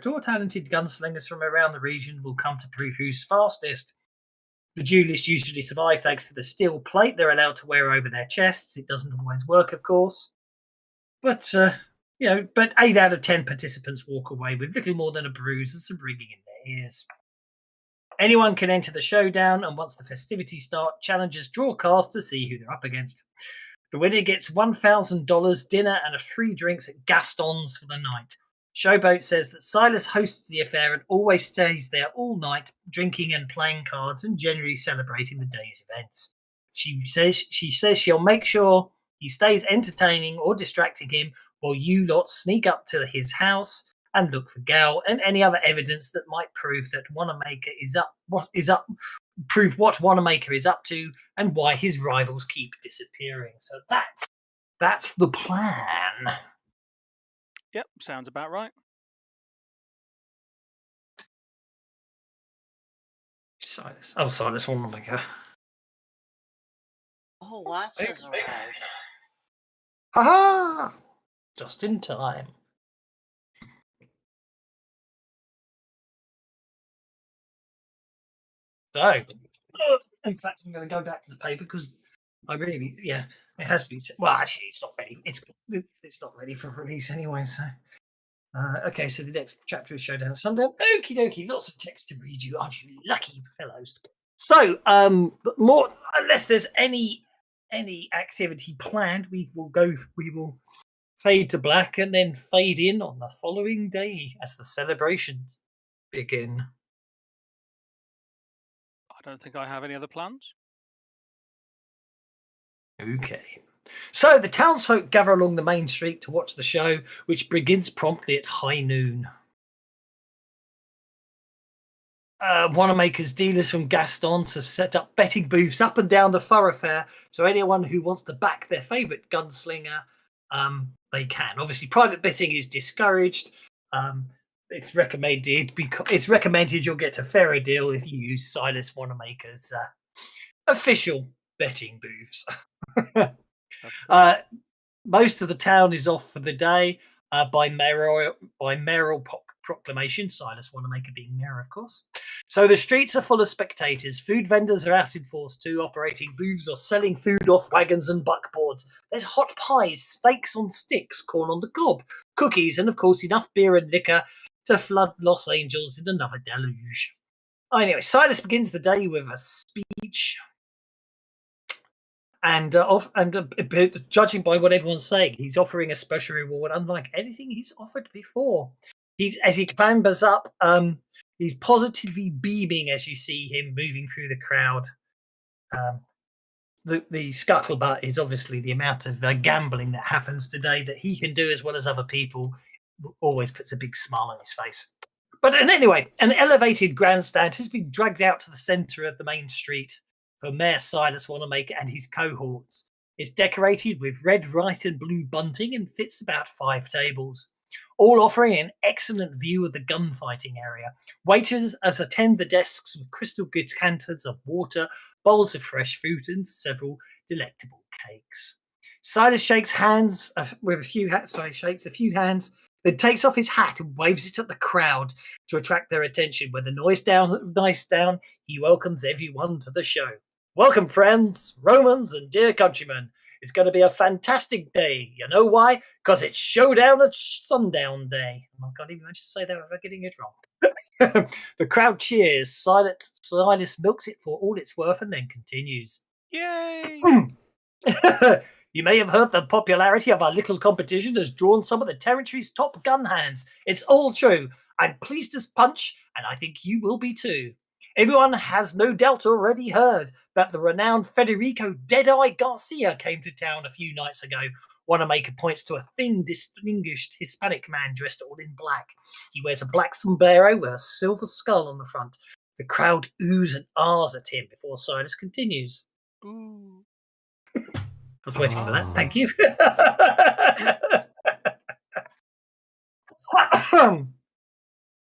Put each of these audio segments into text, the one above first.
All talented gunslingers from around the region will come to prove who's fastest. The duelists usually survive thanks to the steel plate they're allowed to wear over their chests. It doesn't always work, of course. But, but 8 out of 10 participants walk away with little more than a bruise and some ringing in their ears. Anyone can enter the showdown, and once the festivities start, challengers draw cards to see who they're up against. The winner gets $1,000, dinner, and a free drinks at Gaston's for the night. Showboat says that Silas hosts the affair and always stays there all night, drinking and playing cards and generally celebrating the day's events. She says she'll make sure he stays entertaining or distracting him while you lot sneak up to his house and look for Gal and any other evidence that might prove that Wanamaker prove what Wanamaker is up to and why his rivals keep disappearing. So that's the plan. Yep, sounds about right. Silas Wanamaker. Oh, Watts has arrived. Ha! Just in time. So, in fact, I'm going to go back to the paper because I really, it has to be. Well, actually, it's not ready. It's not ready for release anyway. So, okay. So the next chapter is Showdown at Sundown. Okie dokie, lots of text to read you. Aren't you lucky fellows? So, more unless there's any activity planned, we will fade to black and then fade in on the following day as the celebrations begin. I don't think I have any other plans. Okay. So the townsfolk gather along the main street to watch the show, which begins promptly at high noon. Wanamaker's dealers from Gaston's have set up betting booths up and down the thoroughfare, so anyone who wants to back their favourite gunslinger, they can. Obviously, private betting is discouraged. It's recommended you'll get a fairer deal if you use Silas Wanamaker's official betting booths. Most of the town is off for the day by mayoral proclamation. Silas Wanamaker being mayor, of course. So the streets are full of spectators. Food vendors are out in force too, operating booths or selling food off wagons and buckboards. There's hot pies, steaks on sticks, corn on the cob, cookies, and of course enough beer and liquor to flood Los Angeles in another deluge. Anyway, Silas begins the day with a speech. And judging by what everyone's saying, he's offering a special reward unlike anything he's offered before. As he clambers up, he's positively beaming as you see him moving through the crowd. The scuttlebutt is obviously the amount of gambling that happens today that he can do as well as other people. Always puts a big smile on his face. But anyway, an elevated grandstand has been dragged out to the centre of the main street for Mayor Silas Wanamaker and his cohorts. It's decorated with red, white, and blue bunting and fits about 5 tables, all offering an excellent view of the gunfighting area. Waiters attend the desks with crystal decanters of water, bowls of fresh fruit, and several delectable cakes. Silas shakes hands with a few shakes a few hands, then takes off his hat and waves it at the crowd to attract their attention. When the noise dies down, he welcomes everyone to the show. Welcome, friends, Romans, and dear countrymen. It's going to be a fantastic day. You know why? Because it's Showdown at Sundown Day. I can't even manage to say that without getting it wrong. The crowd cheers. Silas milks it for all it's worth and then continues. Yay! You may have heard the popularity of our little competition has drawn some of the territory's top gun hands. It's all true. I'm pleased as punch, and I think you will be too. Everyone has no doubt already heard that the renowned Federico Deadeye Garcia came to town a few nights ago. Wanamaker points to a thin, distinguished Hispanic man dressed all in black. He wears a black sombrero with a silver skull on the front. The crowd oohs and ahs at him before Silas continues. Ooh. I was waiting for that. Thank you.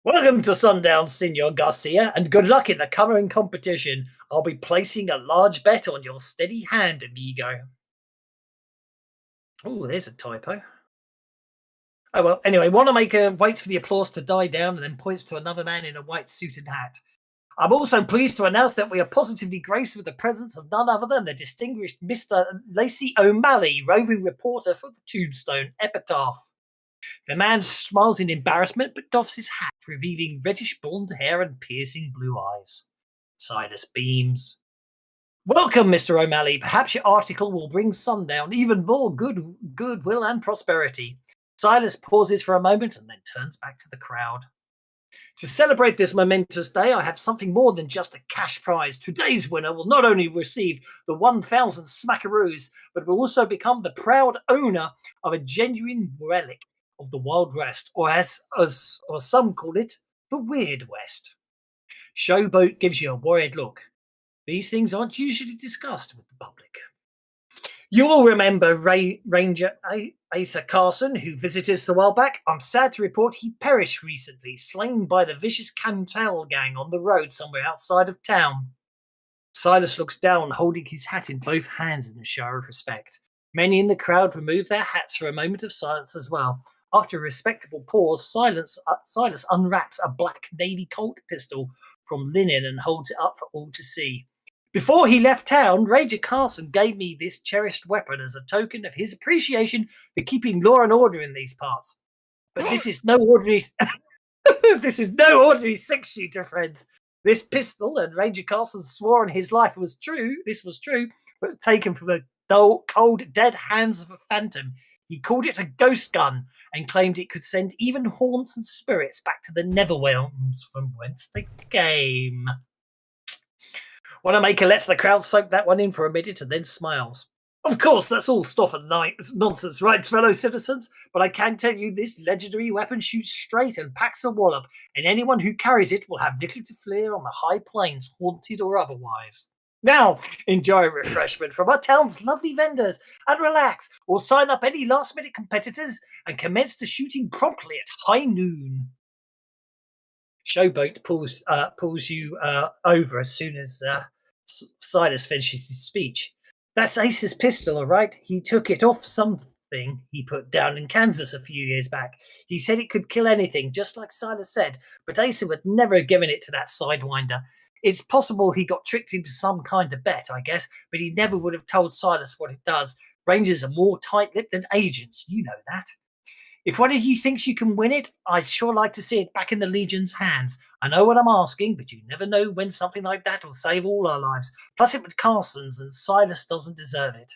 Welcome to Sundown, Senor Garcia, and good luck in the coming competition. I'll be placing a large bet on your steady hand, amigo. Oh, there's a typo. Oh, well, anyway, Wanamaker waits for the applause to die down and then points to another man in a white suit and hat. I'm also pleased to announce that we are positively graced with the presence of none other than the distinguished Mr. Lacey O'Malley, roving reporter for the Tombstone Epitaph. The man smiles in embarrassment but doffs his hat, revealing reddish blonde hair and piercing blue eyes. Silas beams. Welcome, Mr. O'Malley. Perhaps your article will bring sundown even more goodwill and prosperity. Silas pauses for a moment and then turns back to the crowd. To celebrate this momentous day, I have something more than just a cash prize. Today's winner will not only receive the 1,000 smackaroos, but will also become the proud owner of a genuine relic of the Wild West, or as some call it, the Weird West. Showboat gives you a worried look. These things aren't usually discussed with the public. You will remember Ranger Asa Carson, who visited us a while back. I'm sad to report he perished recently, slain by the vicious Cantal gang on the road somewhere outside of town. Silas looks down, holding his hat in both hands in a show of respect. Many in the crowd remove their hats for a moment of silence as well. After a respectable pause, Silas unwraps a black Navy Colt pistol from linen and holds it up for all to see. Before he left town, Ranger Carson gave me this cherished weapon as a token of his appreciation for keeping law and order in these parts. But this is no ordinary this is no ordinary six-shooter, friends. This pistol, and Ranger Carson swore on his life was true, was taken from the cold, dead hands of a phantom. He called it a ghost gun and claimed it could send even haunts and spirits back to the netherrealms from whence they came. Wanamaker lets the crowd soak that one in for a minute and then smiles. Of course, that's all stuff and nonsense, right, fellow citizens? But I can tell you this legendary weapon shoots straight and packs a wallop, and anyone who carries it will have little to fear on the high plains, haunted or otherwise. Now, enjoy a refreshment from our town's lovely vendors and relax, or sign up any last-minute competitors and commence the shooting promptly at high noon. Showboat pulls you over as soon as Silas finishes his speech. That's Ace's pistol, all right. He took it off something he put down in Kansas a few years back. He said it could kill anything, just like Silas said, but Ace would never have given it to that sidewinder. It's possible he got tricked into some kind of bet, I guess, but he never would have told Silas what it does. Rangers are more tight-lipped than agents, you know that. If one of you thinks you can win it, I'd sure like to see it back in the Legion's hands. I know what I'm asking, but you never know when something like that will save all our lives. Plus it was Carson's, and Silas doesn't deserve it.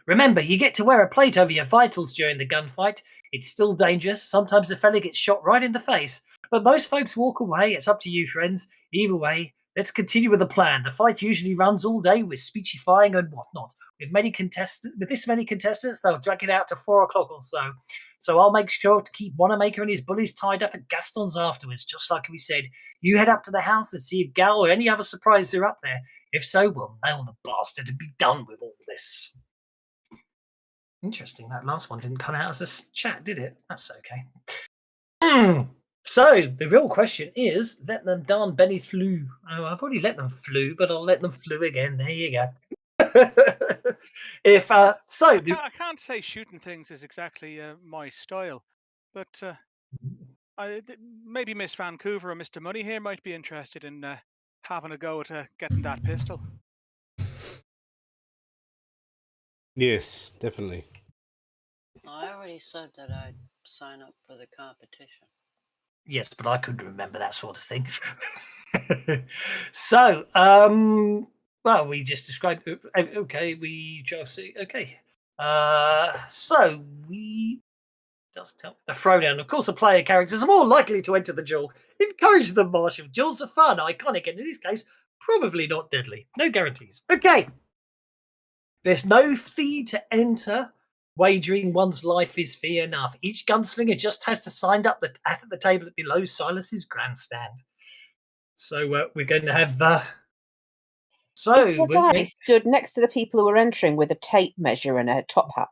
Remember, you get to wear a plate over your vitals during the gunfight. It's still dangerous. Sometimes the fella gets shot right in the face. But most folks walk away. It's up to you, friends. Either way, let's continue with the plan. The fight usually runs all day with speechifying and whatnot. With this many contestants, they'll drag it out to 4 o'clock or so. So I'll make sure to keep Wanamaker and his bullies tied up at Gaston's afterwards, just like we said. You head up to the house and see if Gal or any other surprises are up there. If so, we'll nail the bastard and be done with all this. Interesting, that last one didn't come out as a chat, did it? That's okay. So, the real question is, let them darn Benny's flu. Oh, I've already let them flu, but I'll let them flu again. There you go. I can't say shooting things is exactly my style, but maybe Miss Vancouver or Mr. Money here might be interested in having a go at getting that pistol. Yes, definitely. I already said that I'd sign up for the competition. Yes, but I couldn't remember that sort of thing. So, well, we just described. Okay, we just see. Okay, so we just tell the throwdown. Of course, the player characters are more likely to enter the duel. Encourage them, Marshall. Duels are fun, iconic, and in this case, probably not deadly. No guarantees. Okay. There's no fee to enter. Wagering one's life is fee enough. Each gunslinger just has to sign up at the table below Silas's grandstand. So we're going to have. The guy stood next to the people who were entering with a tape measure and a top hat.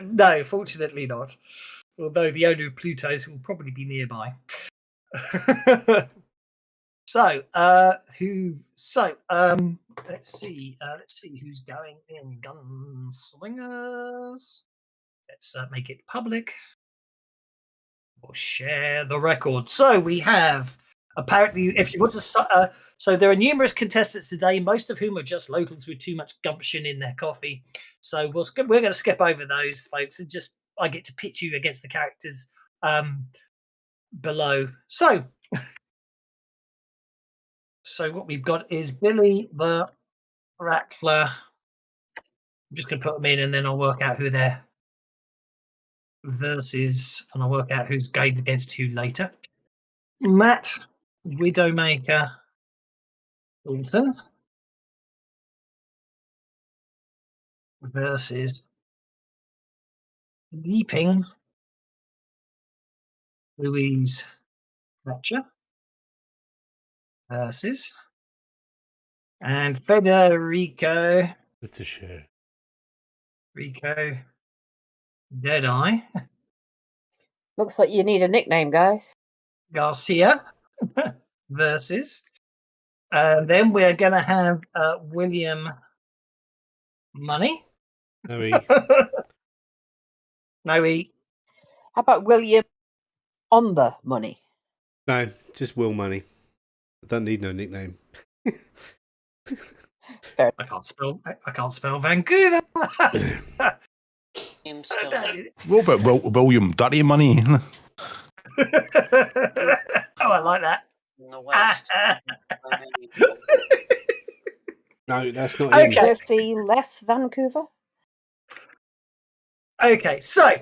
No, fortunately not. Although the owner of Pluto's will probably be nearby. So, let's see who's going in. Gunslingers. Let's make it public. Or share the record. So we have apparently, if you want to, so there are numerous contestants today, most of whom are just locals with too much gumption in their coffee. So we're going to skip over those folks and just I get to pitch you against the characters below. So what we've got is Billy the Rattler. I'm just going to put them in, and then I'll work out who they're versus, and I'll work out who's going against who later. Matt, Widowmaker, Dalton versus Leaping, Louise Fletcher versus and Federico That's a share. Rico Deadeye Looks like you need a nickname, guys. Garcia versus. Then we're going to have William Money. No, he. No, he. How about William on the money? No, just Will Money. I don't need no nickname. I can't spell Vancouver. Him still. What about William Dirty Money? Oh, I like that. In the West. No, that's not Okay. him. Jersey less Vancouver? Okay, so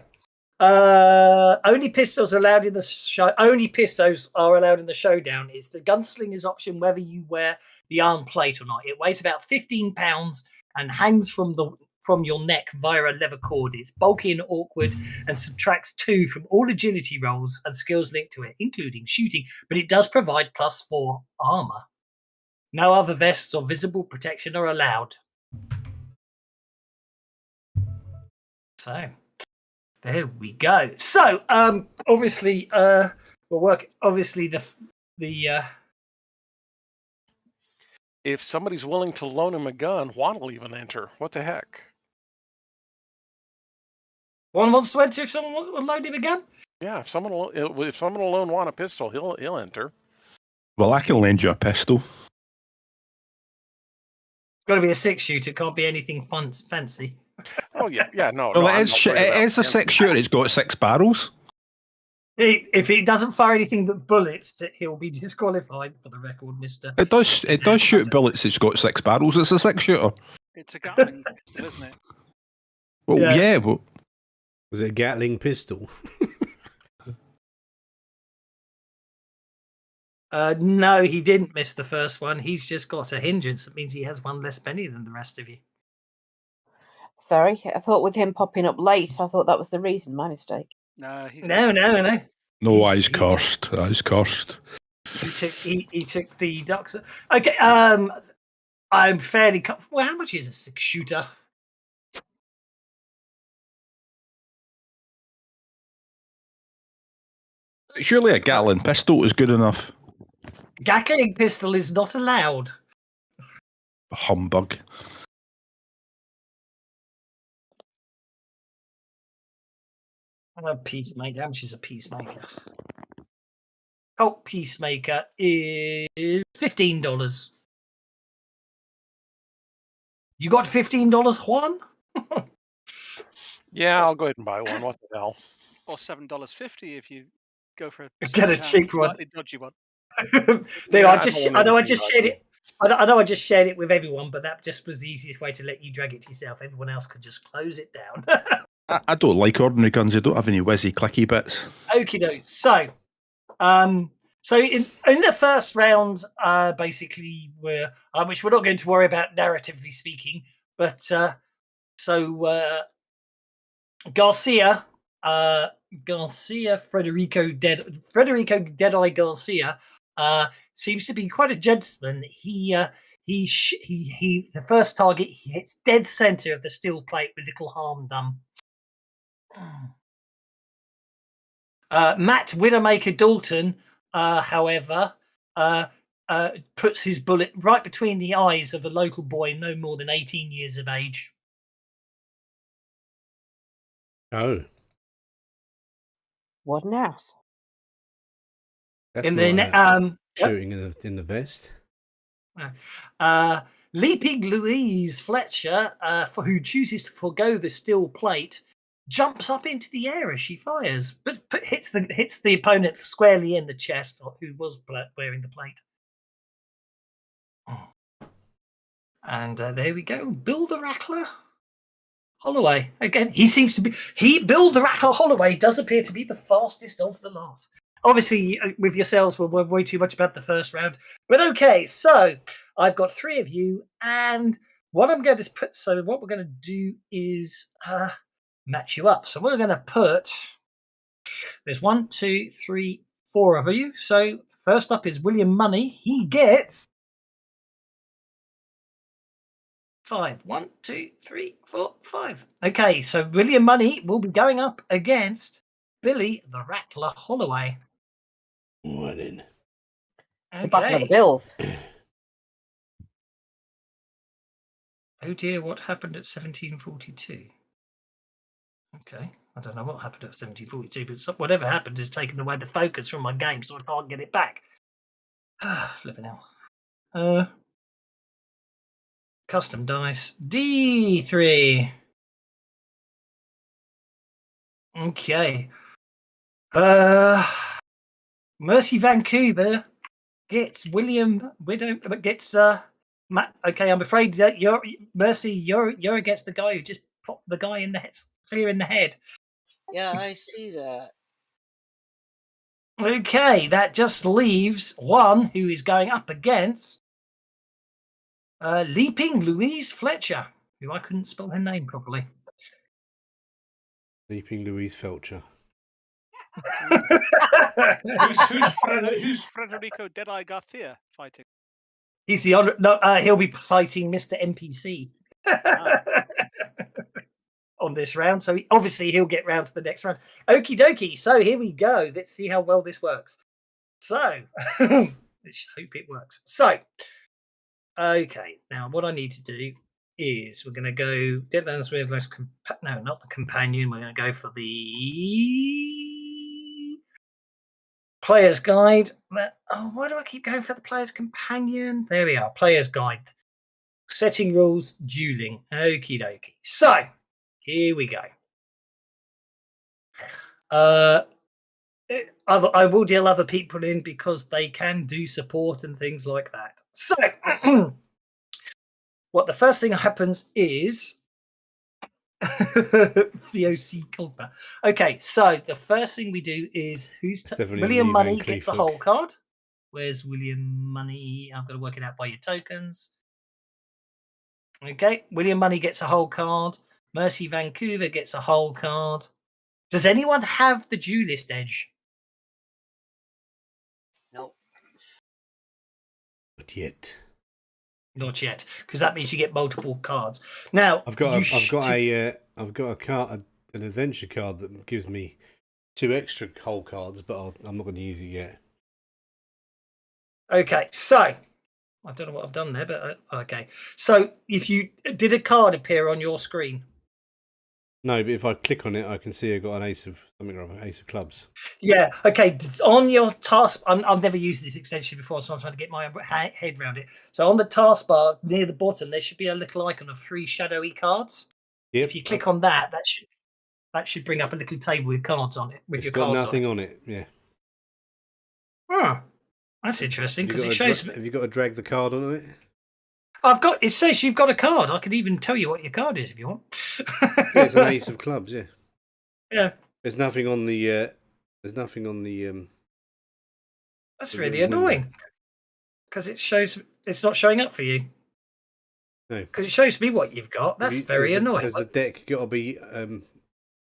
only pistols allowed in the show. Only pistols are allowed in the showdown. It's the gunslinger's option whether you wear the arm plate or not. It weighs about 15 pounds and hangs from your neck via a leather cord. It's bulky and awkward and subtracts 2 from all agility rolls and skills linked to it, including shooting, but it does provide +4 armor. No other vests or visible protection are allowed. So there we go. So obviously we'll work the If somebody's willing to loan him a gun, Juan'll even enter. What the heck? one wants to enter if someone wants to load him a gun. Yeah, if someone will loan Juan a pistol, he'll enter. Well, I can lend you a pistol. It's got to be a 6-shooter. It can't be anything fancy. Oh yeah, no. Well, no, it is a 6-shooter. It's got 6 barrels. If it doesn't fire anything but bullets, he'll be disqualified for the record, Mister. It does shoot bullets. It's got 6 barrels. It's a 6-shooter. It's a Gatling pistol, isn't it? Well, yeah. Well, Was it a Gatling pistol? No, he didn't miss the first one. He's just got a hindrance. That means he has one less penny than the rest of you. Sorry, I thought with him popping up late, I thought that was the reason. My mistake. No, he's No. no, I's cursed. I's cursed. He took the doctor. Okay, I'm fairly. Well, how much is a 6-shooter? Surely a Gatling pistol is good enough. Gatling pistol is not allowed. Humbug. A peacemaker. How much is a peacemaker? Colt Peacemaker is $15. You got $15, Juan? Yeah, I'll go ahead and buy one. What the hell? or $7.50 if you go for a Get a second-hand, cheap one. slightly dodgy one. There, Yeah, I know I just shared it. I know I just shared it with everyone, but that just was the easiest way to let you drag it to yourself. Everyone else could just close it down. I don't like ordinary guns. They don't have any whizzy clicky bits. Okie doke. So in the first round, basically, which we're not going to worry about narratively speaking, but Garcia Federico Deadeye Garcia seems to be quite a gentleman. The first target he hits dead center of the steel plate with little harm done. Matt Widowmaker Dalton, however, puts his bullet right between the eyes of a local boy no more than 18 years of age. Oh, What an ass. that's In not the shooting in the vest. Leaping Louise Fletcher, who chooses to forego the steel plate, jumps up into the air as she fires, but hits the opponent squarely in the chest, who was wearing the plate. And there we go. Bill the Rattler Holloway again. Bill the Rattler Holloway does appear to be the fastest of the lot. Obviously, with yourselves, we're way too much about the first round. But okay, so I've got 3 of you, and what I'm going to put. So what we're going to do is match you up. So we're going to put. There's 1, 2, 3, 4 of you. So first up is William Money. He gets 5. 1, 2, 3, 4, 5. Okay, so William Money will be going up against Billy the Rattler Holloway. What in? It's the Battle of the Bills. Oh dear, what happened at 1742? Okay, I don't know what happened at 1742, but whatever happened has taken away the focus from my game, so I can't get it back. Flipping hell. Custom dice. D3. Okay. Mercy Vancouver gets William Widow, but gets Matt. Okay, I'm afraid that you're Mercy. You're against the guy who just popped the guy in the head, clear in the head. Yeah, I see that. Okay, that just leaves one who is going up against Leaping Louise Fletcher, who I couldn't spell her name properly. Leaping Louise Felcher. Who's Federico Deadeye Garcia fighting? He's the honor. No, he'll be fighting Mr. NPC on this round. So obviously he'll get round to the next round. Okie dokie. So here we go. Let's see how well this works. So let's hope it works. So okay, now what I need to do is we're going to go Deadlands with less. No, not the companion. We're going to go for the player's guide. Oh, why do I keep going for the player's companion? There we are. Player's guide. Setting rules, dueling. Okie dokie. So here we go. I will deal other people in because they can do support and things like that. So what the first thing happens is VOC Culpa. Okay, so the first thing we do is William Money gets a whole card. Where's William Money? I've got to work it out by your tokens. Okay, William Money gets a whole card. Mercy Vancouver gets a whole card. Does anyone have the duelist edge? Nope. Not yet. Not yet, because that means you get multiple cards. Now I've got a card, an adventure card that gives me 2 extra whole cards, but I'm not going to use it yet. Okay, so I don't know what I've done there, but okay. So if you did a card appear on your screen? No, but if I click on it, I can see I've got an ace of something or other, ace of clubs. Yeah. Okay. On your task, I've never used this extension before, so I'm trying to get my head around it. So on the taskbar near the bottom, there should be a little icon of 3 shadowy cards. Yep. If you click on that, that should bring up a little table with cards on it. It's got nothing on it. Yeah. Huh. That's interesting because it shows. Have you got to drag the card on it? It says you've got a card. I could even tell you what your card is if you want. Yeah, it's an ace of clubs. Yeah. Yeah. There's nothing on the. That's really annoying because it shows it's not showing up for you. No. Because it shows me what you've got. That's very annoying. Has the deck got to be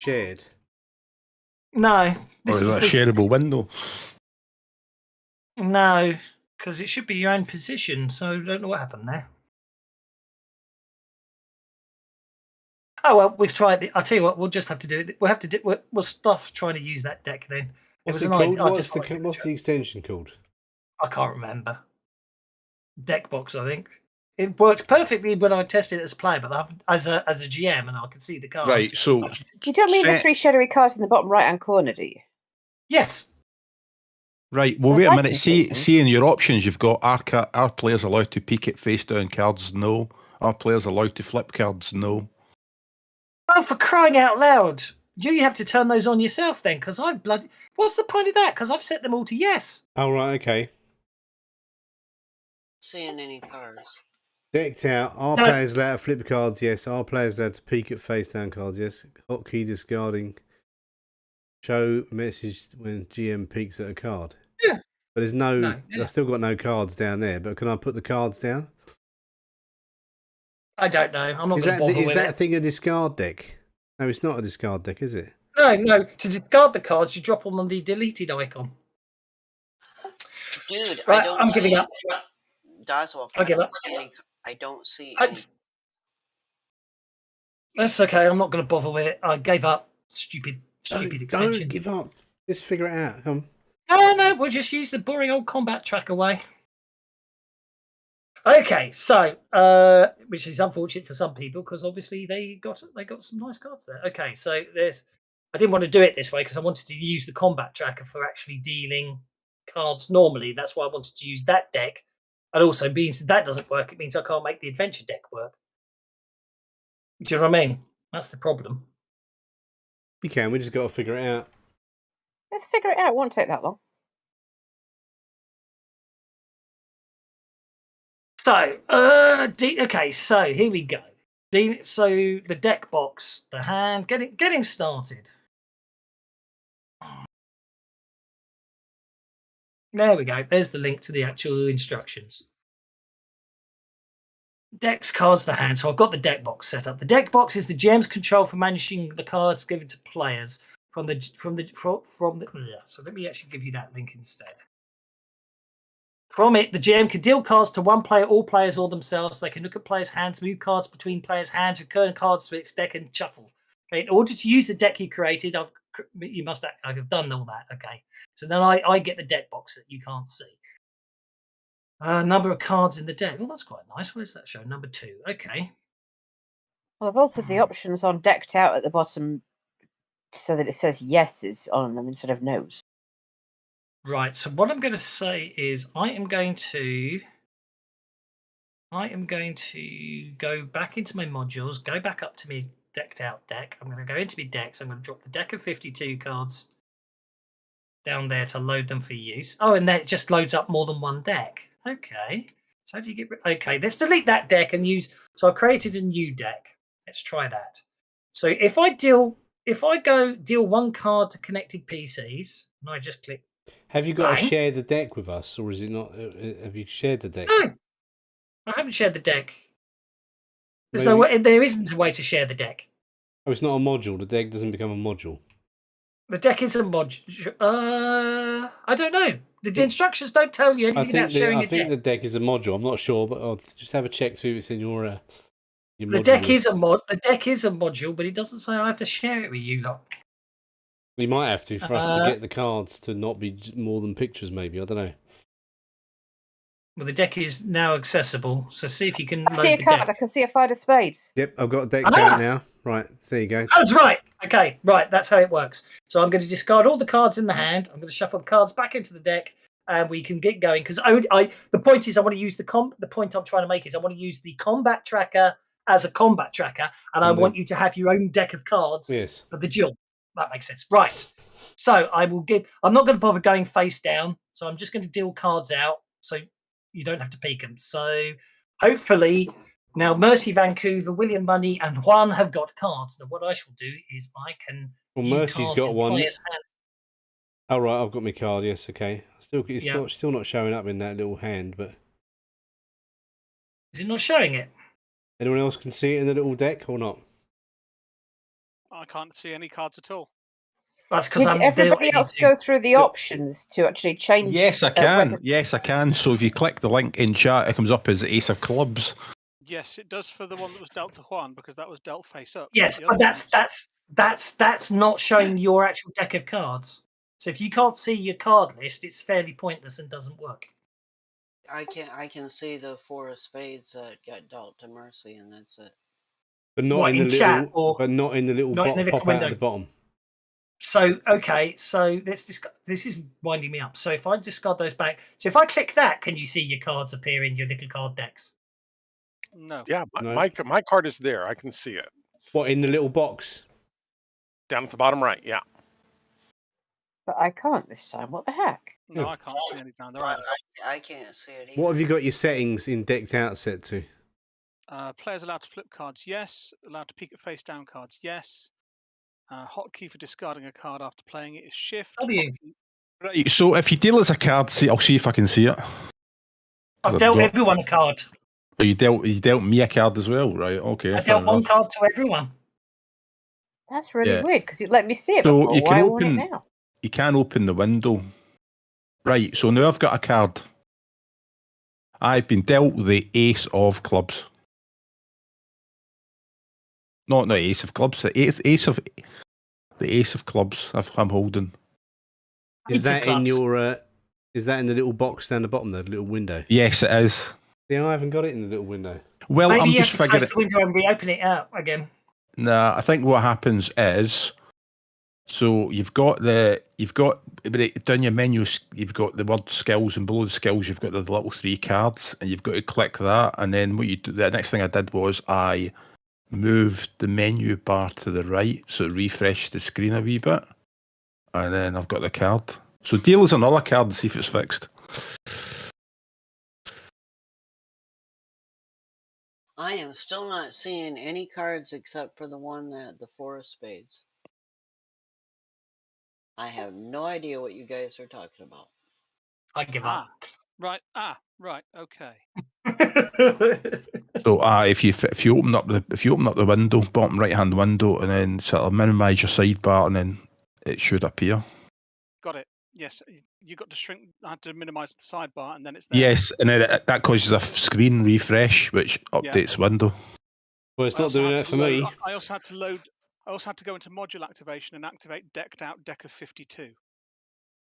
shared? No. Or is that a shareable window? No, because it should be your own position. So I don't know what happened there. Oh well, we've tried it. I'll tell you what. We'll just have to do it. We'll have to do. We'll stuff trying to use that deck then. What's the extension called? I can't remember. Deck box, I think. It worked perfectly when I tested it as a player, but as a GM, and I could see the cards. Right, so You don't mean the 3 shadowy cards in the bottom right-hand corner, do you? Yes. right, well, Well, wait a I minute. can see See, them. see in your options, you've got are players allowed to peek at face down cards? No. Are players allowed to flip cards? No. Oh, for crying out loud! You have to turn those on yourself then, because I've bloody. What's the point of that? Because I've set them all to yes. Oh, right, okay. Seeing any cards. Decked out. Are No. players allowed to flip cards? Yes. Are players allowed to peek at face down cards? Yes. Hotkey discarding. Show message when GM peeks at a card. Yeah. But there's no. No, yeah. I've still got no cards down there. But can I put the cards down? I don't know. I'm not Is going to that bother with that it. thing a discard deck? No, it's not a discard deck, is it? No. To discard the cards, you drop them on the deleted icon. Dude, Right, I don't I'm see giving up. Dazwolf, I give up. I don't see I- any. That's okay. I'm not going to bother with it. I gave up. Stupid extension. Don't give up. Just figure it out. Come. No. We'll just use the boring old combat tracker way. Okay, so which is unfortunate for some people because obviously they got some nice cards there. Okay, so there's. I didn't want to do it this way because I wanted to use the combat tracker for actually dealing cards normally. That's why I wanted to use that deck. And also, means that doesn't work, it means I can't make the adventure deck work. Do you know what I mean? That's the problem. We can. We just got to figure it out. Let's figure it out. It won't take that long. So, okay, so here we go. So the deck box, the hand, getting started. There we go. There's the link to the actual instructions. Decks, cards, the hand. So I've got the deck box set up. The deck box is the GM's control for managing the cards given to players from the. Yeah. So let me actually give you that link instead. From it, the GM can deal cards to one player, all players, or themselves. They can look at players' hands, move cards between players' hands, return cards to its deck, and shuffle. Okay, in order to use the deck you created, I've done all that. Okay, so then I get the deck box that you can't see. Number of cards in the deck. Oh, that's quite nice. Where's that show? Number 2. Okay. Well, I've altered the options on decked out at the bottom so that it says yeses on them instead of no's. Right. So what I'm going to say is I am going to go back into my modules, go back up to me decked out deck. I'm going to go into my decks. I'm going to drop the deck of 52 cards down there to load them for use. Oh, and then it just loads up more than one deck. Okay. So how do you get okay, let's delete that deck and use. So I created a new deck. Let's try that. So if I go deal one card to connected PCs, and I just click. Have you got to Bang. share the deck with us, or is it not? Have you shared the deck? No, I haven't shared the deck. There's no way. There isn't a way to share the deck. Oh, it's not a module. The deck doesn't become a module. The deck is a module. I don't know. The instructions don't tell you anything about sharing a deck. I think the deck is a module. I'm not sure, but I'll just have a check through it's in your the deck is a mod. The deck is a module, but it doesn't say I have to share it with you lot. We might have to for us to get the cards to not be more than pictures. Maybe I don't know. Well, the deck is now accessible, so see if you can. I see a card. I can see a 5 of spades. Yep, I've got decked out now. Right, there you go. That's right. Okay, right. That's how it works. So I'm going to discard all the cards in the hand. I'm going to shuffle the cards back into the deck, and we can get going. Because the point is, I want to use the point I'm trying to make is I want to use the combat tracker as a combat tracker, and I want you to have your own deck of cards for the duel. That makes sense, right? So I'm not going to bother going face down. So I'm just going to deal cards out, so you don't have to peek them. So hopefully. Now, Mercy, Vancouver, William Money, and Juan have got cards. Now, what I shall do is I can. Well, Mercy's got one. Oh, right, I've got my card. Yes, okay. It's still not showing up in that little hand, but. Is it not showing it? Anyone else can see it in the little deck or not? I can't see any cards at all. That's because everybody else go through the options to actually change. Yes, I can. Yes, I can. So if you click the link in chat, it comes up as Ace of Clubs. Yes, it does for the one that was dealt to Juan because that was dealt face up. Yes, but that's not showing your actual deck of cards. So if you can't see your card list, it's fairly pointless and doesn't work. I can see the 4 of spades that got dealt to Mercy, and that's it. But not What, in the in chat little. or But not in the little not in the little pop out at window? the bottom. So okay, so let's discuss. This is winding me up. So if I discard those back, so if I click that, can you see your cards appear in your little card decks? No. Yeah, No. my card is there. I can see it What, in the little box? down at the bottom right. Yeah. But I can't this time. What the heck? No, Yeah. I can't see any down there either. I can't see it either. What have you got your settings in decked out set to? Players allowed to flip cards, yes. Allowed to peek at face down cards, yes. Hotkey for discarding a card after playing it is shift. W. Right, so if you deal us a card, see, I'll see if I can see it. I've dealt everyone a card. Oh, you dealt me a card as well, right? Okay. I fair dealt one enough. card to everyone. That's really Yeah. weird because it let me see it So before. you can Why won't it open- now? You can open the window. Right, so now I've got a card. I've been dealt the ace of clubs. Not ace of clubs. The ace of clubs. I'm holding. Is Eight of that in clubs. your? Is that in the little box down the bottom there, the little window? Yes, it is. Yeah, I haven't got it in the little window. Well, Maybe I'm you have just to figuring. close the window and reopen it out again. Nah, I think what happens is, so you've got down your menus, you've got the word skills, and below the skills you've got the little 3 cards, and you've got to click that, and then what you do, the next thing I did was I moved the menu bar to the right, so it refreshed the screen a wee bit, and then I've got the card. So deal us another card and see if it's fixed. I am still not seeing any cards except for the one that the 4 of spades. I have no idea what you guys are talking about. I give up. Right. Right. Okay. So if you open up the window, bottom right hand window, and then sort of minimise your sidebar, and then it should appear. Got it. Yes. You got to shrink. I had to minimise the sidebar, and then it's there. Yes, and then that causes a screen refresh, which updates window. Well, it's I not also doing had that to for load- me. I also had to load. I also had to go into module activation and activate decked out deck of 52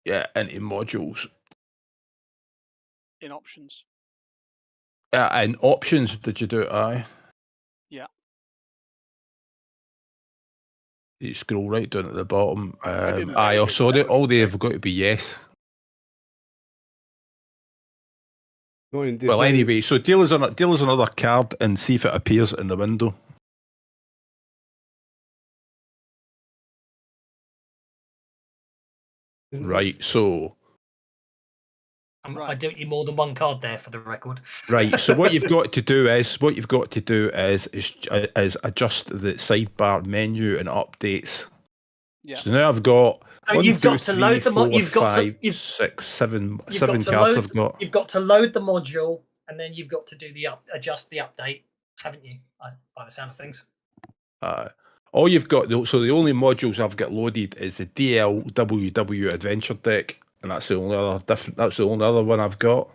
Yeah, into modules. in options. And options, did you do it? Aye. Yeah. You scroll right down at the bottom. didn't Aye, manage it, so that all was they have got to be yes. Not in, Well, anyway, so deal us another card and see if it appears in the window. Right, so I don't need more than one card there for the record. right, so what you've got to do is adjust the sidebar menu and updates. Yeah. So now I've got So one, you've two, got to three, load the four, you've got to five, you've, six, seven you've got to cards load, I've got. You've got to load the module, and then you've got to do adjust the update, haven't you? By the sound of things. All you've got, so the only modules I've got loaded is the DLWW Adventure Deck, and that's the only other one I've got.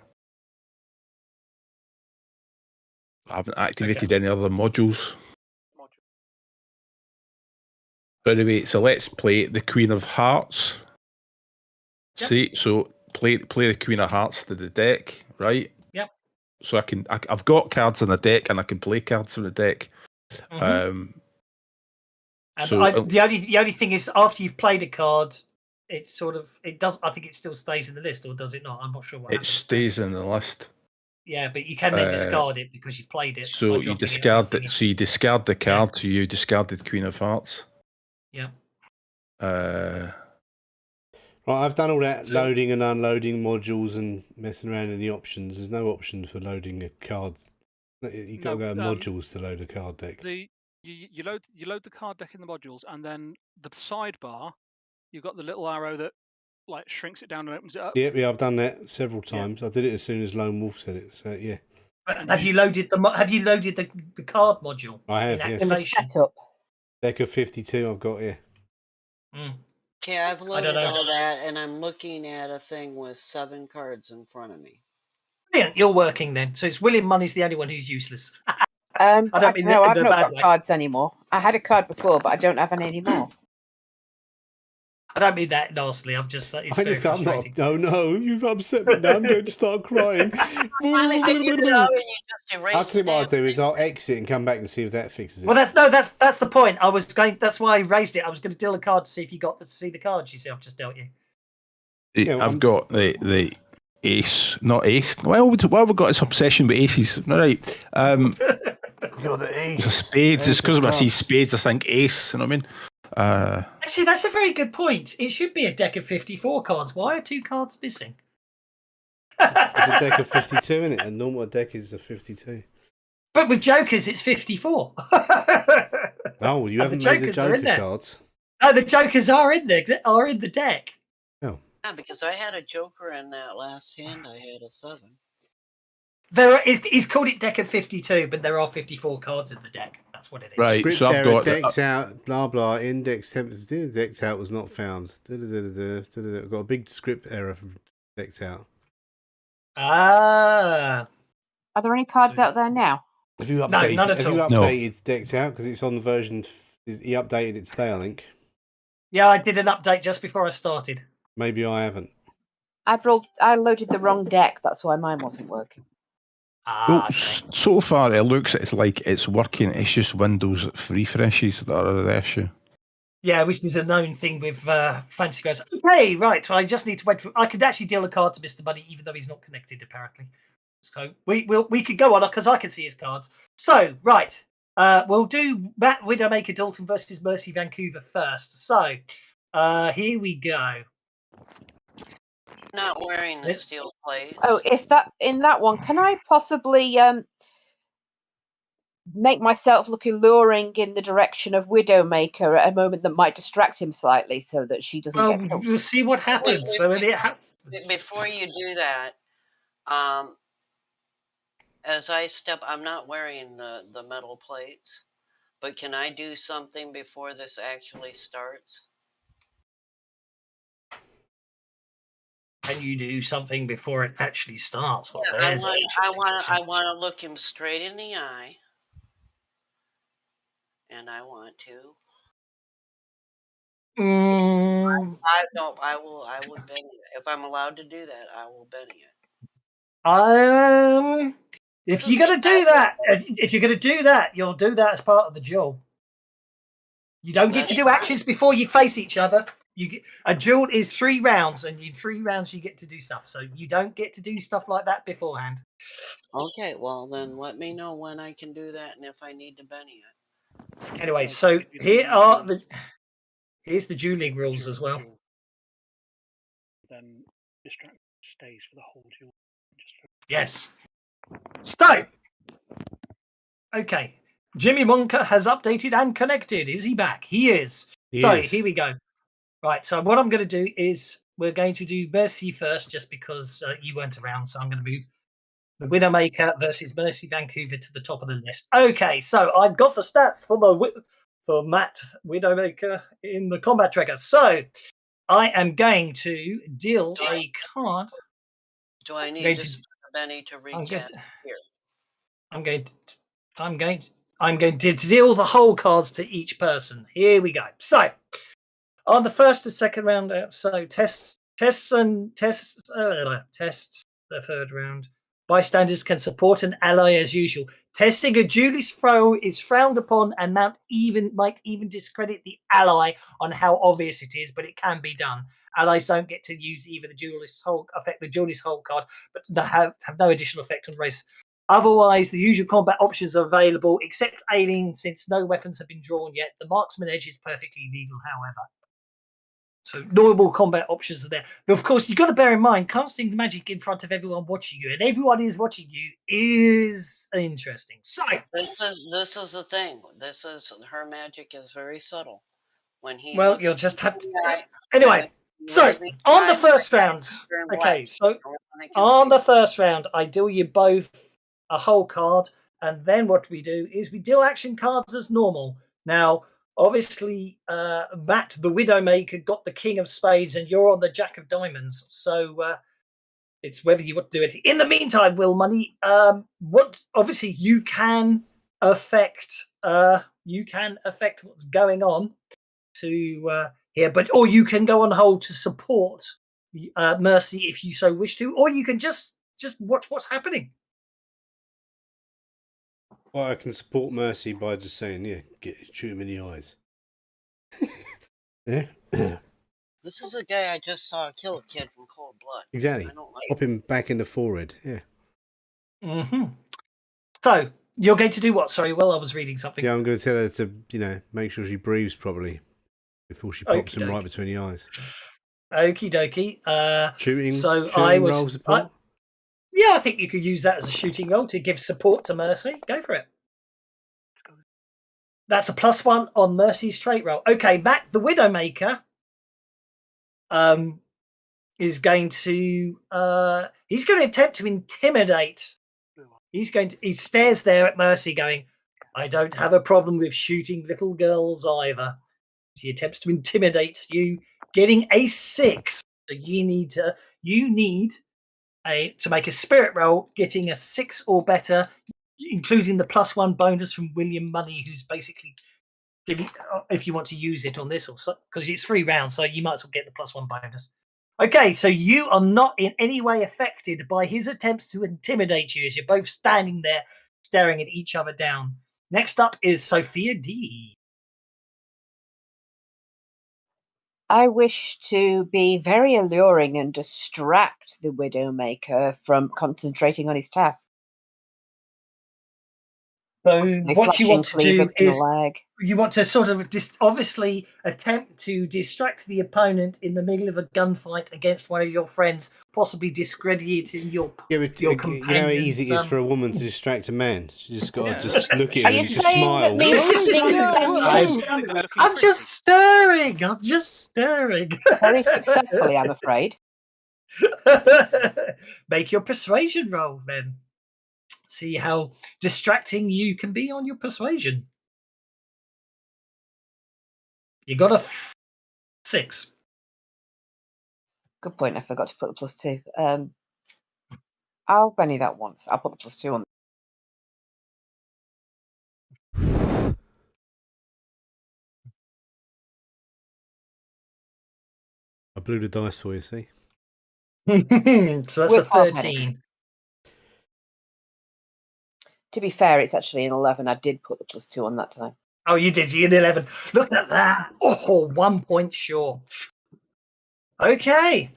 I haven't activated any other modules. So anyway, so let's play the Queen of Hearts. Yep. See, so play the Queen of Hearts to the deck, right? Yep. So I've got cards in the deck, and I can play cards from the deck. Mm-hmm. And So the only thing is, after you've played a card, it's I think it still stays in the list, or does it not? I'm not sure what it happens. stays in the list. Yeah, but you can then discard it because you've played it. So by you dropping discard it. it. So you discard the card. So you discarded Queen of Hearts. Yeah. Right, I've done all that loading and unloading modules and messing around in the options. There's no option for loading a card. You've got to go to modules to load a card deck. You load the card deck in the modules, and then the sidebar, you've got the little arrow that like shrinks it down and opens it up. Yeah, I've done that several times. I did it as soon as Lone Wolf said it. So yeah. But have you loaded the card module? I have, yes. In the setup. Deck of 52 I've got, yeah. Okay, I've loaded know. all that, and I'm looking at a thing with 7 cards in front of me. Brilliant, you're working then. So it's William Money's the only one who's useless. I don't mean know. in I've the not bad got way. cards anymore. I had a card before, but I don't have any anymore. I don't mean that nastily. I'm just it's very I'm not. frustrating. Oh no, you've upset me now. I'm going to start crying. Finally figured it out, and you just I'll erase tell you the what I'll damn do is thing. I'll exit and come back and see if that fixes it. Well, that's the point. I was going. That's why I raised it. I was going to deal a card to see if you got to see the cards. You see, I've just dealt you. Yeah, I've got the ace, not ace. Well, why have we got this obsession with aces? All right. You're the ace. It's spades. It's because when I see clubs. spades, I think ace. You know what I mean? Actually, that's a very good point. It should be a deck of 54 cards. Why are 2 cards missing? It's a deck of 52 in it. A normal deck is a 52. But with jokers, it's 54. Oh, you And haven't the made the jokers are in Joker there. cards. No, the jokers are in there. Are in the deck. Oh, Yeah, because I had a joker in that last hand. I had a 7. He's called it deck of 52, but there are 54 cards in the deck. That's what it is. Right. script So I've error, got decks out, blah blah. Index decked out was not found. I've got a big script error from decked out. Ah. Are there any cards So- out there now? Have you No, updated? none at Have you all. No. updated decked out because it's on the version? He updated it today, I think. Yeah, I did an update just before I started. Maybe I haven't. I loaded the wrong deck. That's why mine wasn't working. Well, Ah, okay. so far it looks it's like it's working. It's just Windows refreshes that are the issue. Yeah, which is a known thing with Fantasy Grounds. Okay, right. Well, I just need to wait for. I could actually deal a card to Mr. Buddy, even though he's not connected, apparently. So we could go on because I can see his cards. So right, we'll do Matt Widowmaker Dalton versus Mercy Vancouver first. So here we go. Not wearing the It- steel plates. Oh, if that in that one, can I possibly make myself look alluring in the direction of Widowmaker at a moment that might distract him slightly, so that she doesn't Well, get killed? we'll see what happens. wait, So wait. it happens. Before you do that, as I step, I'm not wearing the metal plates, but can I do something before this actually starts? Can you do something before it actually starts? Well, Yeah, there's an I interesting want to look him straight in the eye, and I want to. question. I will Benny it. If I'm allowed to do that, I will Benny it. If you're gonna do that, you'll do that as part of the duel. You don't get to do actions before you face each other. A duel is 3 rounds, and in 3 rounds you get to do stuff. So you don't get to do stuff like that beforehand. Okay, well then let me know when I can do that and if I need to Benny it. Anyway, so here's the dueling rules as well. Then distract stays for the whole duel. Yes. So, okay. Jimmy Monka has updated and connected. Is he back? He is. Here we go. Right. So what I'm going to do is we're going to do Mercy first, just because you weren't around. So I'm going to move the Widowmaker versus Mercy Vancouver to the top of the list. Okay. So I've got the stats for Matt Widowmaker in the combat tracker. So I am going to deal a card. Do I need to Benny to recast here? I'm going to deal the whole cards to each person. Here we go. So, on the first and second round, tests the third round. Bystanders can support an ally as usual. Testing a duelist foe is frowned upon and might even discredit the ally on how obvious it is, but it can be done. Allies don't get to use either the duelist whole card, but they have no additional effect on race. Otherwise, the usual combat options are available, except alien, since no weapons have been drawn yet. The marksman edge is perfectly legal, however. So normal combat options are there. But of course, you've got to bear in mind, casting the magic in front of everyone watching you, and everyone is watching you, is interesting. So this is the thing. Her magic is very subtle. When he you'll just have to. Anyway, so on the first round, okay. So on the first round, I deal you both a whole card, and then what we do is we deal action cards as normal. Now, obviously, Matt, the Widowmaker, got the King of Spades, and you're on the Jack of Diamonds. So it's whether you want to do anything. In the meantime, Will Money, obviously you can affect what's going on to here, or you can go on hold to support Mercy if you so wish to, or you can just watch what's happening. Well, I can support Mercy by just saying, yeah, shoot him in the eyes. Yeah. This is a guy I just saw kill a kid from cold blood. Exactly. I don't like Pop him back in the forehead. Yeah. Mm-hmm. So you're going to do what? Sorry, I was reading something. Yeah, I'm going to tell her to, make sure she breathes properly before she pops him right between the eyes. Okie dokie. Shooting I would. roll support? I think you could use that as a shooting roll to give support to Mercy. Go for it. That's a +1 on Mercy's trait roll. Okay, Matt, the Widowmaker, is going to he's going to attempt to intimidate. He stares there at Mercy, going, "I don't have a problem with shooting little girls either." He attempts to intimidate you, getting a 6. So you need to make a spirit roll, getting a 6 or better, including the +1 bonus from William Money, who's basically giving, if you want to use it on this, or because it's 3 rounds, so you might as well get the +1 bonus. Okay, so you are not in any way affected by his attempts to intimidate you, as you're both standing there staring at each other down. Next up is Sophia D. I wish to be very alluring and distract the Widowmaker from concentrating on his task. So Possibly what you flashing want to do cleavage in the is leg. you want to sort of obviously attempt to distract the opponent in the middle of a gunfight against one of your friends, possibly discrediting your but your you know how easy it is for a woman to companions. distract a man. She's just got to Yeah. just look at Are him you and just saying smile. that me happening to I'm just stirring. I'm just stirring. very successfully, I'm afraid. Make your persuasion roll then. See how distracting you can be on your persuasion. You got a 6. Good point. I forgot to put the +2. I'll Benny that once. I'll put the +2 on. I blew the dice for you, see? So that's With a half 13. To be fair, it's actually an 11. I did put the +2 on that time. Oh, you did. You did 11. Look at that. Oh, 1 point short. Okay.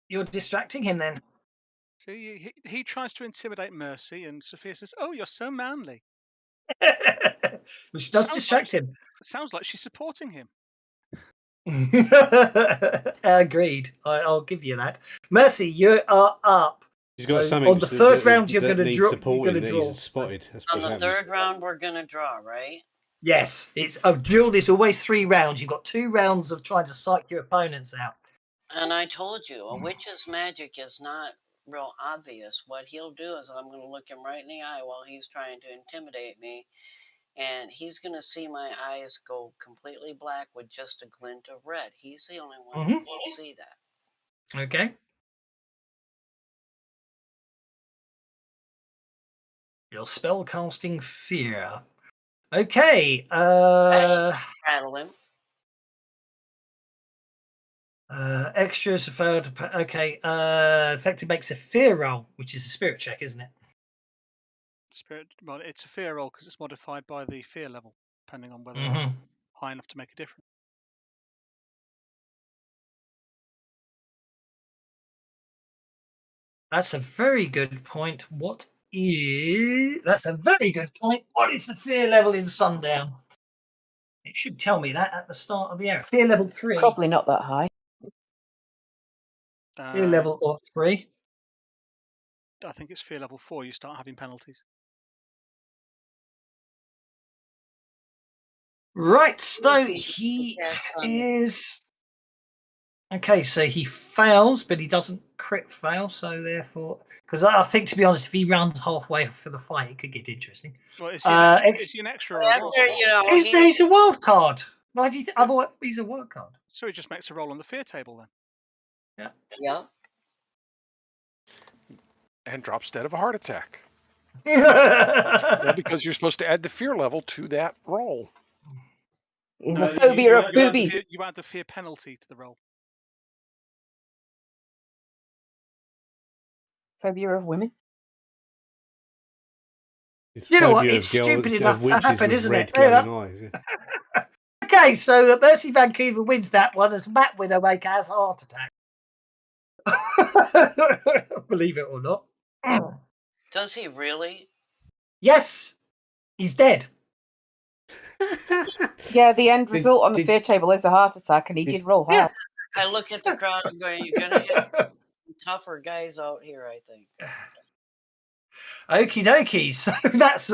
You're distracting him then. So he tries to intimidate Mercy, and Sophia says, "Oh, you're so manly." Which does Sounds distract him. Sounds like she's supporting him. Agreed. I'll give you that. Mercy, you are up. She's got So something on the third round, you're going to draw. You're going to draw. Spotted. That's On what the happens. third round, we're gonna draw, right? Yes, it's a duel is always 3 rounds. You've got 2 rounds of trying to psych your opponents out. And I told you, a witch's magic is not real obvious. What he'll do is I'm gonna look him right in the eye while he's trying to intimidate me, and he's gonna see my eyes go completely black with just a glint of red. He's the only one who can see that. Okay. Your spell casting fear. Okay. Rattle him. Extras failed. Okay. Effective makes a fear roll, which is a spirit check, isn't it? Well, it's a fear roll because it's modified by the fear level, depending on whether Mm-hmm. high enough to make a difference. That's a very good point. That's a very good point. What is the fear level in Sundown? It should tell me that at the start of the hour. Fear level 3. Probably not that high. Fear level of 3. I think it's fear level 4. You start having penalties. Right, so he is... Okay, so he fails, but he doesn't crit fail, so therefore... Because I think, to be honest, if he runs halfway for the fight, it could get interesting. Well, is he an extra? He's a wild card. Why do you think? Otherwise, he's a wild card. So he just makes a roll on the fear table then. Yeah. Yeah. And drops dead of a heart attack. Well, because you're supposed to add the fear level to that roll. He's No, a phobia of boobies. You add the fear penalty to the roll. Phobia of women. It's You know what? phobia It's of girls, stupid of enough to witches happen, with isn't red it? There you glowing eyes. Yeah. Okay, so Mercy Vancouver wins that one as Matt Widowmaker has a heart attack. Believe it or not. Does he really? Yes, he's dead. Yeah, the end result on the fear table is a heart attack, and he did roll high. Yeah. I look at the crowd and going, you're going to have tougher guys out here, I think. Okie dokie. So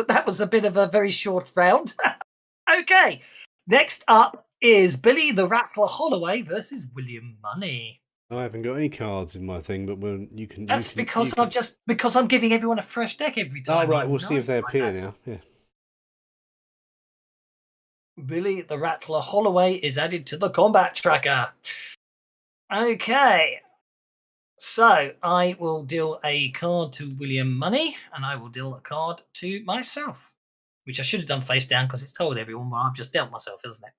that was a bit of a very short round. Okay. Next up is Billy the Rattler Holloway versus William Money. I haven't got any cards in my thing, but you can. That's because I'm giving everyone a fresh deck every time. Oh right, we'll see if they appear now. Yeah. Billy the Rattler Holloway is added to the combat tracker. Okay. So I will deal a card to William Money, and I will deal a card to myself, which I should have done face down because it's told everyone, but I've just dealt myself, isn't it?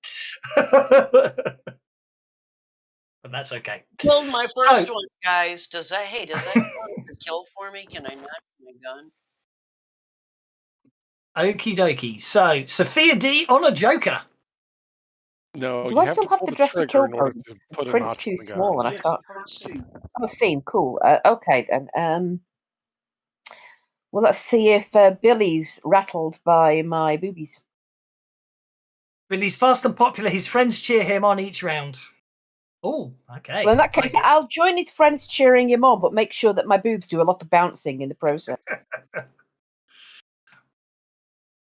But that's okay. Killed my first one, guys. Does that count as a kill for me? Can I not use my gun? Okie dokie. So Sophia D on a Joker. No, Do you I have still to have pull the the dress to trigger kill in order code? to put a Print's notch too on the gun. small, and I Yes, can't. can't see. Oh, seen. Cool. Okay then. Well, let's see if Billy's rattled by my boobies. Billy's fast and popular. His friends cheer him on each round. Oh, okay. Well, in that case, I'll join his friends cheering him on, but make sure that my boobs do a lot of bouncing in the process.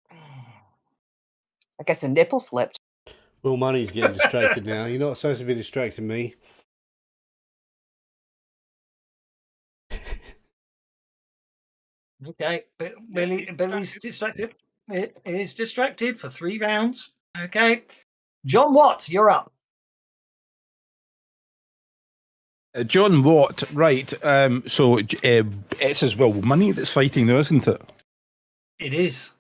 I guess a nipple slipped. Well, Money's getting distracted now. You're not supposed to be distracting me. Okay, Billy's distracted. It is distracted for 3 rounds. Okay, John Watt, you're up. John Watt, right? So it's as well Money that's fighting, though, isn't it? It is.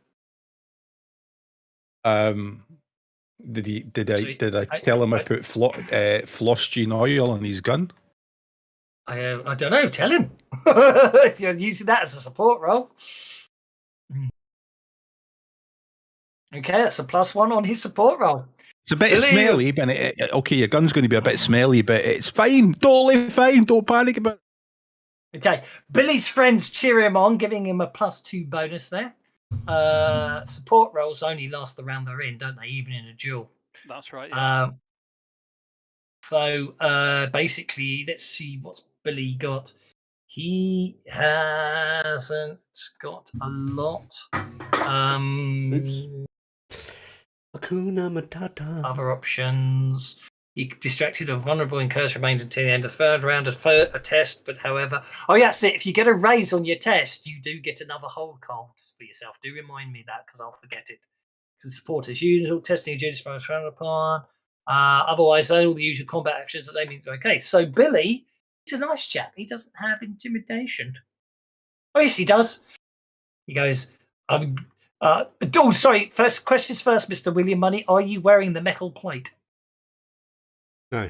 Did I tell him I put phlostrine oil on his gun? I don't know. Tell him if you're using that as a support role. Okay, that's a +1 on his support role. It's a bit smelly, but okay, your gun's going to be a bit smelly, but it's fine. Totally fine. Don't panic about it. Okay, Billy's friends cheer him on, giving him a +2 bonus there. Support roles only last the round they're in, don't they? Even in a duel. That's right. Yeah. So basically, let's see what's Billy got. He hasn't got a lot. Oops. Hakuna Matata. Other options. He distracted or vulnerable encouraged remains until the end of the third round of a test, but however... Oh, yeah, that's it. If you get a raise on your test, you do get another hold card for yourself. Do remind me that, because I'll forget it. Because support as usual, testing duties for frowned upon. Otherwise, all the usual combat actions that they mean. Okay, so Billy, he's a nice chap. He doesn't have intimidation. Oh, yes, he does. He goes, sorry. First questions first, Mr. William Money. Are you wearing the metal plate? No.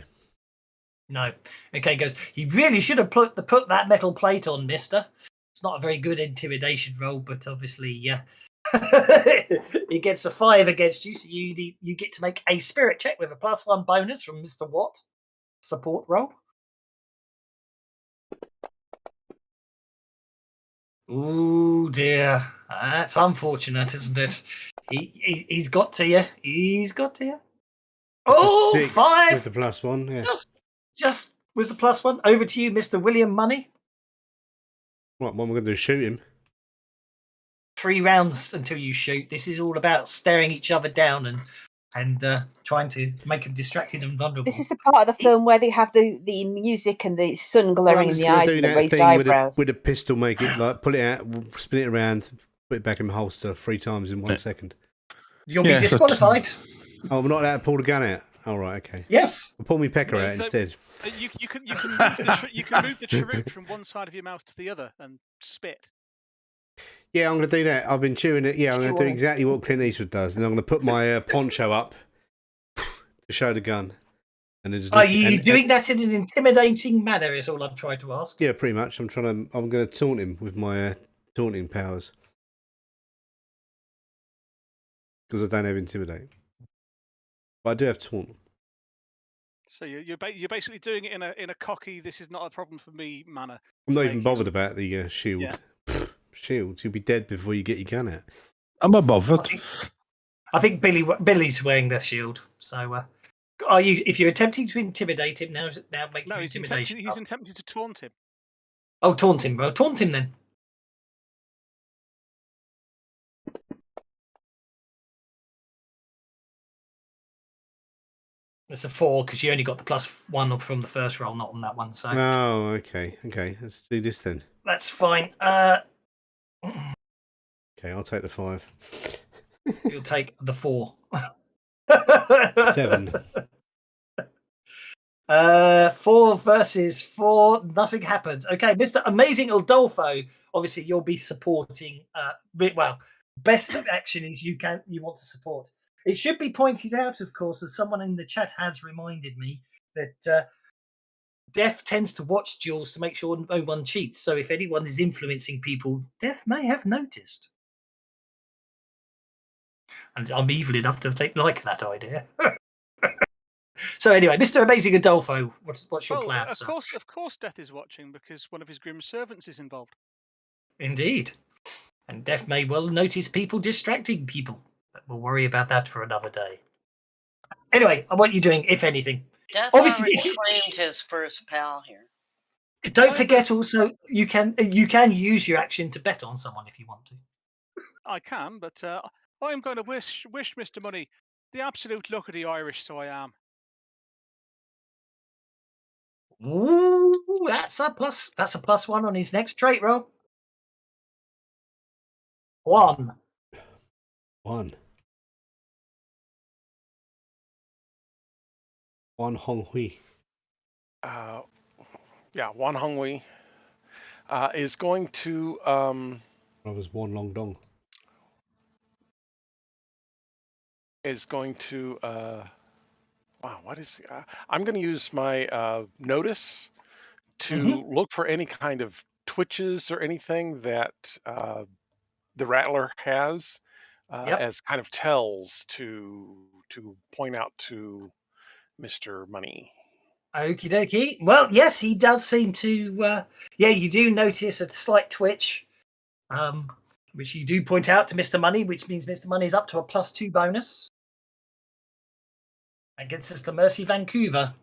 Okay, he goes, you really should have put that metal plate on, mister. It's not a very good intimidation roll, but obviously, he gets a 5 against you, so you get to make a spirit check with a +1 bonus from Mr. Watt. Support roll. Oh dear, that's unfortunate, isn't it? He's got to you. He's got to you. Oh, 6 5 with the +1. Yeah. Just with the +1. Over to you, Mr. William Money. What am I going to do? Shoot him? 3 rounds until you shoot. This is all about staring each other down and trying to make them distracted and vulnerable. This is the part of the film where they have the music and the sun glaring in the eyes and the raised eyebrows. With a pistol, make it like pull it out, spin it around, put it back in the holster 3 times in 1 second. You'll be disqualified. Oh, I'm not allowed to pull the gun out. Oh, right, okay. Yes. I'll pull my pecker out instead. You can move the cheroot from one side of your mouth to the other and spit. Yeah, I'm going to do that. I've been chewing it. Yeah, I'm going to do exactly what Clint Eastwood does. And I'm going to put my poncho up to show the gun. And then just Are you doing that in an intimidating manner? Is all I'm trying to ask. Yeah, pretty much. I'm going to taunt him with my taunting powers because I don't have intimidate, but I do have taunt. So you're basically doing it in a cocky, this is not a problem for me manner. I'm to not make even it- bothered about the shield. Yeah. Pfft, shield, you'll be dead before you get your gun out. I'm above it. I think Billy's wearing the shield. So, are you? If you're attempting to intimidate him now make No, your he's intimidation. attempting to taunt him. Oh, taunt him, bro. Taunt him then. It's a 4 because you only got the +1 from the first roll, not on that one. So. Oh, okay. Okay, let's do this then. That's fine. Okay, I'll take the 5. You'll take the 4. 7. 4 versus 4. Nothing happens. Okay, Mr. Amazing Adolfo. Obviously, you'll be supporting. Well, best action is you want to support. It should be pointed out, of course, as someone in the chat has reminded me that Death tends to watch duels to make sure no one cheats. So if anyone is influencing people, Death may have noticed. And I'm evil enough to like that idea. So anyway, Mr. Amazing Adolfo, what's your plan, sir? Of course, Death is watching because one of his grim servants is involved. Indeed. And Death may well notice people distracting people. But we'll worry about that for another day. Anyway, what are you doing, if anything? Death Obviously, already if you- claimed his first pal here. Don't forget also, you can use your action to bet on someone if you want to. I can, but I'm going to wish Mr. Money the absolute luck of the Irish, so I am. Ooh, that's a +1 on his next trait roll. 1. 1. 1 Hong Hui. Yeah, Wan Hongwei is going to. I was 1 Long Dong. Is going to. Wow, what is? I'm going to use my notice to look for any kind of twitches or anything that the Rattler has as kind of tells to point out to Mr. Money. Okie dokie. Well, yes, he does seem to. You do notice a slight twitch, which you do point out to Mr. Money, which means Mr. Money's up to a +2 bonus. And gets us to Mercy Vancouver.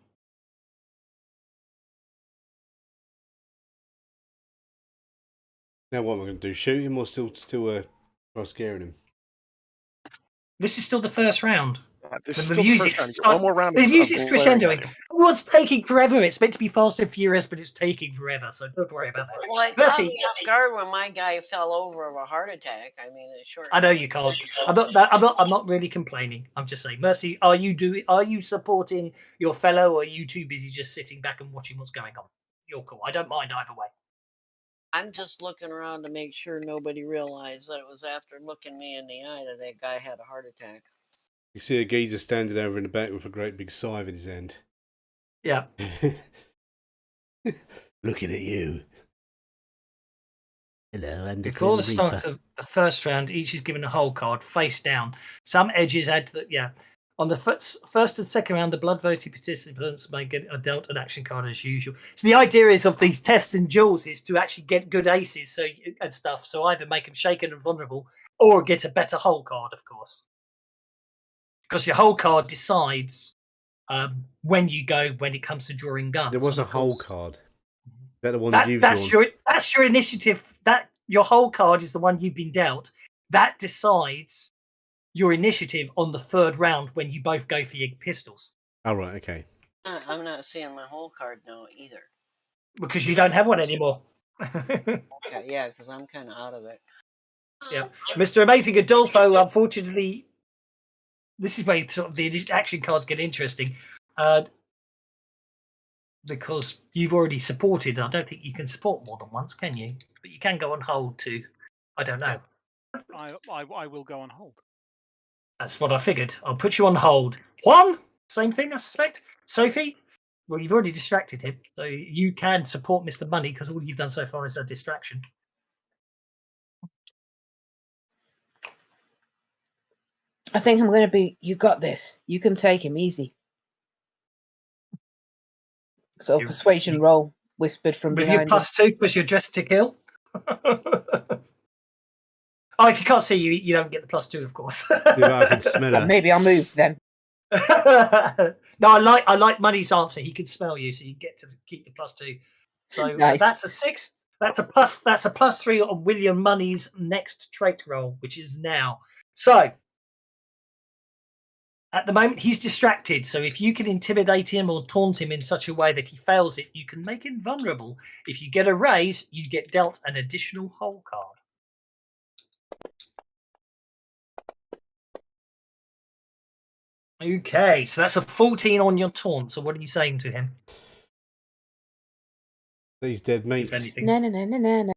Now what am I going to do? Shoot him or still try scaring him? This is still the first round. This The is still the music's first round. One more round. The of music's glaring at crescendoing. him. Well, it's taking forever. It's meant to be fast and furious, but it's taking forever. So don't worry about that. Well, I caught Mercy, me off guard when my guy fell over of a heart attack. I mean, it's short. I know you can't. I'm not really complaining. I'm just saying, Mercy, are you supporting your fellow, or are you too busy just sitting back and watching what's going on? You're cool. I don't mind either way. I'm just looking around to make sure nobody realized that it was after looking me in the eye that guy had a heart attack. You see a geezer standing over in the back with a great big scythe in his hand. Yeah. Looking at you. Hello, I'm the Before the Grim start Reaper. of the first round, each is given a whole card face down. Some edges add to the On the first and second round, the blood voting participants may get dealt an action card as usual. So the idea is of these tests and duels is to actually get good aces and stuff. So either make them shaken and vulnerable, or get a better whole card, of course. Because your whole card decides when it comes to drawing guns. There was and a of whole course, card. That the one that you've that's drawn. that's your initiative. That your whole card is the one you've been dealt. That decides your initiative on the third round when you both go for your pistols. Oh, right, okay. I'm not seeing my whole card now either. Because you don't have one anymore. Okay, yeah, because I'm kind of out of it. Yeah, Mr. Amazing Adolfo, unfortunately, this is where sort of the action cards get interesting. Because you've already supported, I don't think you can support more than once, can you? But you can go on hold to, I don't know. I will go on hold. That's what I figured. I'll put you on hold. 1, same thing, I suspect. Sophie, well, you've already distracted him, so you can support Mr. Money because all you've done so far is a distraction. I think I'm going to be. You got this. You can take him easy. So You- persuasion roll whispered from With your behind him. +2 because you're dressed to kill. Oh, if you can't see you don't get the +2, of course. If I can smell her. Maybe I'll move then. No, I like Money's answer. He can smell you, so you get to keep the +2. So Nice. that's a 6. That's a +3 on William Money's next trait roll, which is now. So at the moment he's distracted. So if you can intimidate him or taunt him in such a way that he fails it, you can make him vulnerable. If you get a raise, you get dealt an additional whole card. Okay, so that's a 14 on your taunt. So what are you saying to him? He's dead meat. If anything. No, no, no, no, no, no.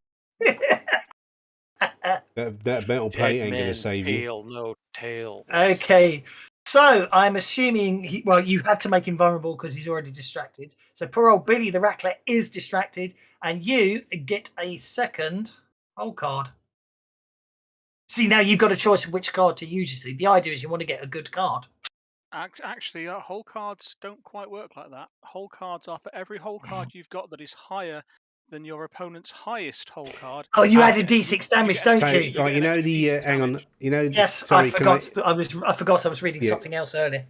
That metal plate ain't going to save you. Tail, no tail. Okay, so I'm assuming you have to make him vulnerable because he's already distracted. So poor old Billy the Rattler is distracted, and you get a second whole card. See, now you've got a choice of which card to use. You see, the idea is you want to get a good card. Actually, whole cards don't quite work like that. Whole cards are for every whole card you've got that is higher than your opponent's highest whole card. Oh, you Ah, add a D6 damage, don't So, you? right, you know the D6 hang on, damage. you know. Yes, sorry, I forgot. I forgot I was reading something else earlier.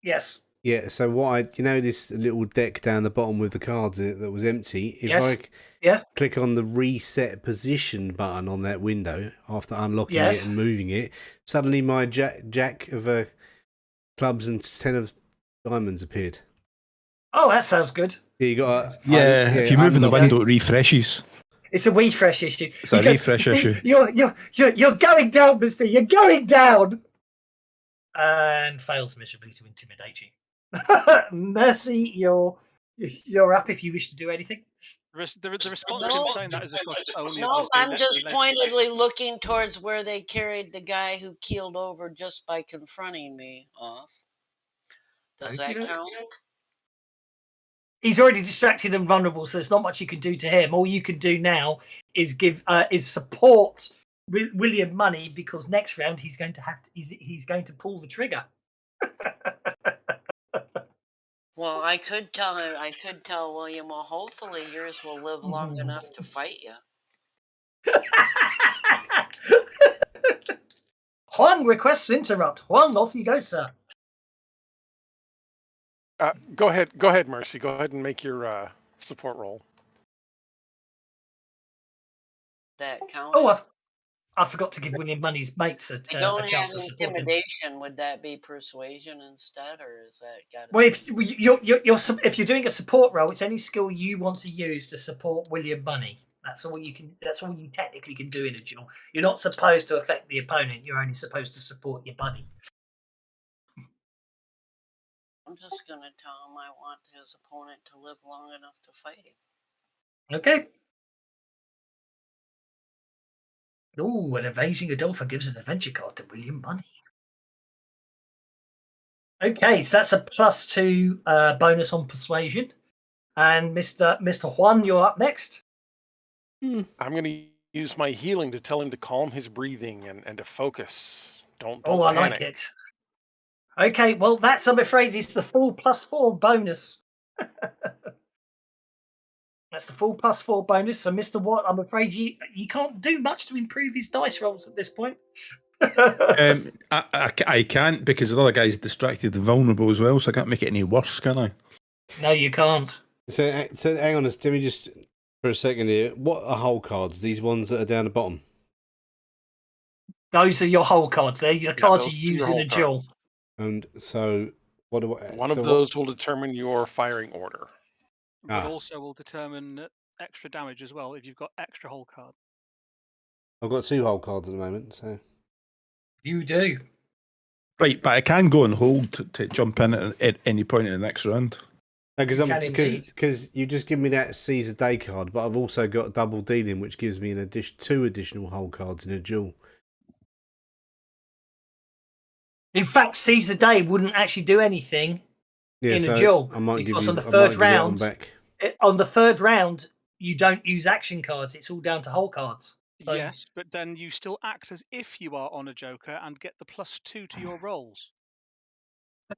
Yes. Yeah. So this little deck down the bottom with the cards in it that was empty. If Yes. I click on the reset position button on that window after unlocking it and moving it, suddenly my jack of clubs and 10 of diamonds appeared. Oh, that sounds good. Yeah, you got. If you move in the window, it refreshes. It's a refresh issue. It's a refresh issue. You're going down, Mister. You're going down. And fails miserably to intimidate you. Mercy, you're up if you wish to do anything. The response to him saying that is, of course, only No, if I'm they just let- pointedly looking towards where they carried the guy who keeled over just by confronting me off. Does that Okey-doke. count? He's already distracted and vulnerable, so there's not much you can do to him. All you can do now is support William Money, because next round he's going to pull the trigger. Well, I could tell William, well, hopefully yours will live long enough to fight you. Juan requests to interrupt. Juan, off you go, sir. Go ahead, Mercy. Go ahead and make your support roll. That count. Oh, I forgot to give William Money's mates a I don't have chance to support him. intimidation. Would that be persuasion instead, or is that got? Well, if you're doing a support role, it's any skill you want to use to support William Money. That's all you can. That's all you technically can do in a duel. You're not supposed to affect the opponent. You're only supposed to support your buddy. I'm just gonna tell him I want his opponent to live long enough to fight him. Okay. Oh, an Avenging Adolpha gives an adventure card to William Money. Okay, so that's a +2 bonus on persuasion. And Mr. Juan, you're up next. I'm going to use my healing to tell him to calm his breathing and to focus. Don't Oh, I panic. like it. Okay, well, that's, I'm afraid, is the full +4 bonus. That's the full +4 bonus. So, Mr. Watt, I'm afraid you can't do much to improve his dice rolls at this point. I can't, because the other guy's distracted and vulnerable as well, so I can't make it any worse, can I? No, you can't. So hang on, let me just for a second here. What are whole cards? These ones that are down the bottom. Those are your whole cards. They're the cards those you are use your in a whole duel. And so, what do I? One of those will determine your firing order. But also will determine extra damage as well if you've got extra whole card. I've got 2 whole cards at the moment, so. You do. Right, but I can go and hold to jump in at any point in the next round. Because you just give me that seize a day card, but I've also got double dealing, which gives me 2 additional whole cards in a duel. In fact, Seize the Day wouldn't actually do anything Yeah, in so a duel I might give because you. on the I might third give you that one round, back. on the third round, you don't use action cards. It's all down to whole cards. So Yes, but then you still act as if you are on a Joker and get the +2 to your rolls.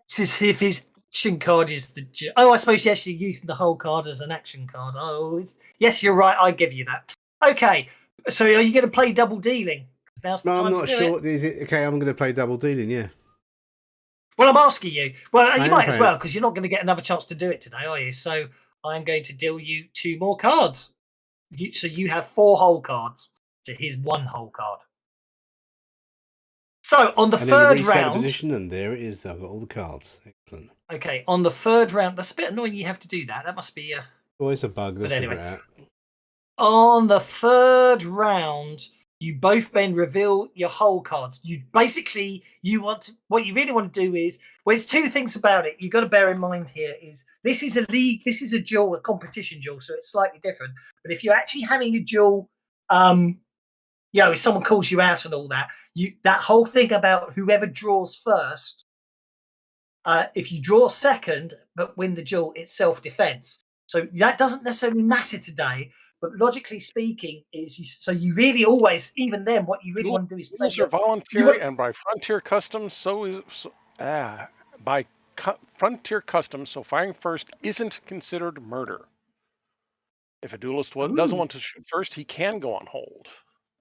it's as if his action card is the. Oh, I suppose yes, you're using the whole card as an action card. Oh, yes, you're right. I give you that. Okay, so are you going to play double dealing? Now's the No, time I'm not to do sure. it. Is it okay? I'm going to play double dealing. Yeah. Well, I'm asking you. Well, I you am might as playing. well because you're not going to get another chance to do it today, are you? So I'm going to deal you 2 more cards. So you have 4 whole cards to his 1 whole card. So on the And then third reset the round, position, and there it is. I've got all the cards. Excellent. okay, on the third round, that's a bit annoying. You have to do that. That must be Always a bug. They'll But figure anyway. it out. on the third round. You both then reveal your whole cards. You basically what you really want to do is there's 2 things about it. You've got to bear in mind here is this is a league, this is a duel, a competition duel, so it's slightly different. But if you're actually having a duel, if someone calls you out and all that, that whole thing about whoever draws first, if you draw second but win the duel, it's self-defense. So that doesn't necessarily matter today, but logically speaking, you really always, even then, what you really want to do is play. Rules are voluntary, and by Frontier Customs, Frontier Customs, so firing first isn't considered murder. If a duelist doesn't want to shoot first, he can go on hold.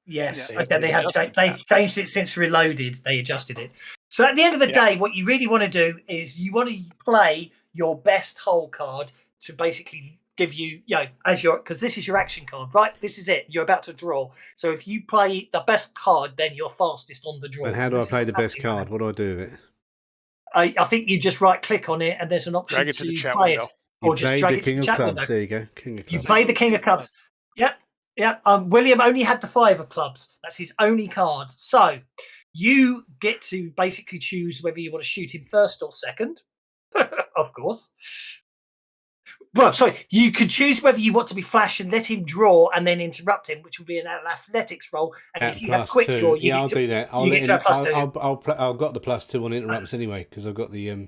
Yes, Yeah. okay, they've changed it since Reloaded. They adjusted it. So at the end of the day, what you really want to do is you want to play your best whole card to basically give you, because this is your action card, right? This is it. You're about to draw. So if you play the best card, then you're fastest on the draw. And how do I play the best card? What do I do with it? I think you just right click on it and there's an option Drag it to the to chat play window. it. Or just drag the it to King the of chat Clubs. window. There you go. King of You Clubs. play the King of Clubs. Yep. William only had the 5 of clubs. That's his only card. So you get to basically choose whether you want to shoot him first or second. Of course. Well, sorry, you could choose whether you want to be flash and let him draw and then interrupt him, which will be an athletics roll. And if you have quick +2. draw, I'll do that. you get to +2. I've got the +2 on interrupts anyway because I've got the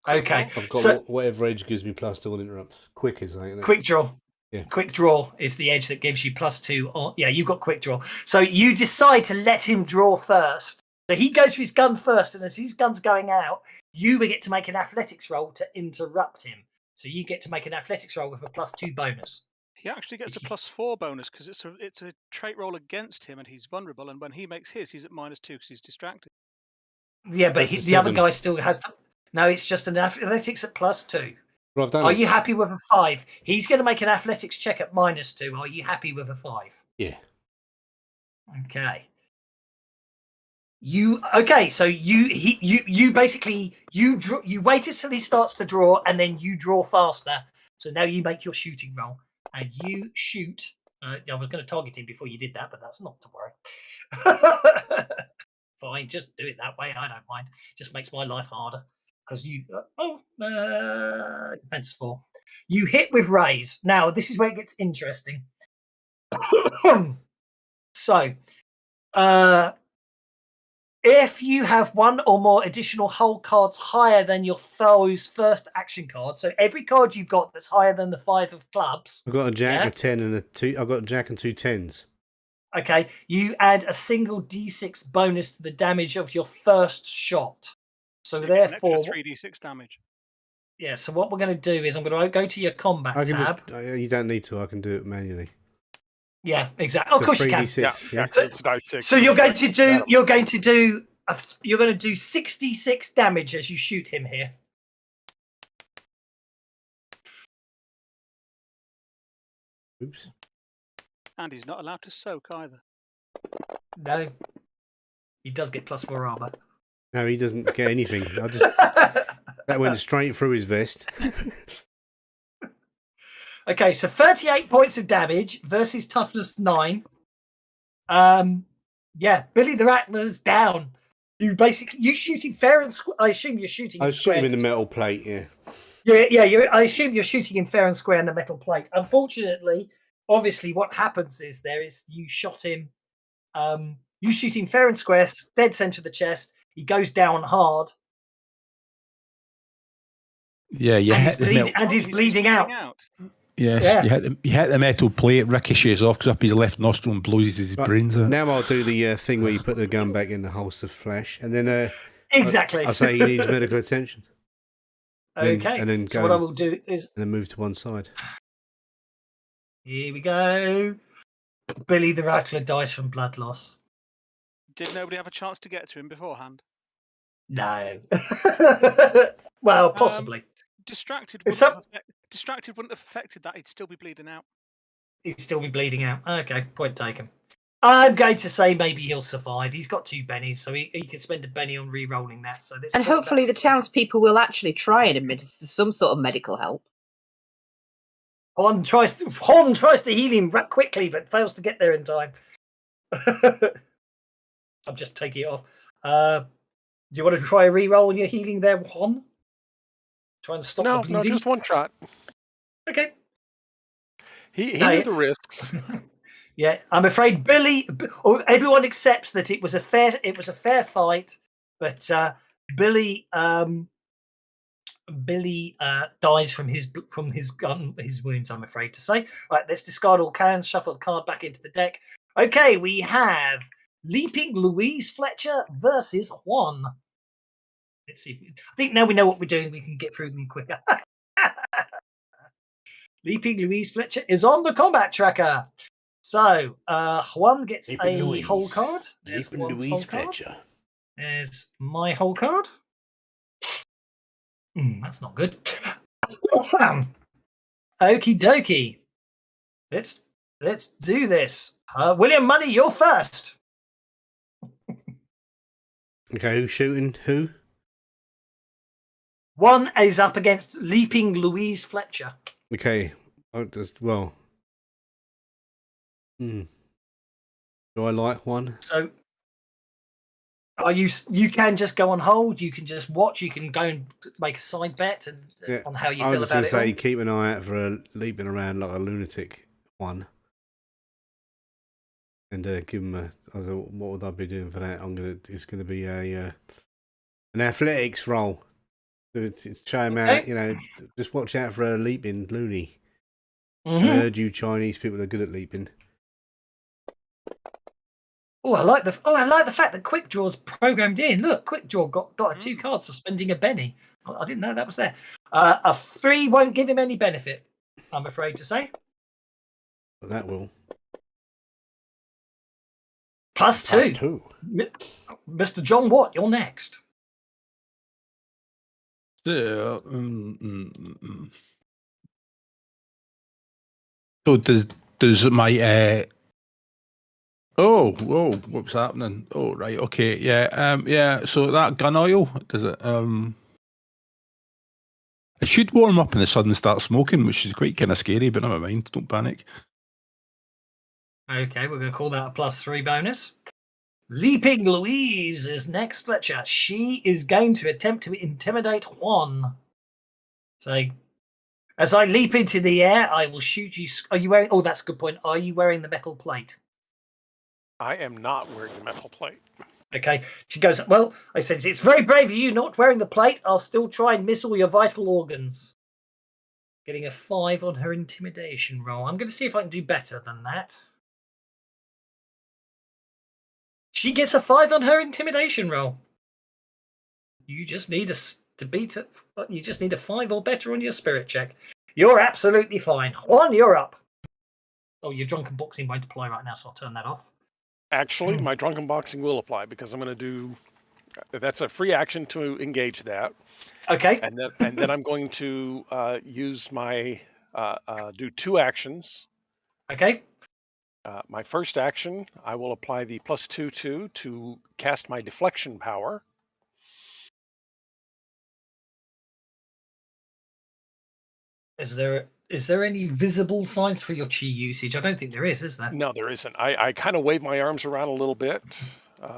Okay. I've got whatever edge gives me +2 on interrupts. Quick is like quick draw. Yeah. Quick draw is the edge that gives you +2. You've got quick draw. So you decide to let him draw first. So he goes for his gun first, and as his gun's going out, you will get to make an athletics roll to interrupt him. So you get to make an athletics roll with a +2 bonus. He actually gets a +4 bonus because it's a trait roll against him, and he's vulnerable. And when he makes his, he's at -2 because he's distracted. Yeah, but the other guy still has to. No, it's just an athletics at +2. Well, I've done Are it. you happy with a 5? He's going to make an athletics check at -2. Are you happy with a 5? Yeah. Okay. So you basically you wait until he starts to draw and then you draw faster. So now you make your shooting roll and you shoot. I was going to target him before you did that, but that's not to worry. Fine, just do it that way. I don't mind. Just makes my life harder because defense 4. You hit with raise. Now this is where it gets interesting. So, if you have 1 or more additional whole cards higher than your foe's first action card, so every card you've got that's higher than the 5 of clubs. I've got a jack, a 10, and a 2. I've got a jack and 2 10s. Okay, you add a single d6 bonus to the damage of your first shot. So therefore, 3d6 damage. Yeah. So what we're going to do is I'm going to go to your combat tab. You don't need to. I can do it manually. Yeah, exactly. Of course you can. So you're going to do 66 damage as you shoot him here. Oops. And he's not allowed to soak either. No. He does get +4 armor. No, he doesn't get anything. That went straight through his vest. Okay, so 38 points of damage versus toughness 9. Billy the Rattler's down. You shoot him fair and square. I assume you're shooting. I was shooting in the metal plate. Yeah. I assume you're shooting him fair and square in the metal plate. Unfortunately, obviously, what happens is you shot him You shoot him fair and square, dead centre of the chest. He goes down hard. Yeah, you and hit he's, the bleeding, metal. and he's bleeding out. Yes, Yeah. you hit the metal plate, ricochets off, goes up his left nostril and blows his brains out. Now I'll do the thing where you put the gun back in the holster flash, and then exactly. I'll say he needs medical attention. Okay. And then so go what I will do is and then move to one side. Here we go. Billy the Rattler dies from blood loss. Did nobody have a chance to get to him beforehand? No. well, possibly. Distracted If wouldn't have affected that. He'd still be bleeding out. He'd still be bleeding out. Okay, point taken. I'm going to say maybe he'll survive. He's got 2 bennies, so he can spend a benny on re-rolling that. So this And hopefully the townspeople will actually try and administer some sort of medical help. Hon tries to heal him quickly, but fails to get there in time. I'm just taking it off. Do you want to try a re-roll on your healing there, Hon? Try and stop the bleeding? No, just one shot. Okay. He knew the risks. Yeah, I'm afraid Billy. Everyone accepts that it was a fair fight, but Billy dies from his wounds. I'm afraid to say. Right, let's discard all cans. Shuffle the card back into the deck. Okay, we have Leaping Louise Fletcher versus Juan. Let's see. I think now we know what we're doing. We can get through them quicker. Leaping Louise Fletcher is on the combat tracker. So, Juan gets a whole card. There's Louise Fletcher. There's my whole card. That's not good. Okie dokie. Let's do this. William Money, you're first. Okay, who's shooting who? One is up against Leaping Louise Fletcher. Okay, Do I like one? So, you can just go on hold. You can just watch. You can go and make a side bet on how you feel about it. I was going to say keep an eye out for a leaping around like a lunatic one, and give him a. I thought, what would I be doing for that? It's going to be an athletics roll. To show him out, just watch out for a leaping loony. I heard you Chinese people are good at leaping. I like the fact that Quick Draw's programmed in. Look, Quick Draw got 2 cards for spending a penny. I didn't know that was there. A 3 won't give him any benefit, I'm afraid to say. But that will. Plus 2. Mr. John Watt, you're next. So does my what's happening? Oh, right, okay, yeah. So that gun oil, does it? It should warm up in the sun and start smoking, which is quite kind of scary, but never mind. Don't panic. Okay, we're going to call that a plus 3 bonus. Leaping Louise is next, Fletcher. She is going to attempt to intimidate Juan. So, as I leap into the air, I will shoot you. Are you wearing? Oh, that's a good point. Are you wearing the metal plate? I am not wearing the metal plate. Okay. She goes, well, I said, it's very brave of you not wearing the plate. I'll still try and miss all your vital organs. Getting a 5 on her intimidation roll. I'm going to see if I can do better than that. She gets a 5 on her intimidation roll. You just need to beat it. You just need a 5 or better on your spirit check. You're absolutely fine. Juan, you're up. Oh, your drunken boxing won't apply right now, so I'll turn that off. Actually, my drunken boxing will apply because I'm going to do. That's a free action to engage that. Okay. And then I'm going to use my do 2 actions. Okay. My first action, I will apply the +2/2 to cast my deflection power. Is there any visible signs for your chi usage? I don't think there is there? No, there isn't. I kind of wave my arms around a little bit,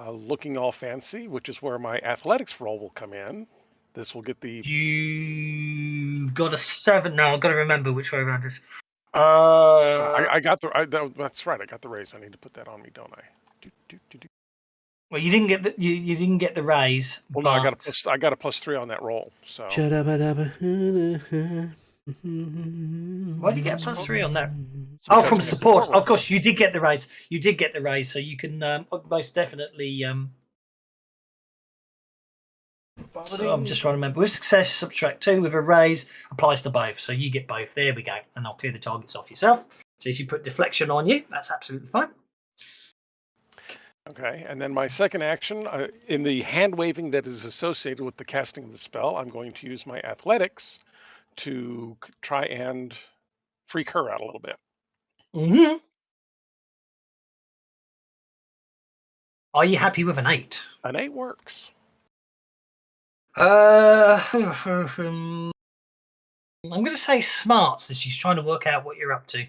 looking all fancy, which is where my athletics roll will come in. This will get the. You got a 7. No, I've got to remember which way around it is. I got the. That's right. I got the raise. I need to put that on me, don't I? Well, you didn't get the you didn't get the raise. Well, no, I got but- a +3 on that roll. So Why did you get a +3 on that? So Oh, because from my support. support Of course, you did get the raise. You did get the raise, so you can most definitely. So I'm just trying to remember. With success, subtract 2. With a raise, applies to both. So you get both. There we go. And I'll clear the targets off yourself. So if you put deflection on you, that's absolutely fine. Okay, and then my second action, in the hand waving that is associated with the casting of the spell, I'm going to use my athletics to try and freak her out a little bit. Mm-hmm. Are you happy with an 8? An 8 works. I'm going to say smart, so she's trying to work out what you're up to.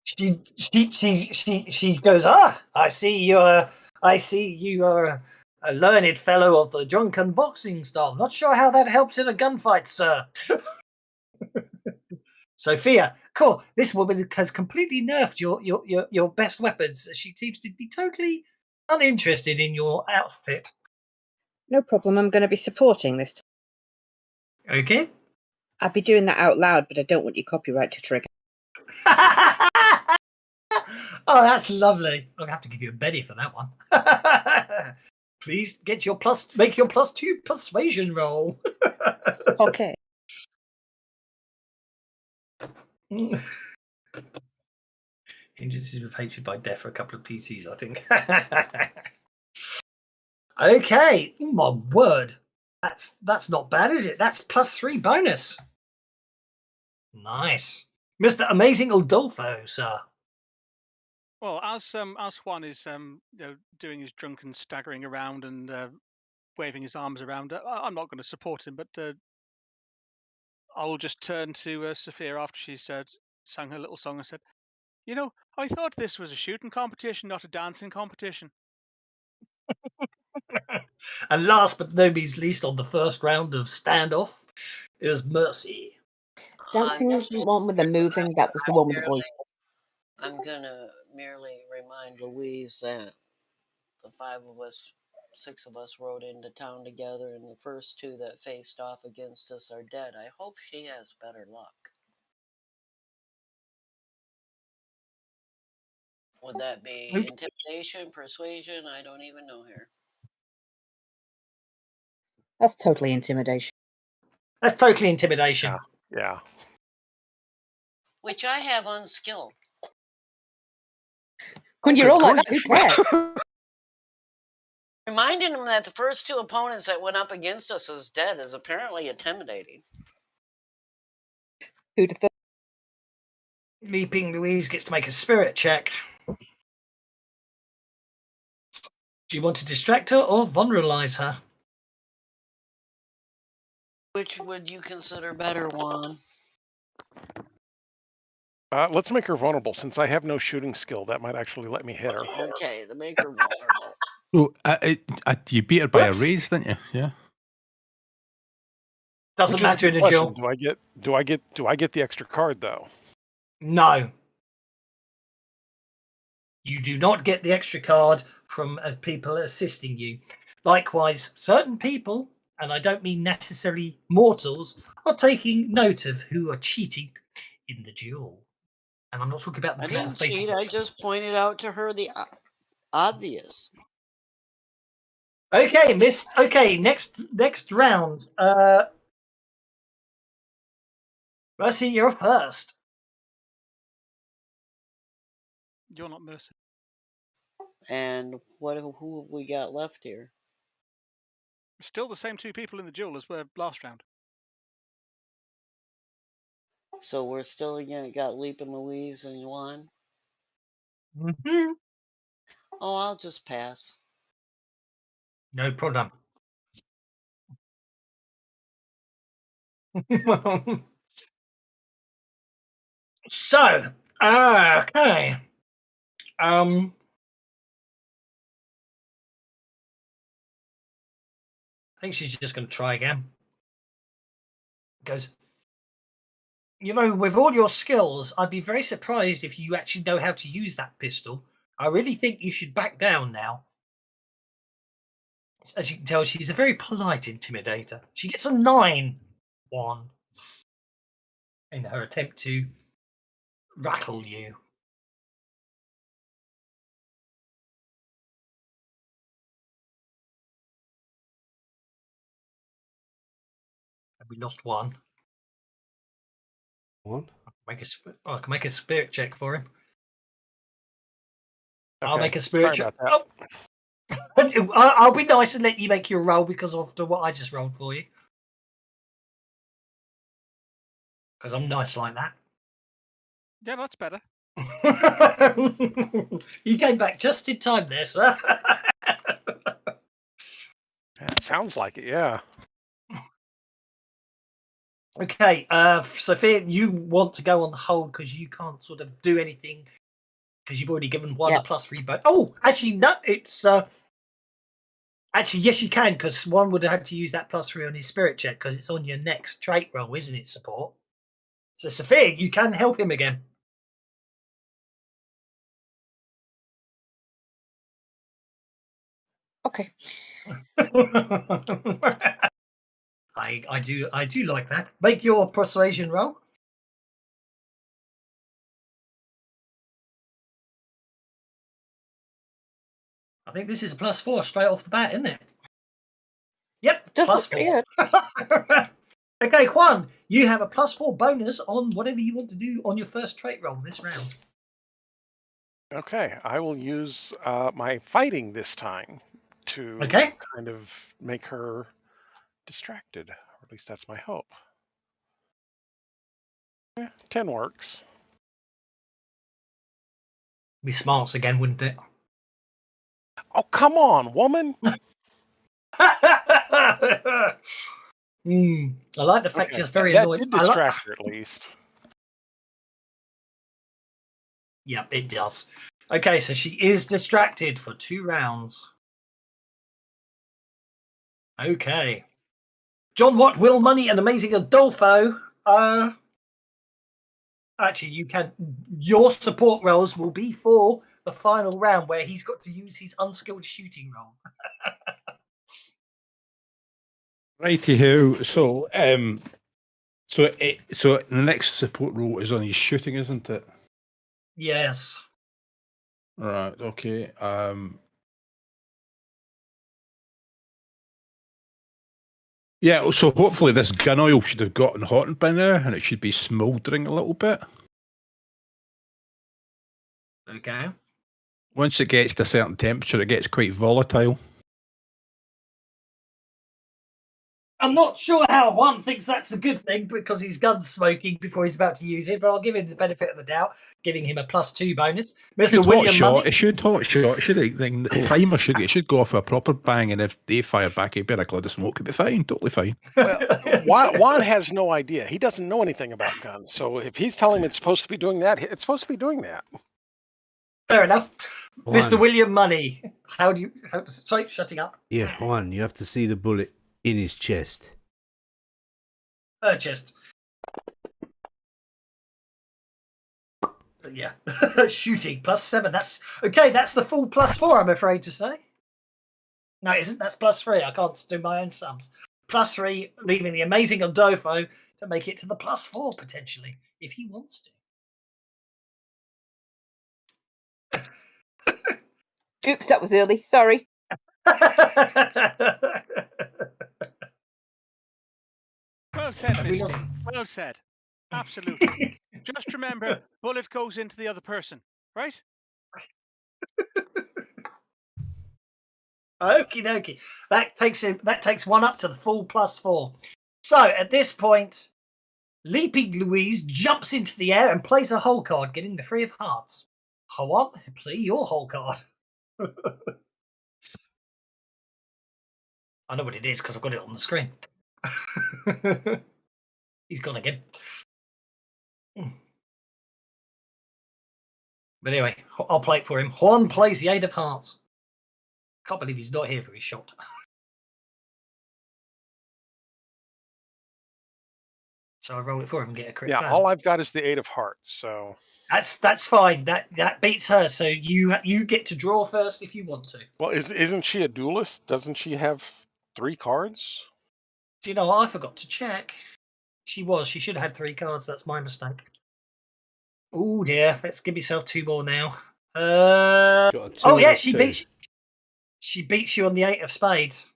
She goes, I see you are a learned fellow of the drunken boxing style. Not sure how that helps in a gunfight, sir. Sophia, cool. This woman has completely nerfed your best weapons. She seems to be totally uninterested in your outfit. No problem. I'm going to be supporting this time. Okay. I'd be doing that out loud, but I don't want your copyright to trigger. Oh, that's lovely. I'm gonna have to give you a Betty for that one. Please make your +2 persuasion roll. Okay. Hindrances with hatred by death for a couple of PCs, I think. Okay. Oh, my word. That's not bad, is it? That's +3 bonus. Nice. Mr. Amazing Udolfo, sir. Well, as Juan is doing his drunken staggering around and waving his arms around, I'm not going to support him, but I'll just turn to Sophia after she's sang her little song and said, "You know, I thought this was a shooting competition, not a dancing competition." And last but no means least, on the first round of standoff is Mercy. Dancing was the one with the moving. That was the one with the voice. I'm gonna merely remind Louise that the 6 of us rode into town together, and the first 2 that faced off against us are dead. I hope she has better luck. Would that be Okay. intimidation, persuasion? I don't even know here. That's totally intimidation. That's totally intimidation. Yeah. Which I have on skill. When you're Good all like that, who grief. cares? Reminding him that the first 2 opponents that went up against us as dead is apparently intimidating. Who'd have thought? Leaping Louise gets to make a spirit check. Do you want to distract her or vulnerabilize her? Which would you consider better, Juan? Let's make her vulnerable. Since I have no shooting skill, that might actually let me hit her. Okay, to make her vulnerable. Oh, you beat her by Whoops. a raise, didn't you? Yeah. Doesn't Which is matter a in good a question. duel. Do I get the extra card though? No. You do not get the extra card from people assisting you. Likewise, certain people, and I don't mean necessarily mortals, are taking note of who are cheating in the duel. And I'm not talking about the I people didn't facing. cheat. I just pointed out to her the obvious. Okay, Miss. Okay, next round. Mercy, you're first. You're not Mercy. And who have we got left here? Still the same 2 people in the duel as were last round. So we're still again got Leap and Louise and Juan. Mm-hmm. Oh, I'll just pass. No problem. So, okay. I think she's just going to try again. Goes, You know, with all your skills, I'd be very surprised if you actually know how to use that pistol. I really think you should back down now. As you can tell, she's a very polite intimidator. She gets a 9-1 in her attempt to rattle you. And we lost 1. One. I can make a spirit check for him. Okay. I'll make a spirit Sorry check. about that. Oh. I'll be nice and let you make your roll because of what I just rolled for you. Because I'm nice like that. Yeah, that's better. You came back just in time there, sir. It sounds like it, yeah. Okay, Sophia, you want to go on hold because you can't sort of do anything because you've already given one a +3 bonus. Oh, actually, no, it's actually yes, you can because one would have had to use that +3 on his spirit check because it's on your next trait roll, isn't it? Support. So Sophia, you can help him again. Okay. I do like that. Make your persuasion roll. I think this is a +4 straight off the bat, isn't it? Yep, Does look pretty +4. good. Okay, Juan, you have a +4 bonus on whatever you want to do on your first trait roll this round. Okay, I will use my fighting this time to Okay. kind of make her distracted, or at least that's my hope. 10 works. Be smarts again, wouldn't it? Oh, come on, woman! I like the fact Okay, she's very that annoyed. did distract her at least. Yep, it does. Okay, so she is distracted for 2 rounds. Okay. John Watt, Will Money, and Amazing Adolfo. Actually, you can. Your support rolls will be for the final round where he's got to use his unskilled shooting roll. Righty-ho. So, so the next support role is on his shooting, isn't it? Yes. Right. Okay. Yeah. So hopefully this gun oil should have gotten hot by now, and it should be smouldering a little bit. Okay. Once it gets to a certain temperature, it gets quite volatile. I'm not sure how Juan thinks that's a good thing because his gun's smoking before he's about to use it, but I'll give him the benefit of the doubt, giving him a +2 bonus. Mr. William Money. It should hot shot. The timer should go off for a proper bang, and if they fire back a bit of cloud of smoke, it'd be fine, totally fine. Well, Juan has no idea. He doesn't know anything about guns. So if he's telling him it's supposed to be doing that, it's supposed to be doing that. Fair enough. Juan. Mr. William Money. Sorry, shutting up. Yeah, Juan, you have to see the bullet in his chest. Chest. But yeah. Shooting +7. That's okay. That's the full +4, I'm afraid to say. No, it isn't. That's +3. I can't do my own sums. +3, leaving the amazing Adolfo to make it to the +4 potentially, if he wants to. Oops, that was early. Sorry. Well said, Misty. Well said. Absolutely. Just remember, bullet goes into the other person, right? Okie dokie. That takes one up to the full +4. So at this point, Leaping Louise jumps into the air and plays a hole card, getting the 3 of hearts. Juan, play your hole card. I know what it is because I've got it on the screen. He's gone again. But anyway, I'll play it for him. Juan plays the 8 of hearts. Can't believe he's not here for his shot. So I roll it for him and get a crit Yeah, fail. all I've got is the 8 of hearts, so... That's fine. That beats her. So you get to draw first if you want to. Well, isn't she a duelist? Doesn't she have 3 cards? Do you know what? I forgot to check. She should have had 3 cards. That's my mistake. Oh dear. Let's give yourself 2 more now. Oh yeah, she beats you on the 8 of spades.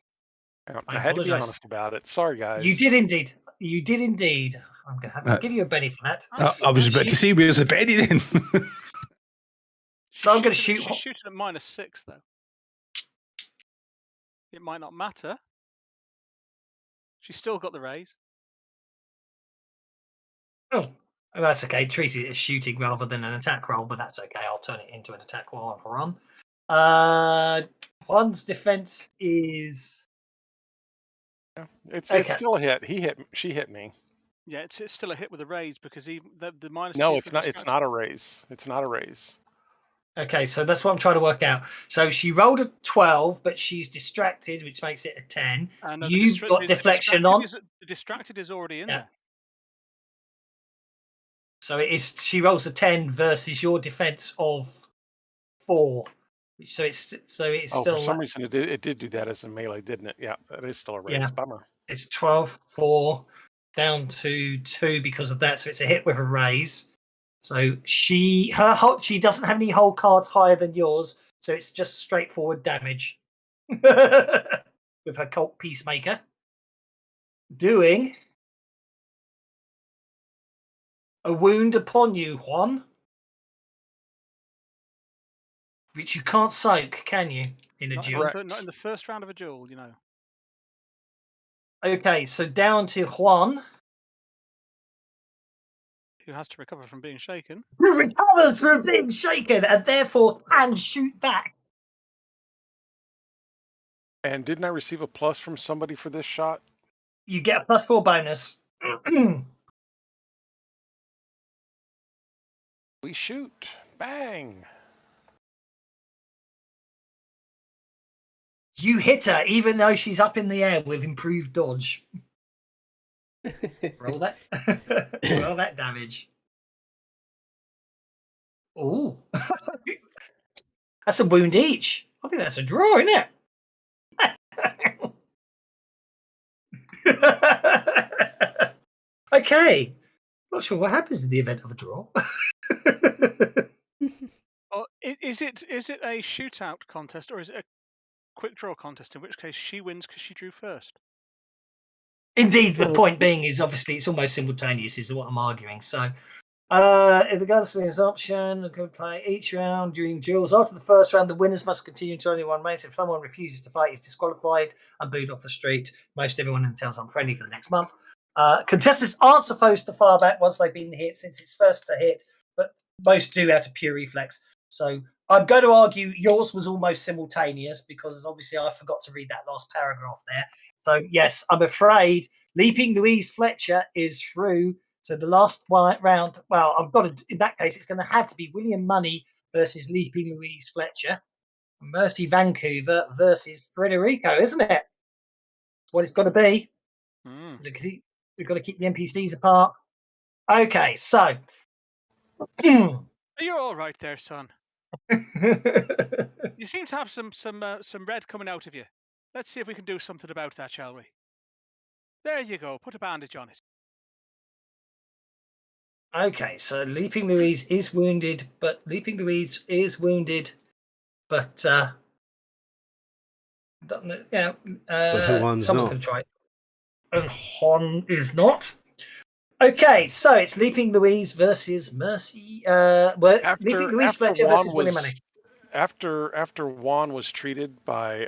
I had to be honest about it. Sorry, guys. You did indeed. You did indeed. I'm going to have to give you a Benny for that. I was about to say, where's the Benny then? So I'm going to shoot. She's shooting at -6, though. It might not matter. She's still got the raise. Oh, that's okay. Treat it as shooting rather than an attack roll, but that's okay. I'll turn it into an attack roll on run. Juan's defense is. It's still a hit. She hit me. Yeah, it's still a hit with a raise because even the -2. No, it's not. It's not a raise. It's not a raise. Okay, so that's what I'm trying to work out. So she rolled a 12, but she's distracted, which makes it a 10. You've got deflection on. The distracted is already in there. So it is. She rolls a 10 versus your defense of 4. So it's Oh, still. For some reason, it did do that as a melee, didn't it? Yeah, that is still a raise. Yeah. Bummer. It's 12, 4, down to 2 because of that. So it's a hit with a raise. So she doesn't have any whole cards higher than yours. So it's just straightforward damage with her Cult Peacemaker. Doing a wound upon you, Juan. Which you can't soak, can you? In a duel? Not in the first round of a duel, you know. Okay, so down to Juan. Who has to recover from being shaken. Who recovers from being shaken and therefore can shoot back. And didn't I receive a plus from somebody for this shot? You get a +4 bonus. We shoot. Bang. You hit her even though she's up in the air with improved dodge. Roll that. Roll that damage. Oh. That's a wound each. I think that's a draw, isn't it? Okay. Not sure what happens in the event of a draw. Is it a shootout contest or is it a quick draw contest? In which case she wins because she drew first. Indeed, the point being is obviously it's almost simultaneous, is what I'm arguing. So, in regards to this option, I could play each round during duels. After the first round, the winners must continue to only one race. If someone refuses to fight, he's disqualified and booed off the street. Most everyone in the town's unfriendly for the next month. Contestants aren't supposed to fire back once they've been hit, since it's first to hit, but most do out of pure reflex. So I'm going to argue yours was almost simultaneous because obviously I forgot to read that last paragraph there. So yes, I'm afraid Leaping Louise Fletcher is through. So the last round, well, I've got to, in that case, it's going to have to be William Money versus Leaping Louise Fletcher. Mercy Vancouver versus Frederico, isn't it? That's what it's got to be. We've got to keep the NPCs apart. Okay, so. You're all right there, son. You seem to have some red coming out of you. Let's see if we can do something about that, shall we? There you go. Put a bandage on it. Okay, so Leaping Louise is wounded, but someone can try it. And Hon is not. Okay, so it's Leaping Louise versus Mercy. Leaping Louise Fletcher versus William Money. After Juan was treated by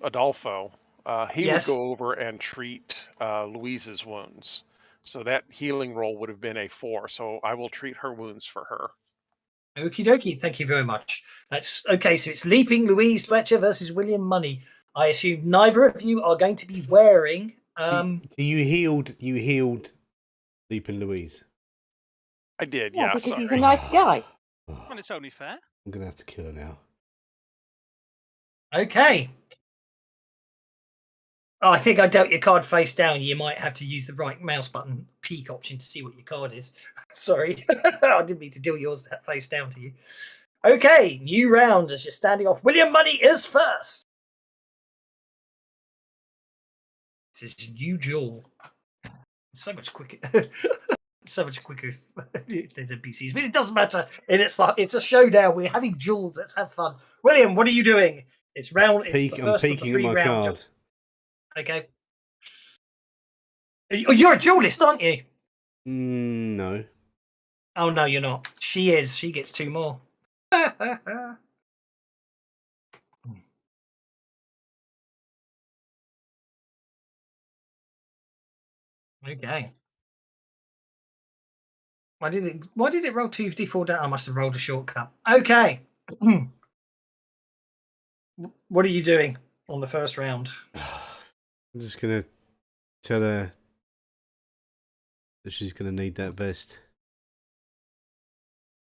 Adolfo, he would go over and treat Louise's wounds. So that healing roll would have been a 4. So I will treat her wounds for her. Okie dokie. Thank you very much. That's okay. So it's Leaping Louise Fletcher versus William Money. I assume neither of you are going to be wearing. You healed Leaping Louise. I did. Yeah, because he's a nice guy. And it's only fair. I'm gonna have to kill her now. Okay. Oh, I think I dealt your card face down. You might have to use the right mouse button peek option to see what your card is. Sorry, I didn't mean to deal yours face down to you. Okay, new round as you're standing off. William Money is first. This is new duel. So much quicker. So much quicker if there's NPCs, but it doesn't matter. It's a showdown. We're having duels. Let's have fun. William, what are you doing? It's round. It's the I'm first of the peeking at 3 my round card. jobs. Okay. You're a duelist, aren't you? No. Oh no, you're not. She is. She gets 2 more. Okay. Why did it roll 2d4 down? I must have rolled a shortcut. Okay. What are you doing on the first round? I'm just gonna tell her that she's gonna need that vest.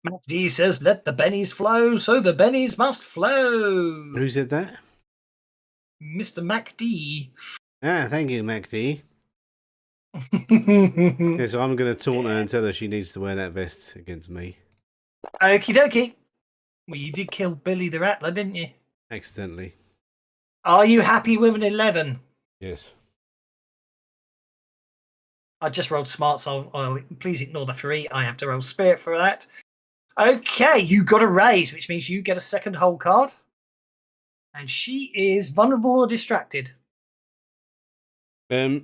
MacD says, "Let the bennies flow, so the bennies must flow." Who said that? Mr. MacD. Ah, thank you, MacD. Yeah, so I'm gonna taunt her and tell her she needs to wear that vest against me. Okie dokie. Well, you did kill Billy the Rattler, didn't you? Accidentally. Are you happy with an 11? Yes. I just rolled smart, so I'll please ignore the 3. I have to roll spirit for that. Okay, you got a raise, which means you get a second whole card. And she is vulnerable or distracted. Well,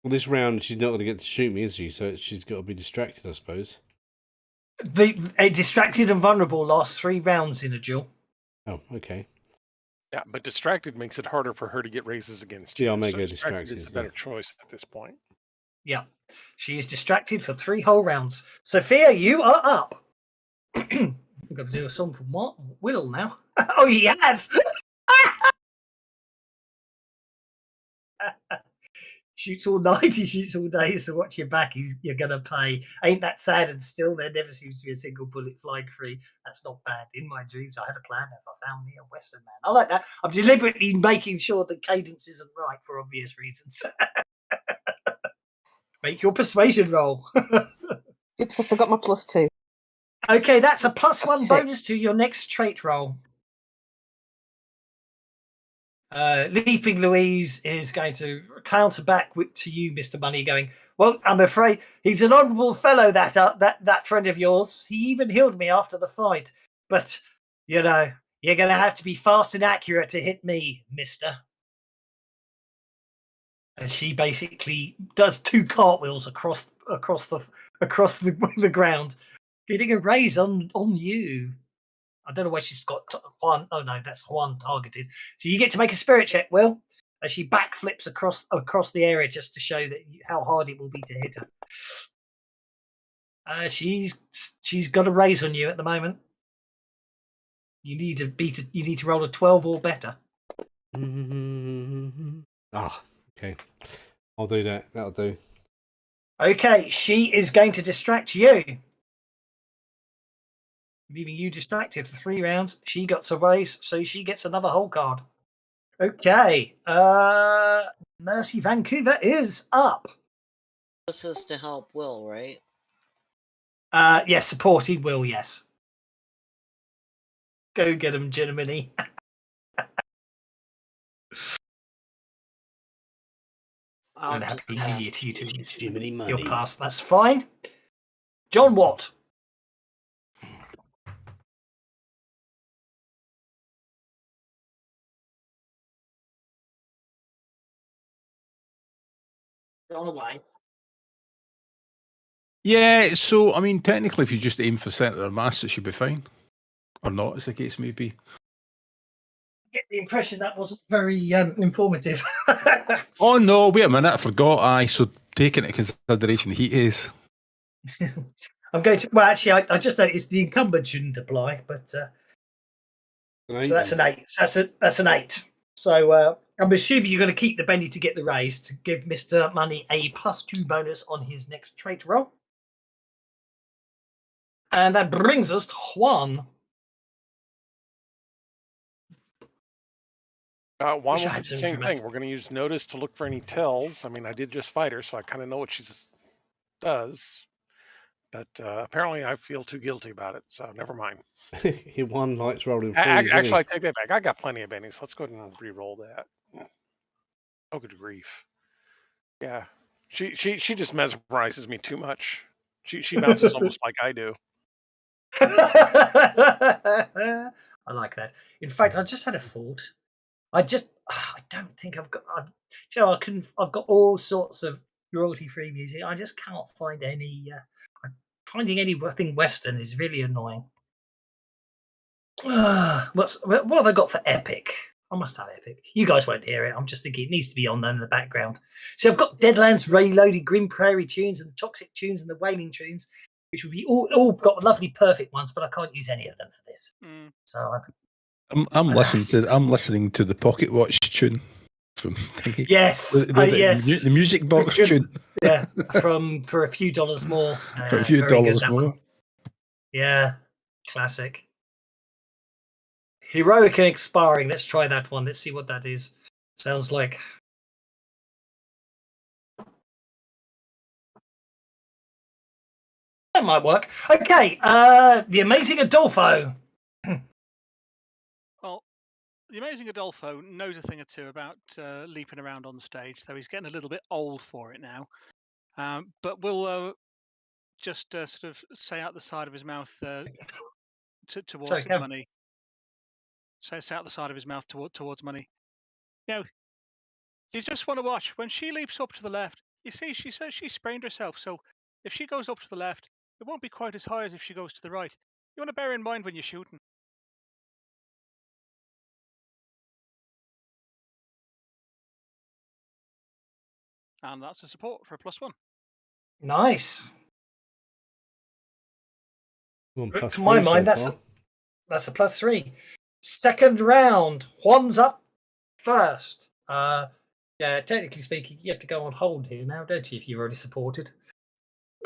this round she's not going to get to shoot me, is she? So she's got to be distracted, I suppose. A distracted and vulnerable lasts 3 rounds in a duel. Oh, okay. Yeah, but distracted makes it harder for her to get raises against you. Yeah, I'll make so her distracted distracted. is the better choice at this point. Yeah. She is distracted for 3 whole rounds. Sophia, you are up. I've got to do a song from what? Will now. Oh, he has. Shoots all night, he shoots all day, so watch your back, you're going to pay. Ain't that sad? And still, there never seems to be a single bullet flying free. That's not bad. In my dreams, I had a plan if I found me a Western man. I like that. I'm deliberately making sure the cadence isn't right for obvious reasons. Make your persuasion roll. Oops, I forgot my +2. Okay, that's a +1 6. bonus to your next trait roll. Leaping Louise is going to counter back to you, Mr. Money, going, "Well, I'm afraid he's an honourable fellow, that friend of yours. He even healed me after the fight. But, you know, you're going to have to be fast and accurate to hit me, mister." And she basically does 2 cartwheels across the ground, getting a raise on you. I don't know why she's got Juan. Oh no, that's Juan targeted. So you get to make a spirit check, Will, as she backflips across the area just to show that how hard it will be to hit her. She's got a raise on you at the moment. You need to roll a 12 or better. Ah, okay. I'll do that. That'll do. Okay, she is going to distract you, leaving you distracted for 3 rounds. She got a raise, so she gets another whole card. Okay, Mercy Vancouver is up. This is to help Will, right? Yes, supporting Will, yes. Go get him, Jiminy. And happy New Year to you too. Jiminy money. You'll pass, that's fine. John Watt. Gone away. Yeah, so I mean, technically, if you just aim for centre of mass, it should be fine, or not, as the case may be. I get the impression that wasn't very informative. Oh no! Wait a minute, I forgot. So taking into consideration the heat is. I'm going to. Well, actually, I just noticed the incumbent shouldn't apply, but so that's an 8. That's an 8. So I'm assuming you're going to keep the bendy to get the raise to give Mr. Money a +2 bonus on his next trait roll. And that brings us to Juan. Juan Wish I will had do the some same dramatic- thing. We're going to use notice to look for any tells. I mean, I did just fight her, so I kind of know what she does. But apparently I feel too guilty about it, so never mind. One likes rolling threes. Actually, I take that back. I got plenty of bennies. Let's go ahead and re-roll that. Oh, good grief. Yeah. She just mesmerizes me too much. She bounces almost like I do. I like that. In fact, I just had a thought. I don't think I've got. I've got all sorts of royalty-free music. I just can't find any. Finding anything Western is really annoying. What have I got for Epic? I must have Epic. You guys won't hear it. I'm just thinking it needs to be on there in the background. So I've got Deadlands, Reloaded, Grim Prairie tunes, and the Toxic tunes, and the Wailing tunes, which would be all got lovely, perfect ones, but I can't use any of them for this. So I'm listening to the Pocket Watch tune from Thingy. Yes, yes, the music box tune. Yeah, for a few dollars more. For a few dollars more. Yeah, classic. Heroic and Expiring. Let's try that one. Let's see what that is. Sounds like. That might work. Okay, The Amazing Adolfo. Well, The Amazing Adolfo knows a thing or two about leaping around on stage, so he's getting a little bit old for it now. But we'll just sort of say out the side of his mouth towards money. So it's out the side of his mouth towards money. You just want to watch. When she leaps up to the left, you see, she says she sprained herself. So if she goes up to the left, it won't be quite as high as if she goes to the right. You want to bear in mind when you're shooting. And that's a support for a +1. Nice. To my mind, that's a +3. Second round, Juan's up first. Yeah, technically speaking, you have to go on hold here now, don't you? If you've already supported,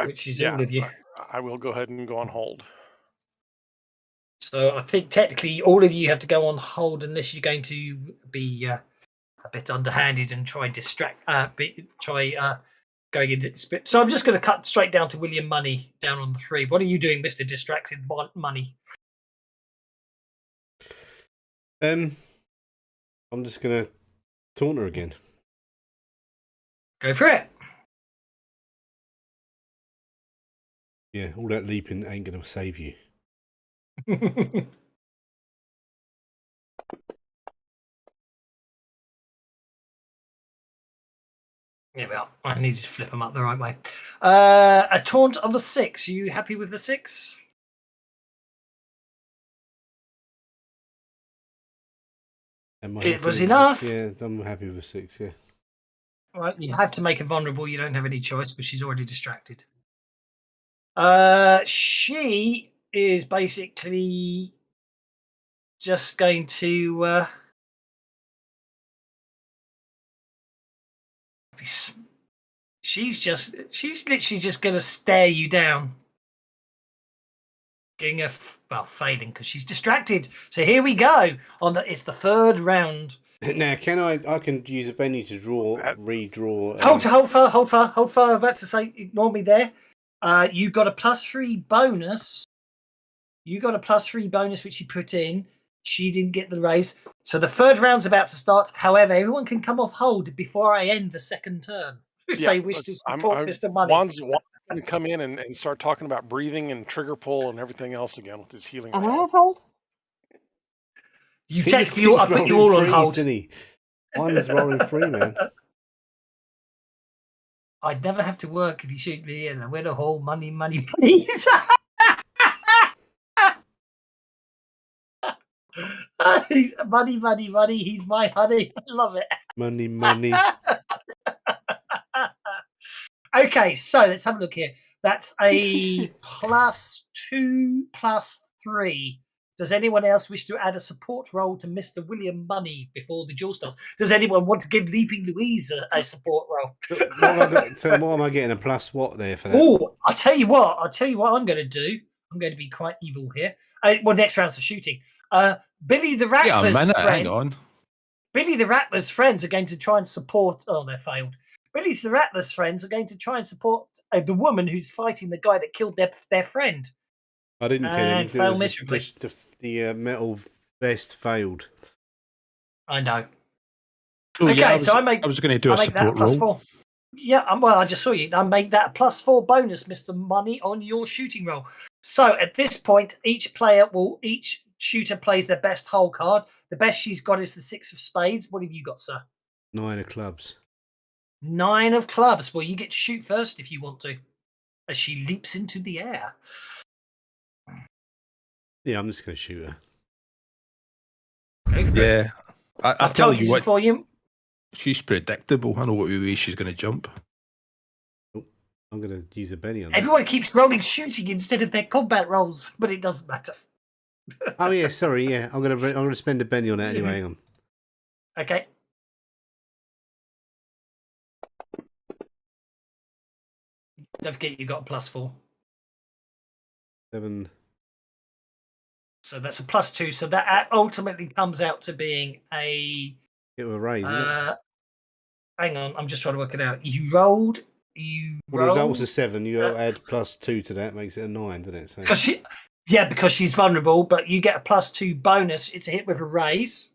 which is all of you. I will go ahead and go on hold. So I think technically all of you have to go on hold unless you're going to be a bit underhanded and try going in this bit. So I'm just going to cut straight down to William Money down on the 3. What are you doing, Mr. Distracted Money? I'm just going to taunt her again. Go for it. Yeah, all that leaping ain't going to save you. Yeah, well, I needed to flip them up the right way. A taunt of a 6. Are you happy with the 6? It was enough. Yeah, I'm happy with 6, yeah. Right, you have to make her vulnerable. You don't have any choice, but she's already distracted. She is basically just going to she's literally just going to stare you down. Getting failing because she's distracted. So here we go. It's the 3rd round. Now, I can use a Benny to redraw. Hold far. I'm about to say, ignore me there. You got a +3 bonus. Which you put in. She didn't get the raise. So the 3rd round's about to start. However, everyone can come off hold before I end the 2nd turn if they wish to support Mr. Money. Juan's going to come in and start talking about breathing and trigger pull and everything else again with his healing. Am I on hold? I put you all on hold. One's rolling 3, man. I'd never have to work if you shoot me in. I win a whole money, please. He's money. He's my honey. I love it. Money. Okay, so let's have a look here. That's a +2, +3. Does anyone else wish to add a support role to Mr. William Money before the duel starts? Does anyone want to give Leaping Louise a support role? So what am I getting? A plus what there for that? Oh, I'll tell you what I'm going to do. I'm going to be quite evil here. Next round's the shooting. Billy the Rattler's friend. Hang on. Billy the Rattler's friends are going to try and support. Oh, they failed. Billy the Rattler's friends are going to try and support the woman who's fighting the guy that killed their friend. I didn't kill him. And fail miserably. The metal vest failed. I know. Oh, Okay, yeah, so I was going to do a I make that a support plus roll. 4. Yeah, well, I just saw you. I make that a plus 4 bonus, Mr. Money, on your shooting roll. So at this point, each shooter plays their best hole card. The best she's got is the 6 of spades. What have you got, sir? 9 of clubs. 9 of clubs. Well, you get to shoot first if you want to, as she leaps into the air. Yeah, I'm just going to shoot her. Go for it. Yeah. I I've tell you targeted what, for you. she's predictable. I know what way she's going to jump. I'm going to use a Benny on that. Everyone keeps rolling shooting instead of their combat rolls, but it doesn't matter. Oh yeah, sorry. Yeah, I'm gonna spend a Benny on it anyway. Hang on. Okay. Don't forget you got a plus 4. 7. So that's a plus 2. So that ultimately comes out to being a. Get with a raise, isn't it? Hang on, I'm just trying to work it out. You rolled. Well, the result was a 7. You add plus 2 to that, makes it a 9, doesn't it? So. Because she's vulnerable, but you get a plus 2 bonus. It's a hit with a raise.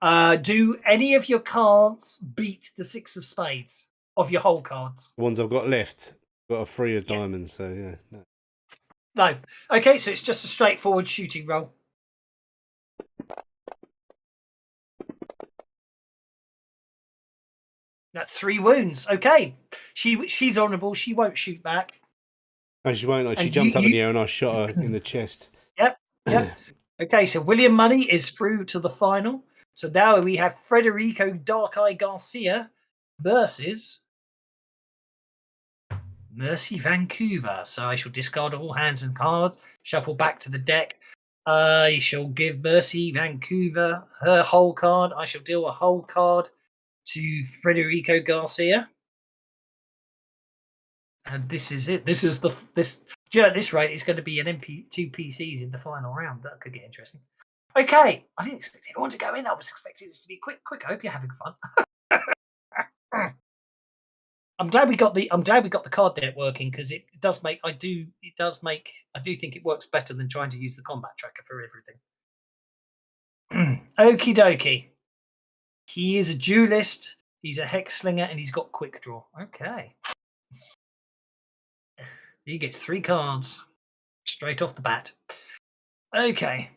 Do any of your cards beat the 6 of spades of your whole cards? The ones I've got left, got a 3 of diamonds. So yeah, no. No. Okay, so it's just a straightforward shooting roll. That's 3 wounds. Okay, she's honourable. She won't shoot back. Oh, she won't. She jumped up in the air and I shot her in the chest. Yep. Okay, so William Money is through to the final. So now we have Federico Dark Eye Garcia versus Mercy Vancouver. So I shall discard all hands and cards, shuffle back to the deck. I shall give Mercy Vancouver her whole card. I shall deal a whole card to Federico Garcia. And this is it. This is this. Do you know, at this rate, it's going to be an two PCs in the final round. That could get interesting. Okay, I didn't expect everyone to go in. I was expecting this to be quick. I hope you're having fun. I'm glad we got the card deck working because it does make I do think it works better than trying to use the combat tracker for everything. Okie dokie. He is a duelist. He's a hex slinger, and he's got quick draw. Okay. He gets 3 cards straight off the bat. Okay.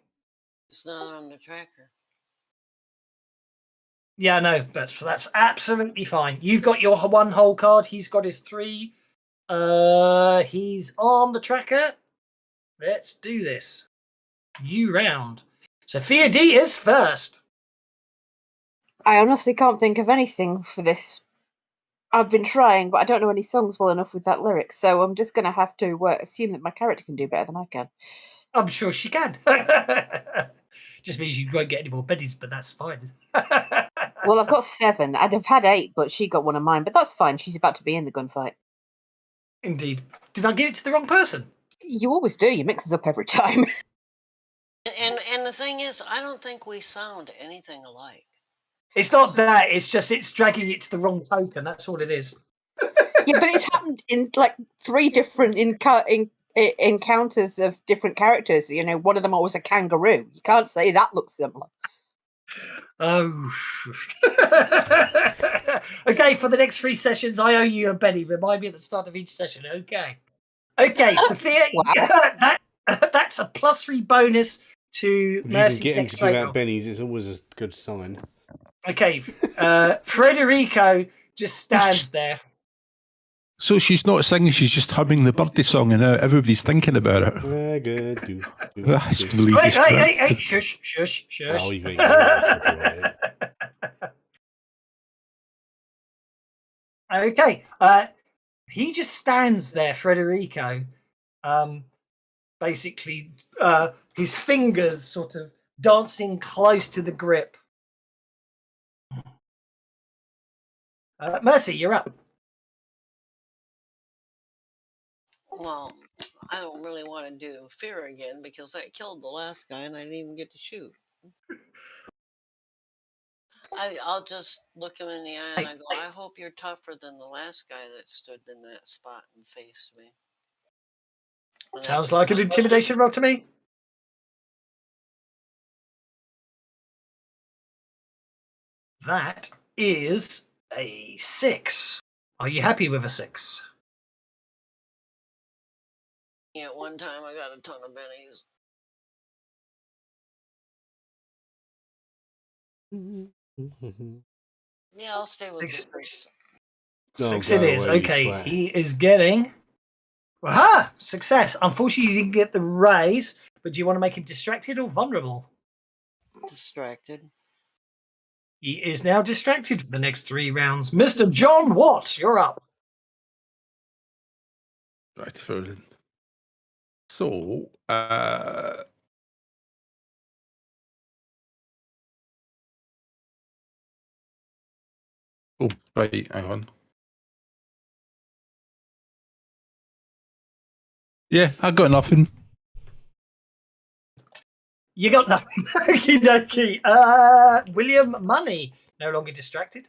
It's not on the tracker. Yeah, no, that's absolutely fine. You've got your 1 whole card. He's got his 3. He's on the tracker. Let's do this. New round. Sophia D is first. I honestly can't think of anything for this. I've been trying, but I don't know any songs well enough with that lyric, so I'm just going to have to assume that my character can do better than I can. I'm sure she can. Just means you won't get any more biddies, but that's fine. Well, I've got 7. I'd have had 8, but she got one of mine. But that's fine. She's about to be in the gunfight. Indeed. Did I give it to the wrong person? You always do. You mix us up every time. And the thing is, I don't think we sound anything alike. It's not that. It's just it's dragging it to the wrong token. That's all it is. Yeah, but it's happened in like 3 different encounters of different characters. You know, one of them was a kangaroo. You can't say that looks similar. Oh. Okay, for the next 3 sessions, I owe you a Benny. Remind me at the start of each session. Okay. Okay, Sophia, Wow. that's a +3 bonus to If Mercy's you can get him next to give straight out roll. bennies, it's always a good sign. Okay, Federico just stands there. So she's not singing, she's just humming the birdie song, and now everybody's thinking about it. That's really Hey, shush. Oh, you got Okay, he just stands there, Federico. Basically, his fingers sort of dancing close to the grip. Mercy, you're up. Well, I don't really want to do fear again because that killed the last guy and I didn't even get to shoot. I'll just look him in the eye and Hey, I go, I hope you're tougher than the last guy that stood in that spot and faced me. And sounds like an intimidation roll to me. That is a 6. Are you happy with a 6? Yeah, at one time I got a ton of bennies. Yeah, I'll stay with the 6. No, 6 go it is. away, you Okay, twat. he is getting... Aha! Success. Unfortunately, you didn't get the raise, but do you want to make him distracted or vulnerable? Distracted. He is now distracted for the next 3 rounds. Mr. John Watt, you're up. Right, fine. So, oh, right, hang on. Yeah, I got nothing. You got nothing. Okie dokie. William Money, no longer distracted.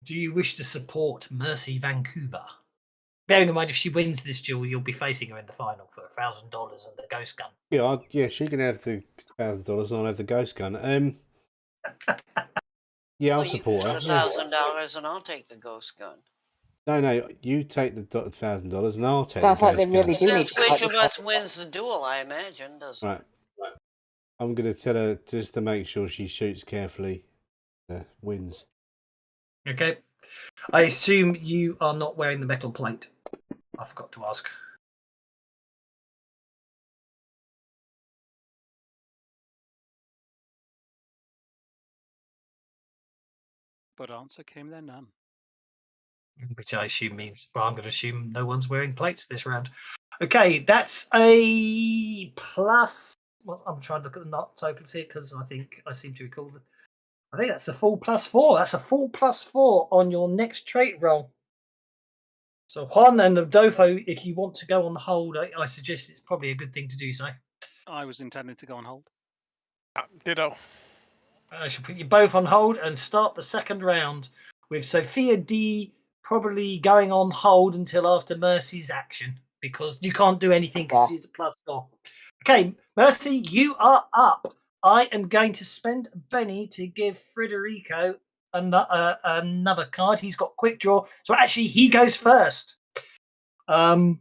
Do you wish to support Mercy Vancouver? Bearing in mind, if she wins this duel, you'll be facing her in the final for $1,000 and the ghost gun. Yeah, she can have the $1,000 and I'll have the ghost gun. Yeah, I'll Well, you support get her. Yeah. $1,000 and I'll take the ghost gun. No, you take the $1,000 and I'll take Sounds the like ghost they really gun. do need Depends to which fight of this us out. wins the duel, I imagine, doesn't Right. I'm going to tell her just to make sure she shoots carefully. Wins. Okay. I assume you are not wearing the metal plate. I forgot to ask. But answer came there none. Which I assume means, well, I'm going to assume no one's wearing plates this round. Okay, that's a plus. Well, I'm trying to look at the totals here because I think I seem to recall. I think that's a full +4. That's a full +4 on your next trait roll. So Juan and Adolfo, if you want to go on hold, I suggest it's probably a good thing to do so. I was intending to go on hold. Ditto. I shall put you both on hold and start the second round with Sophia D probably going on hold until after Mercy's action because you can't do anything because she's a +4. Okay, Mercy, you are up. I am going to spend a Benny to give Federico another card. He's got quick draw, so actually he goes first. I'm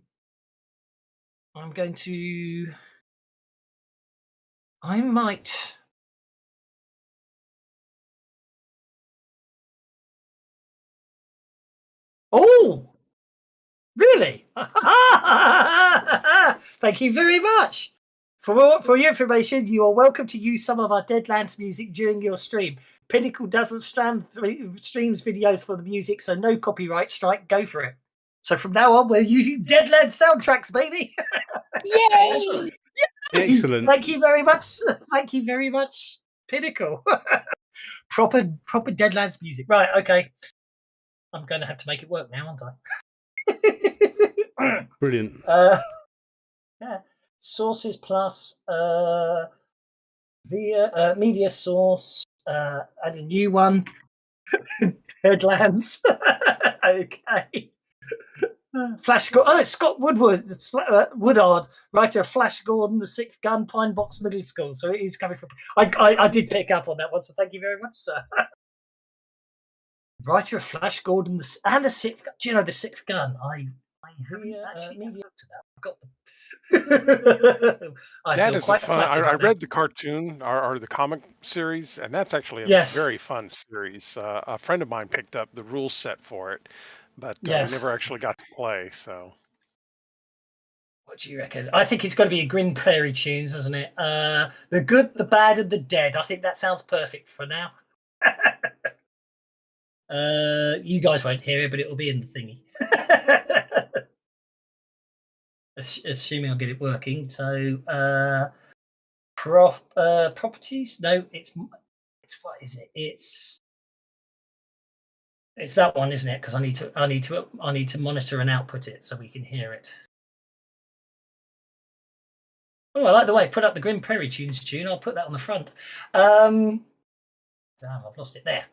going to. I might. Oh, really? Thank you very much. For your information, you are welcome to use some of our Deadlands music during your stream. Pinnacle doesn't streams videos for the music, so no copyright strike. Go for it. So from now on, we're using Deadlands soundtracks, baby. Yay! Excellent. Thank you very much. Thank you very much, Pinnacle. proper Deadlands music. Right, okay. I'm going to have to make it work now, aren't I? Brilliant. Yeah. Sources plus via media source. Add a new one. Deadlands. Okay. Flash Gordon. Oh, it's Scott Woodward. Woodard, writer of Flash Gordon, The Sixth Gun, Pine Box Middle School. So it is coming from. I did pick up on that one, so thank you very much, sir. Writer of Flash Gordon and The Sixth Gun. Do you know The Sixth Gun? I haven't actually looked at that. I've got them. That is a fun. I read the cartoon or the comic series, and that's actually a very fun series. A friend of mine picked up the rule set for it, but we never actually got to play. So, what do you reckon? I think it's got to be a Grin Prairie Tunes, isn't it? The Good, the Bad, and the Dead. I think that sounds perfect for now. You guys won't hear it, but it will be in the thingy. Assuming I'll get it working. So properties? No, it's what is it? It's that one, isn't it? Because I need to monitor and output it so we can hear it. Oh, I like the way I put up the Grim Prairie Tunes tune. I'll put that on the front. Damn, I've lost it there.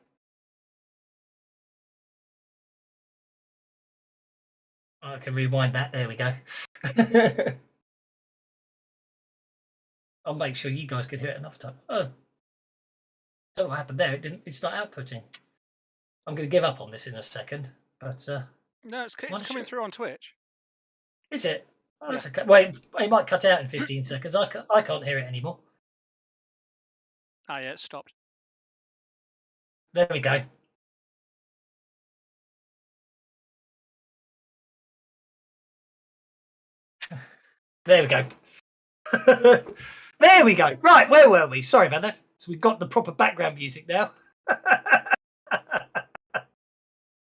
I can rewind that. There we go. I'll make sure you guys can hear it another time. Oh, don't know what happened there. It didn't. It's not outputting. I'm going to give up on this in a second. But no, it's coming through on Twitch. Is it? Oh, that's okay. Wait, it might cut out in 15 seconds. I can't hear it anymore. Ah, yeah, it stopped. There we go. There we go. There we go. Right, where were we? Sorry about that. So we've got the proper background music now.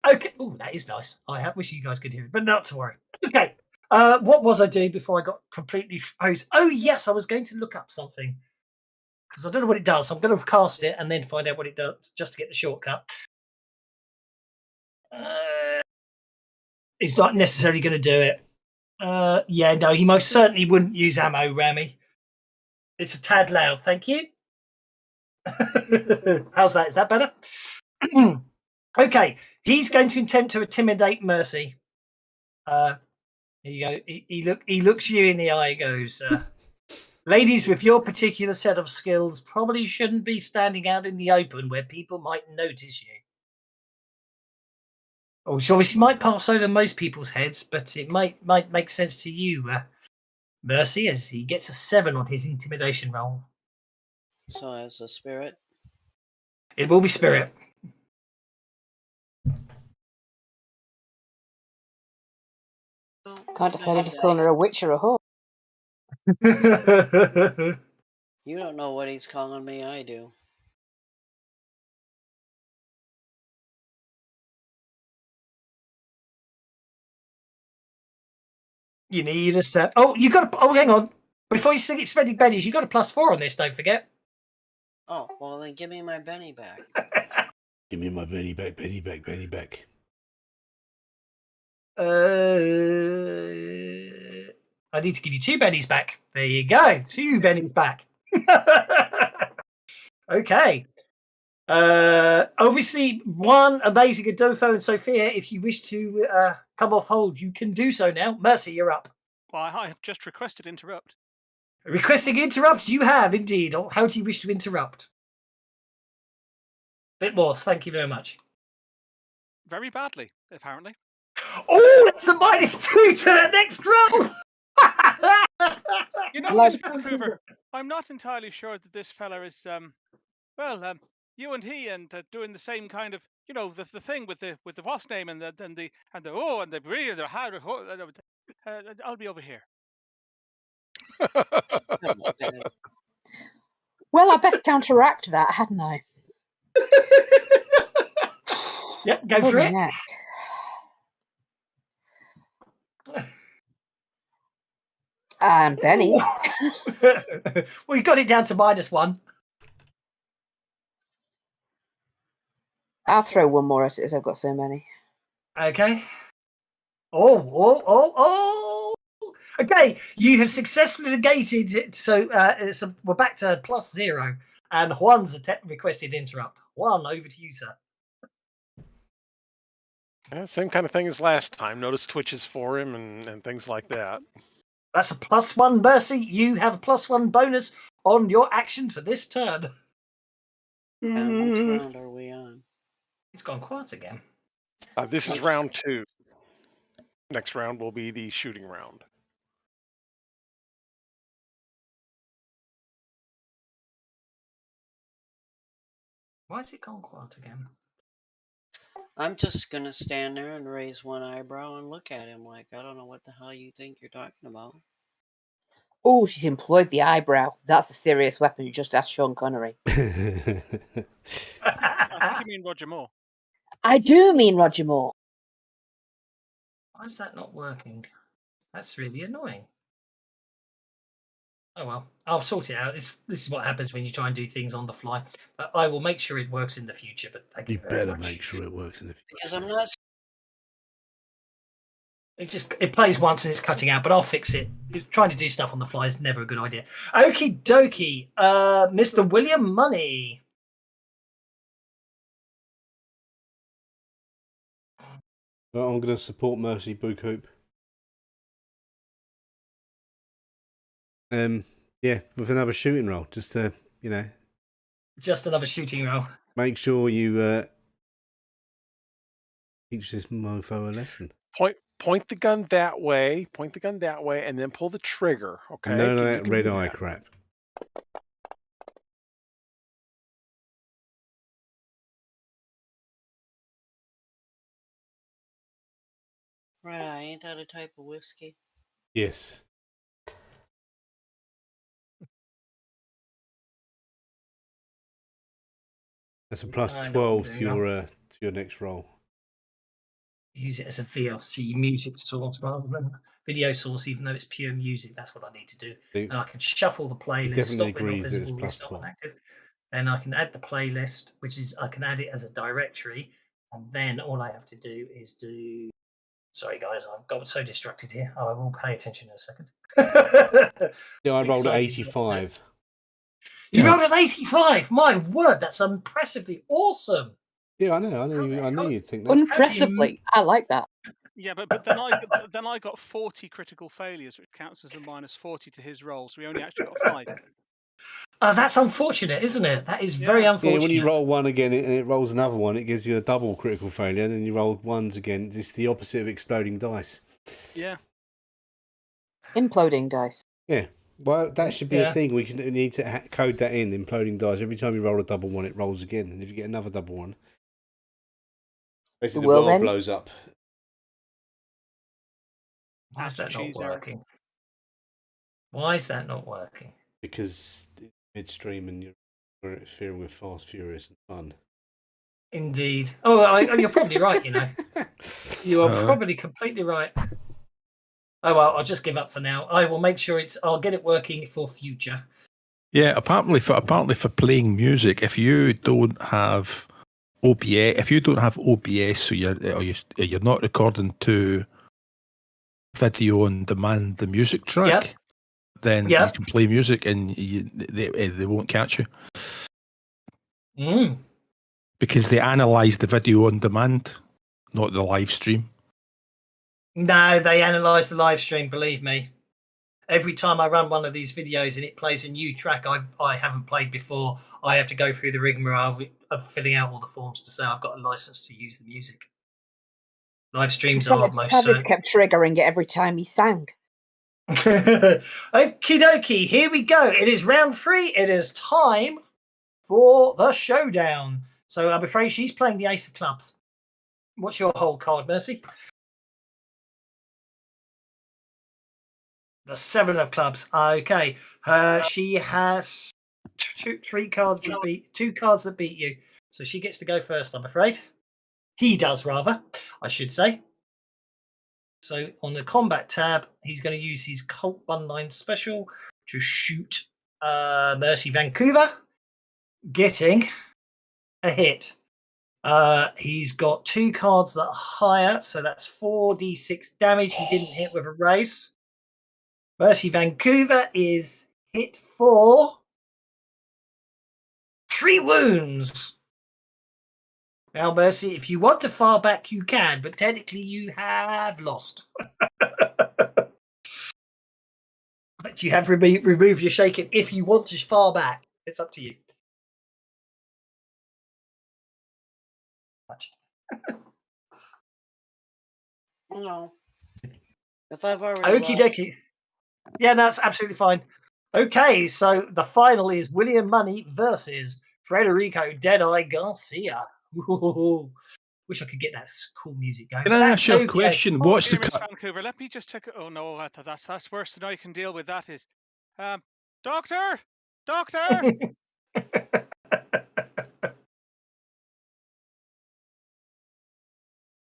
Okay. Oh, that is nice. I wish you guys could hear it, but not to worry. Okay. What was I doing before I got completely frozen? Oh, yes, I was going to look up something because I don't know what it does. So I'm going to cast it and then find out what it does just to get the shortcut. He's not necessarily going to do it. Yeah, no, he most certainly wouldn't use ammo, Rami. It's a tad loud, thank you. How's that? Is that better? Okay, he's going to attempt to intimidate Mercy. Here you go. He looks you in the eye and goes, ladies with your particular set of skills probably shouldn't be standing out in the open where people might notice you. Oh, which obviously might pass over most people's heads, but it might make sense to you, Mercy, as he gets a 7 on his intimidation roll. So as a spirit. It will be spirit. Can't decide if he's calling her a witch or a whore. You don't know what he's calling me, I do. You need a set. Oh, you got. Oh, hang on. Before you keep spending bennies, you got a +4 on this. Don't forget. Oh, well then give me my Benny back. Give me my Benny back, Benny back, Benny back. I need to give you 2 bennies back. There you go. 2 bennies back. Okay. Obviously, one amazing Adolfo and Sophia. If you wish to come off hold, you can do so now. Mercy, you're up. Well, I have just requested interrupt. Requesting interrupt, you have indeed. Or how do you wish to interrupt? Bit more. Thank you very much. Very badly, apparently. Oh, that's a -2 to the next roll. You know, Like- Miss Vancouver, I'm not entirely sure that this fella is you and he and doing the same kind of, you know, the thing with the what's name and the how. I'll be over here. Well, I best counteract that, hadn't I? Yep, go for it. Neck. And Benny. Well, you got it down to -1. I'll throw one more at it as I've got so many. Okay. Oh. Okay, you have successfully negated it. So we're back to +0. And Juan's requested interrupt. Juan, over to you, sir. Yeah, same kind of thing as last time. Notice twitches for him and things like that. That's a +1, Mercy. You have a +1 bonus on your action for this turn. And which round are we on? It's gone quiet again. This is round 2. Next round will be the shooting round. Why has it gone quiet again? I'm just gonna stand there and raise one eyebrow and look at him like I don't know what the hell you think you're talking about. Oh, she's employed the eyebrow. That's a serious weapon. You just asked Sean Connery. I think you mean Roger Moore. I do mean Roger Moore. Why is that not working? That's really annoying. Oh well, I'll sort it out. This is what happens when you try and do things on the fly. But I will make sure it works in the future. But thank you very better much. make sure it works in the future. Because I'm not It plays once and it's cutting out, but I'll fix it. Trying to do stuff on the fly is never a good idea. Okie dokie, Mr. William Money. Well, I'm going to support Mercy Bookoop. Yeah, with another shooting roll, just to Just another shooting roll. make sure you teach this mofo a lesson. Point the gun that way. Point the gun that way, and then pull the trigger. Okay. None of that red eye crap. Red eye, ain't that a type of whiskey? Yes. That's a plus 12 to your next roll. Use it as a VLC music source rather than video source, even though it's pure music. That's what I need to do. And I can shuffle the playlist. Definitely agrees that it's plus 12. Active. Then I can add the playlist, which is I can add it as a directory, and then all I have to do is do. Sorry, guys, I've got so distracted here. I will pay attention in a second. Yeah, I rolled at 85. You rolled at 85. My word, that's impressively awesome. Yeah, I know you'd think that. Impressively, I like that. Yeah, but then I got 40 critical failures, which counts as a minus 40 to his roll. So we only actually got 5. That's unfortunate, isn't it? That is very unfortunate. Yeah, when you roll one again and it rolls another one, it gives you a double critical failure, and then you roll ones again. It's the opposite of exploding dice. Yeah. Imploding dice. Yeah. Well, that should be a thing. We need to code that in, imploding dice. Every time you roll a double one, it rolls again. And if you get another double one, basically the world blows up. Why is that not working? Why is that not working? Because it's midstream and you're interfering with Fast, Furious and Fun. Indeed. Oh, you're probably right, You are probably completely right. Oh, well, I'll just give up for now. I will make sure I'll get it working for future. Yeah, apparently for playing music, if you don't have OBS, so you're not recording to video on demand the music track, then you can play music and they won't catch you. Because they analyse the video on demand, not the live stream. No, they analyse the live stream, believe me. Every time I run one of these videos and it plays a new track I haven't played before, I have to go through the rigmarole of filling out all the forms to say I've got a license to use the music. Live streams are most Travis kept triggering it every time he sang. Okie dokie, here we go. It is round 3. It is time for the showdown. So I'm afraid she's playing the Ace of Clubs. What's your whole card, Mercy? The 7 of Clubs. Okay. She has two cards that beat you. So she gets to go first, I'm afraid. He does, rather, I should say. So on the combat tab, he's going to use his Colt 19 special to shoot Mercy Vancouver, getting a hit. He's got 2 cards that are higher, so that's 4d6 damage. He didn't hit with a race. Mercy Vancouver is hit for 3 wounds. Now, Mercy, if you want to far back, you can, but technically you have lost. But you have removed your shaken. If you want to far back, it's up to you. No. If I've already Okie dokie. Yeah, that's absolutely fine. Okay, so the final is William Money versus Federico Deadeye Garcia. Ooh, wish I could get that cool music going. Can I ask you a question? What's the Vancouver? Let me just take. Oh no, that's worse than I can deal with. That is, doctor.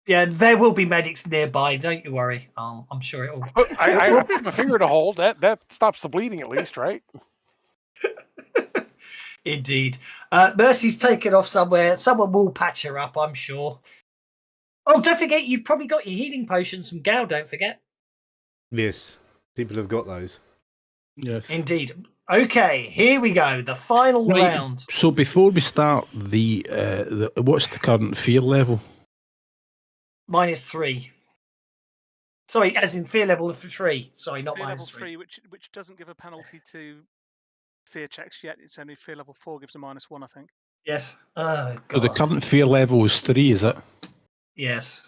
Yeah, there will be medics nearby. Don't you worry. I'm sure it will. I put my finger to hold. That stops the bleeding at least, right? Indeed. Mercy's taken off somewhere. Someone will patch her up, I'm sure. Oh, don't forget, you've probably got your healing potions from Gal, don't forget. Yes, people have got those. Yes. Indeed. Okay, here we go. The final Right. round. So before we start, the what's the current fear level? Mine is 3. Sorry, as in fear level of 3. Sorry, not Fear level minus 3. 3, which doesn't give a penalty to fear checks yet. It's only fear level 4 gives a -1, I think. Yes. Oh, So the God. current fear level is 3, is it? Yes.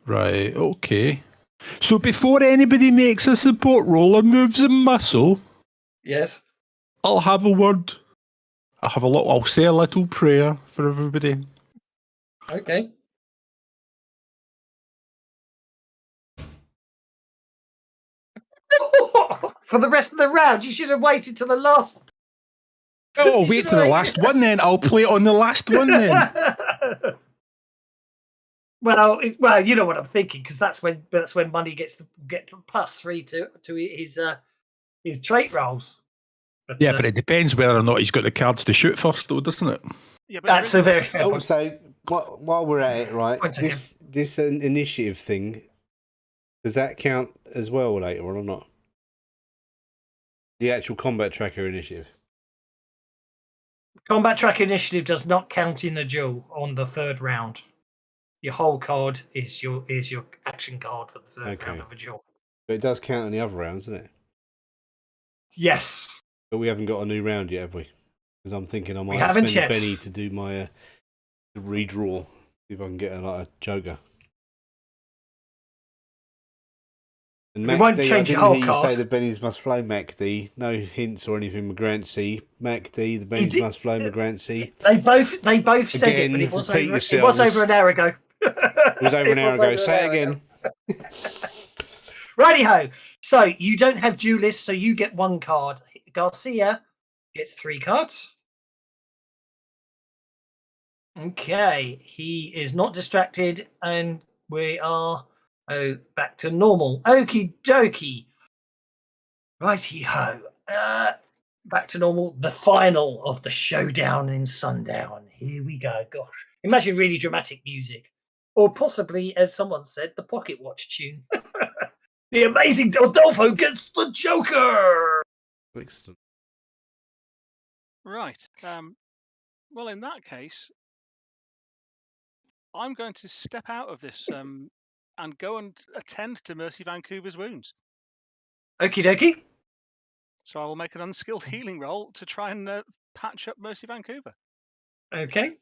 Right. Okay. So before anybody makes a support roll or moves a muscle, Yes. I'll have a word. I'll say a little prayer for everybody. Okay. For the rest of the round, you should have waited till the last. Oh, You wait should till the have last one then. I'll play it on the last one then. Well, you know what I'm thinking, because that's when money gets +3 to his trait rolls. But, Yeah, but it depends whether or not he's got the cards to shoot first, though, doesn't it? Yeah, but that's a very fair point. Also, while we're at it, right? Point taken. This initiative thing, does that count as well later on or not? The actual combat tracker initiative. Combat track initiative does not count in the duel on the 3rd round. Your whole card is your action card for the 3rd round of a duel. But it does count in the other rounds, doesn't it? Yes. But we haven't got a new round yet, have we? Because I'm thinking I might haven't spend yet. a penny to do my redraw. See if I can get a joker. And It won't MacD, change I your didn't whole hear you card. say the bennies must flow, MacD. No hints or anything, McGrancy. MacD, the bennies must flow, McGrancy. They both said it, but Again, it was repeat over yourselves. an hour ago. It was over an hour ago. Say it again. Righty ho. So you don't have duelists, so you get 1 card. Garcia gets 3 cards. Okay, he is not distracted, and we are back to normal. Okie dokie. Righty ho. Back to normal. The final of the showdown in Sundown. Here we go. Gosh, imagine really dramatic music, or possibly, as someone said, the pocket watch tune. The amazing Adolfo gets the Joker. Excellent. Right. Well, in that case, I'm going to step out of this and go and attend to Mercy Vancouver's wounds. Okie dokie. So I will make an unskilled healing roll to try and patch up Mercy Vancouver. Okay.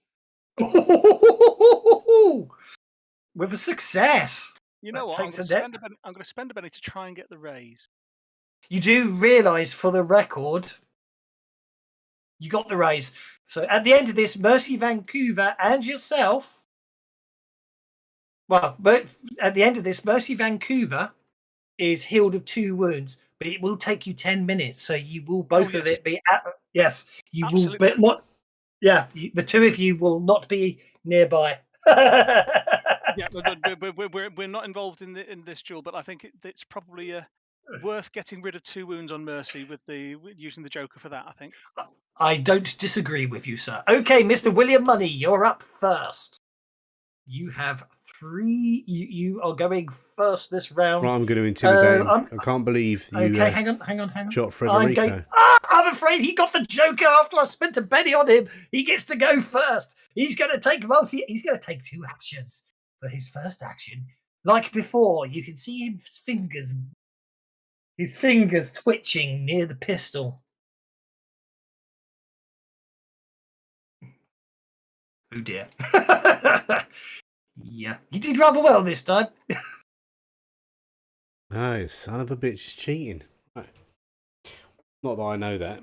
With a success. You know That what? I'm takes going a to dip. spend a penny to try and get the raise. You do realise, for the record, you got the raise. So at the end of this, Mercy Vancouver and yourself. Well, but at the end of this, Mercy Vancouver is healed of 2 wounds, but it will take you 10 minutes. So you will both of it be at. Yes, you Absolutely. will, but not. Yeah, the 2 of you will not be nearby. Yeah, we're not involved in this duel, but I think it's probably worth getting rid of 2 wounds on Mercy with using the Joker for that. I think. I don't disagree with you, sir. Okay, Mr. William Money, you're up first. You have 3. You are going first this round. Right, I'm going to intimidate him. I can't believe you okay, hang on. shot Federico. I'm afraid he got the Joker after I spent a penny on him. He gets to go first. He's going to take He's going to take 2 actions for his first action. Like before, you can see his fingers twitching near the pistol. Oh dear. Yeah, he did rather well this time. No, son of a bitch is cheating. Not that I know that.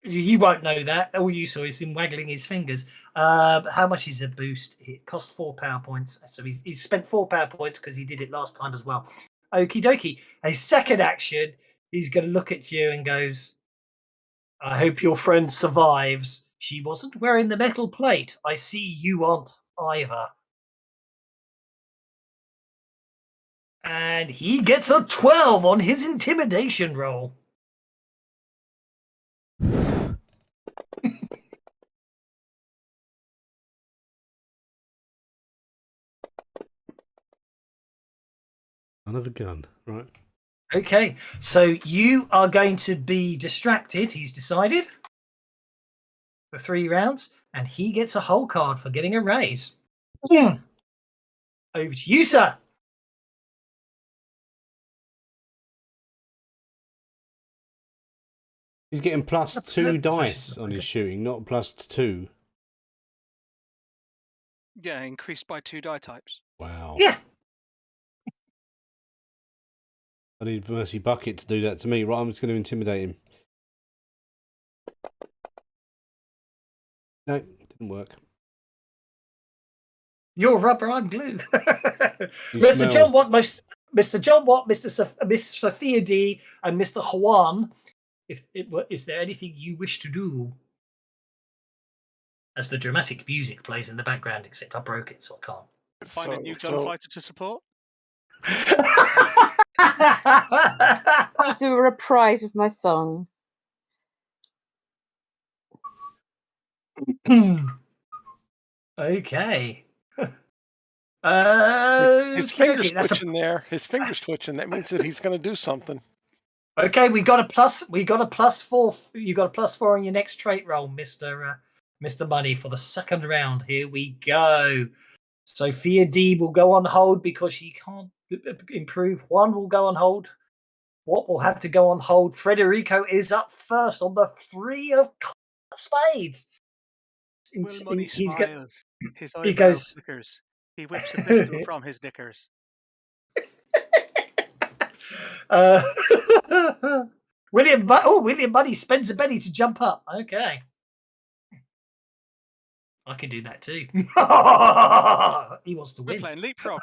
You won't know that. All you saw is him waggling his fingers. How much is a boost? It costs 4 power points. So he's spent 4 power points because he did it last time as well. Okie dokie. A second action, he's going to look at you and goes, I hope your friend survives. She wasn't wearing the metal plate. I see you aren't either. And he gets a 12 on his intimidation roll. Another gun, right? Okay, so you are going to be distracted, he's decided, for 3 rounds, and he gets a whole card for getting a raise. Over to you, sir. He's getting plus That's 2 good. dice on his shooting, not plus 2. Yeah, increased by 2 die types. Wow. Yeah. I need Mercy Bucket to do that to me. Right, I'm just going to intimidate him. No, didn't work. You're rubber, I'm glue. You Mr. smell. John Watt, Mr. John Watt, Miss Sophia D, and Mr. Juan. Is there anything you wish to do? As the dramatic music plays in the background, except I broke it, so I can't. Find a new gunfighter to support. I'll do a reprise of my song. Okay. His fingers twitching there. His fingers twitching. That means that he's going to do something. Okay, we got a plus 4. You got a plus 4 on your next trait roll, Mr. Money, for the second round. Here we go. Sophia D will go on hold because she can't improve. Juan will go on hold. What will have to go on hold? Federico is up first on the 3 of spades. Will Money He's smiles. His he eyebrow goes. flickers. He whips a pistol from his knickers. William Money spends a penny to jump up. Okay. I can do that too. He wants to We're win. playing leapfrog.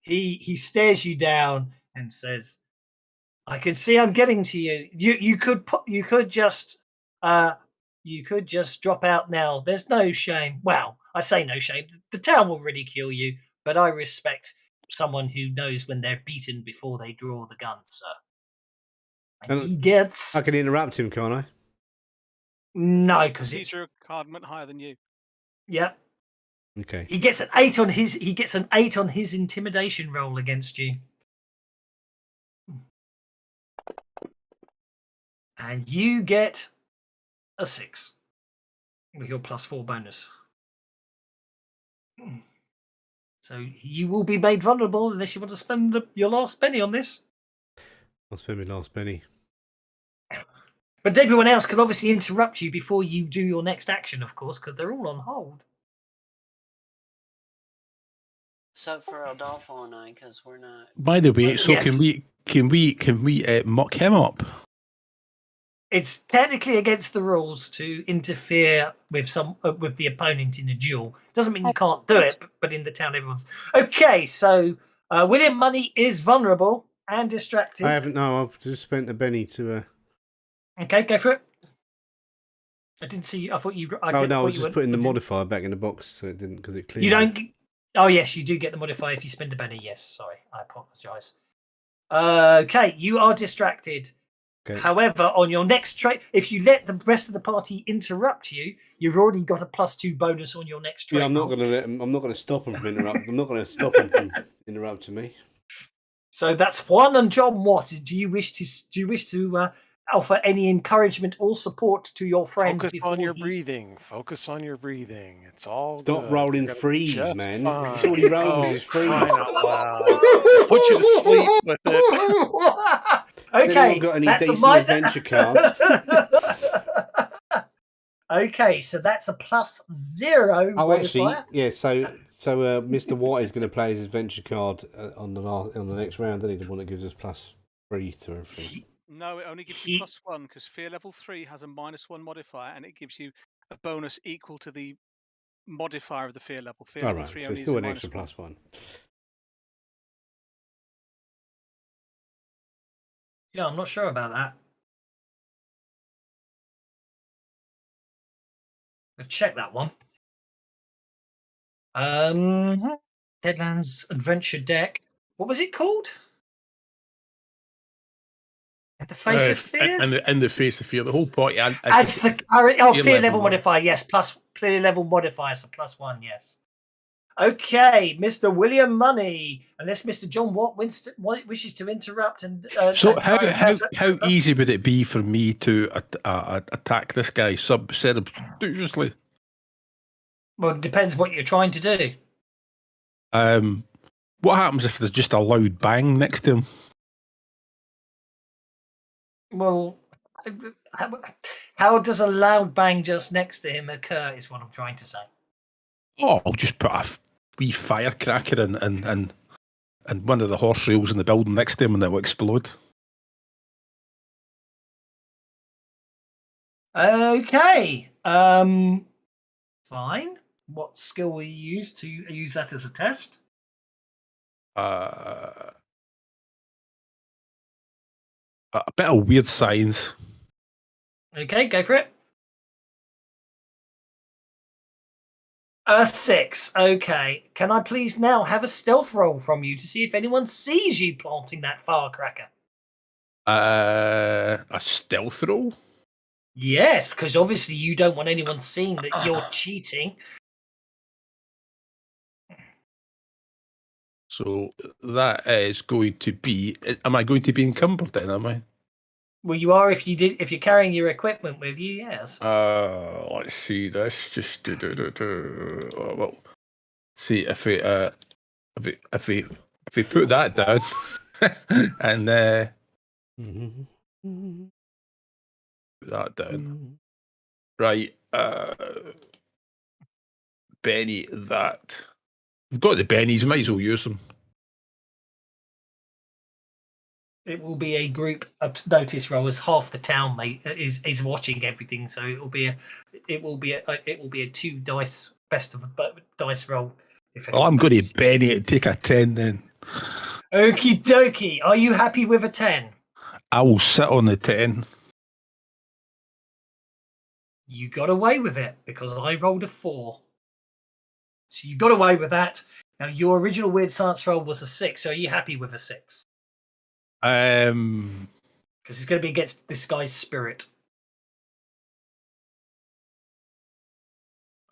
He stares you down and says, "I can see I'm getting to you. You could just drop out now. There's no shame. Well, I say no shame. The town will ridicule you, but I respect someone who knows when they're beaten before they draw the gun, sir." And he gets. I can interrupt him, can't I? No, because He drew a card went higher than you. Yep. Okay. He gets an 8 on his. He gets an 8 on his intimidation roll against you, and you get a 6 with your plus 4 bonus. So you will be made vulnerable unless you want to spend your last penny on this. I'll spend my last penny. But everyone else can obviously interrupt you before you do your next action, of course, because they're all on hold. Except for Adolfo and I, because we're not. By the way, so Yes. can we muck him up? It's technically against the rules to interfere with with the opponent in a duel. Doesn't mean you can't do it, but in the town, everyone's okay. So William Money is vulnerable and distracted. I haven't. No, I've just spent a penny to. Okay, go for it. I didn't see you. I thought you. I was just putting the modifier back in the box, so it didn't because it cleared. You don't. Oh yes, you do get the modifier if you spend a penny. Yes, sorry, I apologise. Okay, you are distracted. Okay. However, on your next trait, if you let the rest of the party interrupt you, you've already got a +2 bonus on your next trait. Yeah, I'm not going to let him. I'm not going to stop him from interrupting. I'm not going to stop him from interrupting me. So that's Juan and John Watt. Do you wish to offer any encouragement or support to your friend? Focus on your breathing. Focus on your breathing. It's all Stop good. rolling You're gonna be freeze, just man. fine. That's all he rolls is freeze. Crying out loud. Put you to sleep with it. Okay, Has anyone got any that's decent adventure cards? Okay, so that's a +0. Oh, actually, modifier. yeah. So Mr. White is going to play his adventure card on the next round, isn't he? The one that gives us +3 to everything. No, it only gives you +1 because fear level 3 has a -1 modifier and it gives you a bonus equal to the modifier of the fear level. Fear All level right, 3 so only it's still is an a extra -1. +1. Yeah, I'm not sure about that. I'll check that one. Deadlands Adventure Deck. What was it called? At the Face of Fear? In the Face of Fear, the whole party. It's the fear level modifier. Yes, plus fear level modifier, so +1. Yes. Okay, Mr. William Money. Unless Mr. John Watt wishes to interrupt and So and try and how easy would it be for me to attack this guy surreptitiously? Well, it depends what you're trying to do. What happens if there's just a loud bang next to him? Well, how does a loud bang just next to him occur? Is what I'm trying to say. Oh, I'll just put a wee firecracker and one of the horse rails in the building next to him, and it will explode. Okay. Fine. What skill will you use to use that as a test? A bit of weird science. Okay, go for it. A 6. Okay. Can I please now have a stealth roll from you to see if anyone sees you planting that firecracker? A stealth roll? Yes, because obviously you don't want anyone seeing that you're cheating. So that is going to be. Am I going to be encumbered then? Am I? Well, you are if you're carrying your equipment with you. Yes. Let's see. Let's just well. See if we put that down and put that down. Right. Benny, that. We've got the bennies, might as well use them. It will be a group notice roll as half the town mate is watching everything, so it will be a 2 dice best of dice roll. Well, I'm going to Benny and take a 10 then. Okie dokie. Are you happy with a 10? I will sit on the 10. You got away with it because I rolled a 4. So you got away with that. Now your original weird science roll was a 6. So are you happy with a 6? Because it's going to be against this guy's spirit.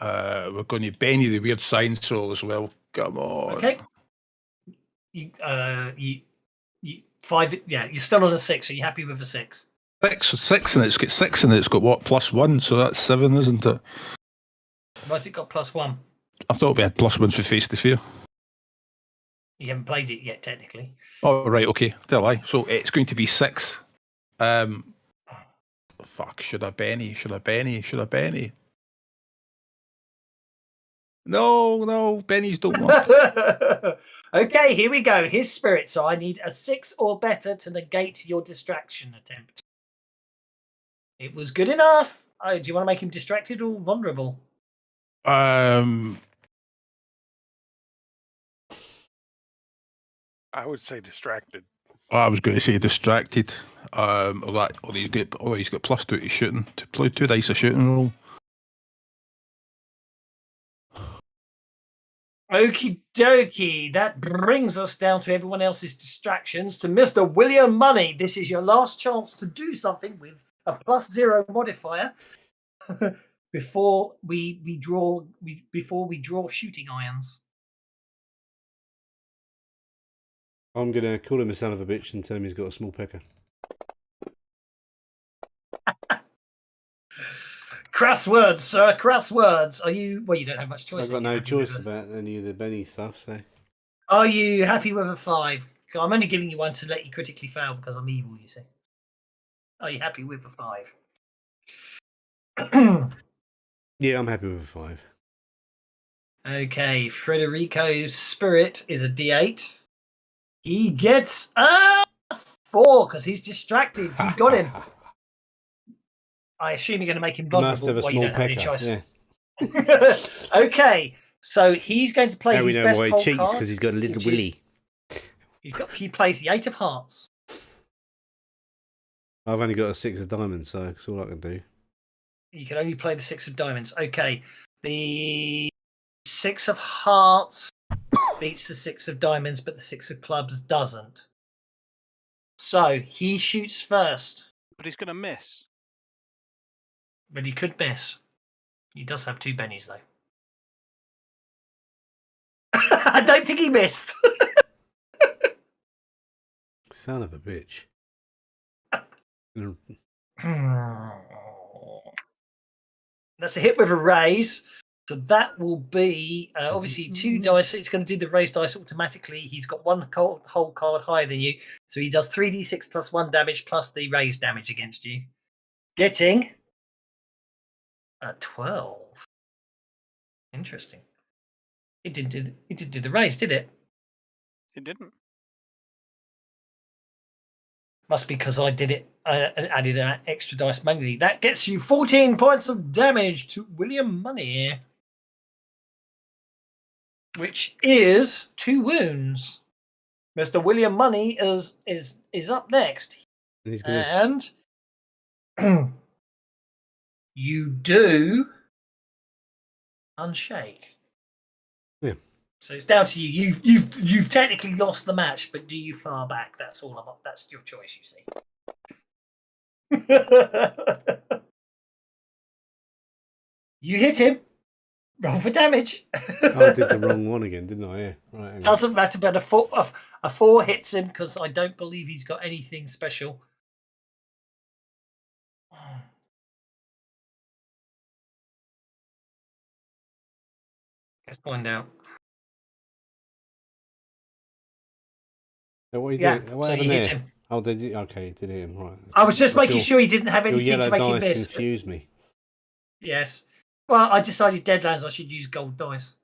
We're going to Benny the weird science roll as well. Come on. Okay. You 5. Yeah, you're still on a 6. Are you happy with a 6? 6 and it's got 6 and it's got what, +1, so that's 7, isn't it? Why's it got +1? I thought we had +1 for face to fear. You haven't played it yet, technically. Oh, right, okay. Tell I. So it's going to be 6. Fuck, should I Benny? No, Benny's don't want. Okay, here we go. His spirit. So I need a 6 or better to negate your distraction attempt. It was good enough. Oh, do you want to make him distracted or vulnerable? I would say distracted. I was going to say distracted. He's got +2 to shooting. To play 2 dice a shooting roll. Okie dokie. That brings us down to everyone else's distractions to Mr. William Money. This is your last chance to do something with a +0 modifier before we draw shooting irons. I'm going to call him a son of a bitch and tell him he's got a small pecker. Crass words, sir. Crass words. Are you? Well, you don't have much choice. I've got no choice about any of the Benny stuff. So, are you happy with a 5? I'm only giving you one to let you critically fail because I'm evil. You see. Are you happy with a 5? yeah, I'm happy with a 5. Okay, Frederico's spirit is a D8. He gets a 4 because he's distracted. You got him. I assume you're going to make him vulnerable. Must have a small you don't pecker. have any choice. Yeah. Okay, so he's going to play now we his know best why he hole cheats card, because he's got a little which willy. He plays the 8 of hearts. I've only got a 6 of diamonds, so that's all I can do. You can only play the 6 of diamonds. Okay, the 6 of hearts beats the 6 of diamonds, but the 6 of clubs doesn't. So he shoots first. But he's going to miss. But he could miss. He does have 2 bennies, though. I don't think he missed. Son of a bitch. That's a hit with a raise. So that will be obviously 2 dice. It's going to do the raised dice automatically. He's got one whole card higher than you. So he does 3d6 plus 1 damage plus the raised damage against you. Getting a 12. Interesting. It didn't do the raise, did it? It didn't. Must be because I did it. I added an extra dice manually. That gets you 14 points of damage to William Money, which is 2 wounds. Mr. William Money is up next, And he's gonna... and you do unshake. Yeah. So it's down to you. You've technically lost the match, but do you far back? That's all about. That's your choice. You see. You hit him. Roll for damage. I did the wrong one again, didn't I? Yeah. Right. hang on. Doesn't matter, but a 4 hits him because I don't believe he's got anything special. Let's find out. So what you Yeah, did? What so you happened hit there? him. Oh, did you? Okay, did hit him. Right. I was just making sure he didn't have Your anything yellow to make him dice miss. confused me. Yes. Well, I decided Deadlands I should use gold dice.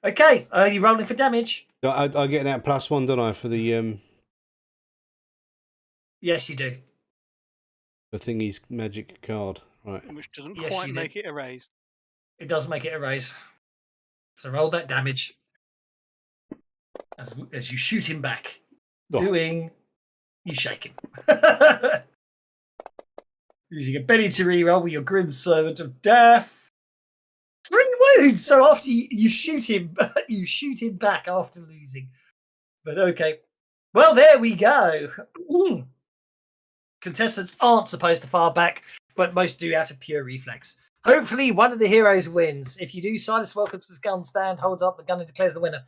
Okay, are you rolling for damage? So I get that +1, don't I, for the Yes, you do. thingy's magic card, right? Which doesn't Yes, quite you make it a raise. It does make it a raise. So roll that damage as you shoot him back. Oh. You shake him. Using a Benny to reroll with your grim servant of death. 3 wounds. So after you shoot him, you shoot him back after losing. But okay. Well, there we go. Contestants aren't supposed to fire back, but most do out of pure reflex. Hopefully, one of the heroes wins. If you do, Silas welcomes the gun stand, holds up the gun, and declares the winner.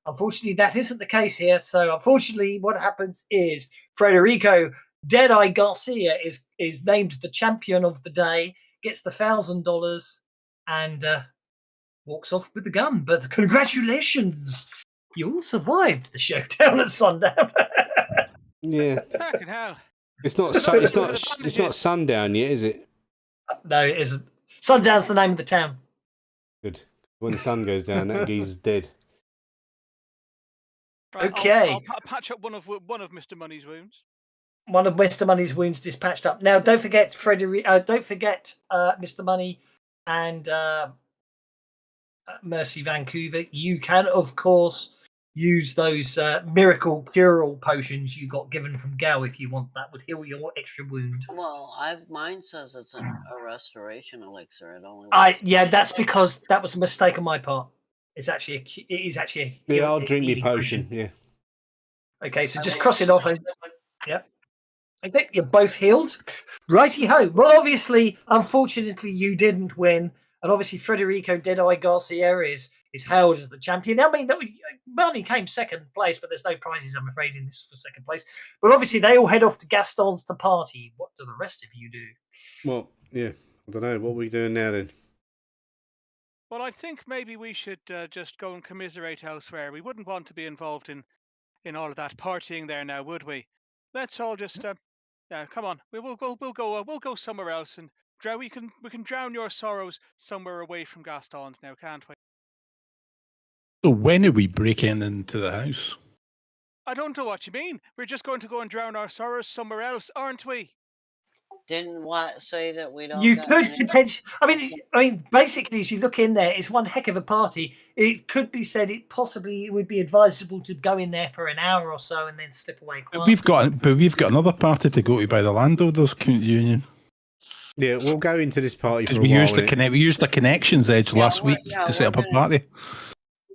Unfortunately, that isn't the case here. So, unfortunately, what happens is Frederico Deadeye Garcia is named the champion of the day, gets the $1,000, and walks off with the gun. But congratulations, you all survived the showdown at Sundown. Yeah. Fucking hell. It's not. It's not sundown yet, is it? No, it isn't. Sundown's the name of the town. Good. When the sun goes down, that geezer's dead. Right, Okay. I'll patch up one of Mr. Money's wounds. One of Mr. Money's wounds dispatched up. Now, don't forget Mr. Money and Mercy Vancouver. You can, of course, use those miracle cure-all potions you got given from Gal if you want. That would heal your extra wound. Well, mine says it's a restoration elixir. It only. Yeah, that's because that was a mistake on my part. It is actually a Yeah, I'll drink healing my potion. Yeah. Okay, so just cross it off. Yep. Okay, you're both healed. Righty ho. Well, obviously, unfortunately, you didn't win, and obviously, Frederico Deadeye Garcia is hailed as the champion. I mean, Money came second place, but there's no prizes, I'm afraid, in this for second place. But obviously, they all head off to Gaston's to party. What do the rest of you do? Well, yeah, I don't know. What are we doing now then? Well, I think maybe we should just go and commiserate elsewhere. We wouldn't want to be involved in all of that partying there now, would we? Let's all just come on. We'll go somewhere else and we can drown your sorrows somewhere away from Gaston's now, can't we? So when are we breaking into the house? I don't know what you mean. We're just going to go and drown our sorrows somewhere else, aren't we? Didn't Watt say that we don't? You could potentially. I mean, basically, as you look in there, it's one heck of a party. It could be said it would be advisable to go in there for an hour or so and then slip away. But we've got another party to go to by the Landowners Union. Yeah, we'll go into this party for a we while. used the connections edge last week to set up a party.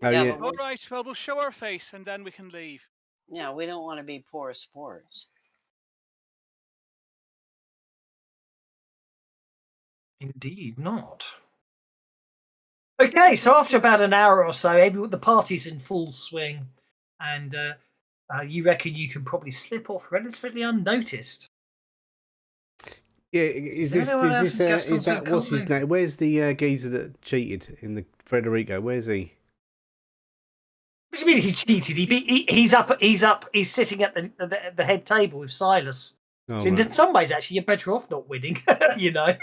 Oh, yeah. All right. Well, we'll show our face and then we can leave. Yeah, we don't want to be poor sports. Indeed not. Okay, so after about an hour or so, the party's in full swing, and you reckon you can probably slip off relatively unnoticed. Yeah, Is there anyone else in Gaston's is that what's his company? name? Where's the geezer that cheated in the Federico? Where's he? What do you mean he cheated? He's sitting at the head table with Silas. Oh, So in right. some ways, actually, you're better off not winning. You know.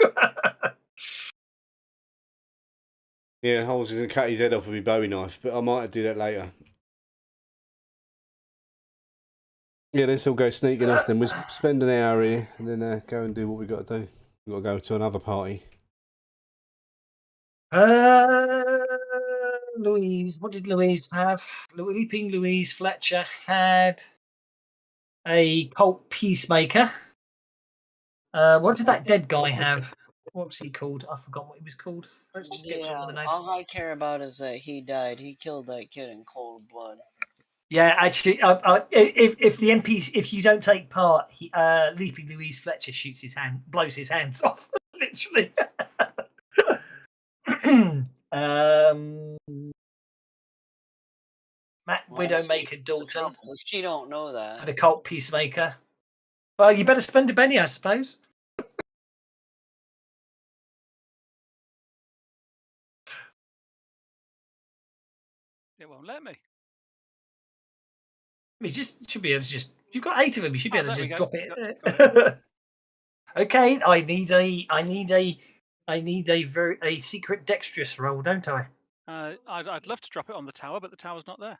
Yeah, I was going to cut his head off with my Bowie knife, but I might do that later. Yeah, let's all go sneaking off then. We'll spend an hour here and then go and do what we got to do. We've got to go to another party. Louise, what did Louise have? Leaping Louise Fletcher had a cult peacemaker. What did that dead guy have? What was he called? I forgot what he was called. Let's just get rid of all the names. All I care about is that he died. He killed that kid in cold blood. Yeah, actually, if the MPs, if you don't take part, Leaping Louise Fletcher blows his hands off, literally. Matt Widowmaker Dalton She don't know that. had a cult peacemaker. Well, you better spend a penny, I suppose. It won't let me. You should be able to just. You've got 8 of them. You should be able to just drop it. Got Okay, I need a secret dexterous roll, don't I? I'd love to drop it on the tower, but the tower's not there.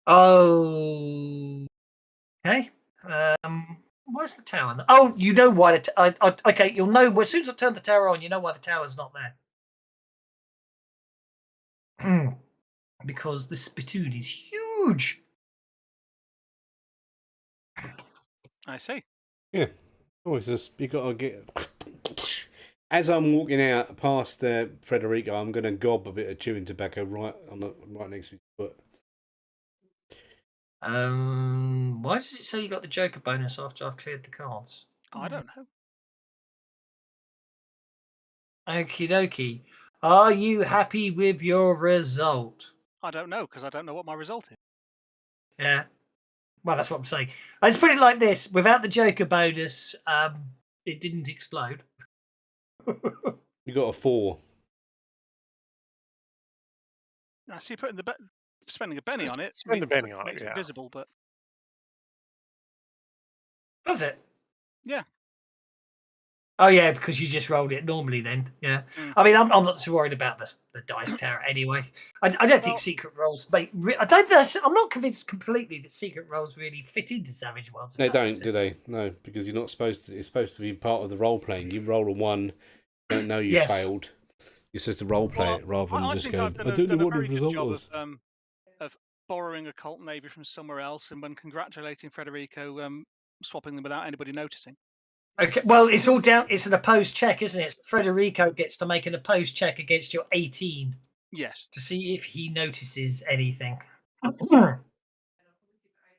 Oh, okay. Where's the tower? Oh, you know why okay, you'll know as soon as I turn the tower on. You know why the tower's not there. Because the spittoon is huge. I see. Yeah. Oh, it's just you got to get. As I'm walking out past Federico, I'm going to gob a bit of chewing tobacco right next to his foot. Why does it say you got the Joker bonus after I've cleared the cards? I don't know. Okie dokie. Are you happy with your result? I don't know because I don't know what my result is. Yeah. Well, that's what I'm saying. Let's put it like this: without the Joker bonus, it didn't explode. You got a 4. I see putting spending a penny on it. Spend a penny on it, makes yeah. it visible, but Does it? Yeah. Oh yeah, because you just rolled it normally. Then yeah. I mean, I'm not too worried about the dice tower anyway. I don't think secret rolls make. I'm not convinced completely that secret rolls really fit into Savage Worlds. They don't, do they? No, because you're not supposed to. It's supposed to be part of the role playing. You roll a 1, you don't know you failed. You're supposed to role play it rather than just go. I don't know what the result was. Of borrowing a cult maybe from somewhere else, and when congratulating Federico, swapping them without anybody noticing. Okay, well, it's all down. It's an opposed check, isn't it? Federico gets to make an opposed check against your 18. Yes. To see if he notices anything.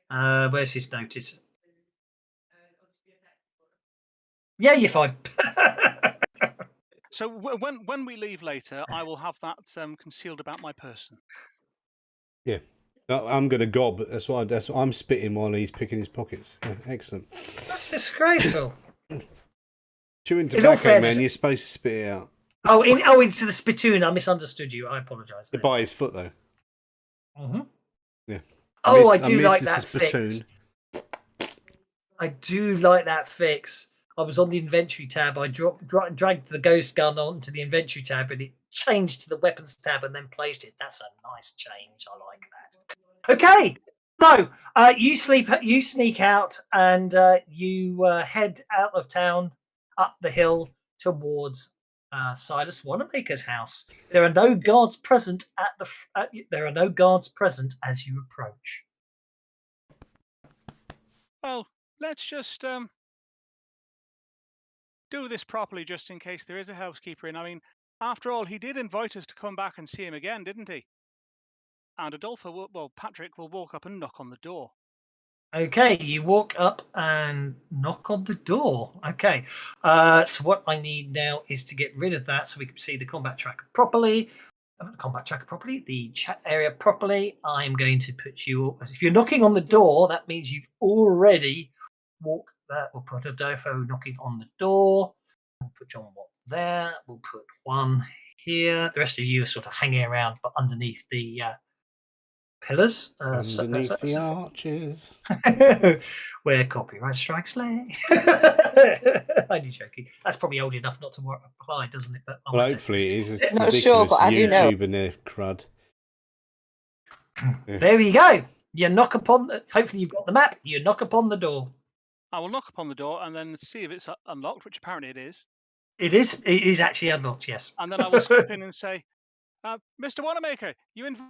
Where's his notice? Yeah, you're fine. So when we leave later, I will have that concealed about my person. Yeah. I'm going to gob. That's what I'm spitting while he's picking his pockets. Yeah, excellent. That's disgraceful. Chewing tobacco, man. You're supposed to spit it out. Oh, into the spittoon. I misunderstood you. I apologise. By his foot, though. Mm-hmm. Yeah. I do like that fix. I do like that fix. I was on the inventory tab. I dragged the ghost gun onto the inventory tab, and it changed to the weapons tab, and then placed it. That's a nice change. I like that. Okay, so you sneak out, and you head out of town, up the hill towards Silas Wanamaker's house. There are no guards present there are no guards present as you approach. Well, let's just do this properly, just in case there is a housekeeper in. I mean, after all, he did invite us to come back and see him again, didn't he? And Patrick will walk up and knock on the door. Okay, you walk up and knock on the door. Okay, so what I need now is to get rid of that so we can see the combat tracker properly. The chat area properly. I'm going to put you. If you're knocking on the door, that means you've already walked that. We'll put a Dofo knocking on the door. We'll put John Watt there. We'll put one here. The rest of you are sort of hanging around, but underneath the pillars. Underneath the arches. Where copyright strikes lay. Only joking. That's probably old enough not to apply, doesn't it? But well, hopefully it is. It's Not ridiculous sure, but I do know. YouTube and their crud. There we go. You knock upon. Hopefully, you've got the map. You knock upon the door. I will knock upon the door and then see if it's unlocked, which apparently it is. It is. It is actually unlocked. Yes. And then I will step in and say, "Mr. Wanamaker, you invite."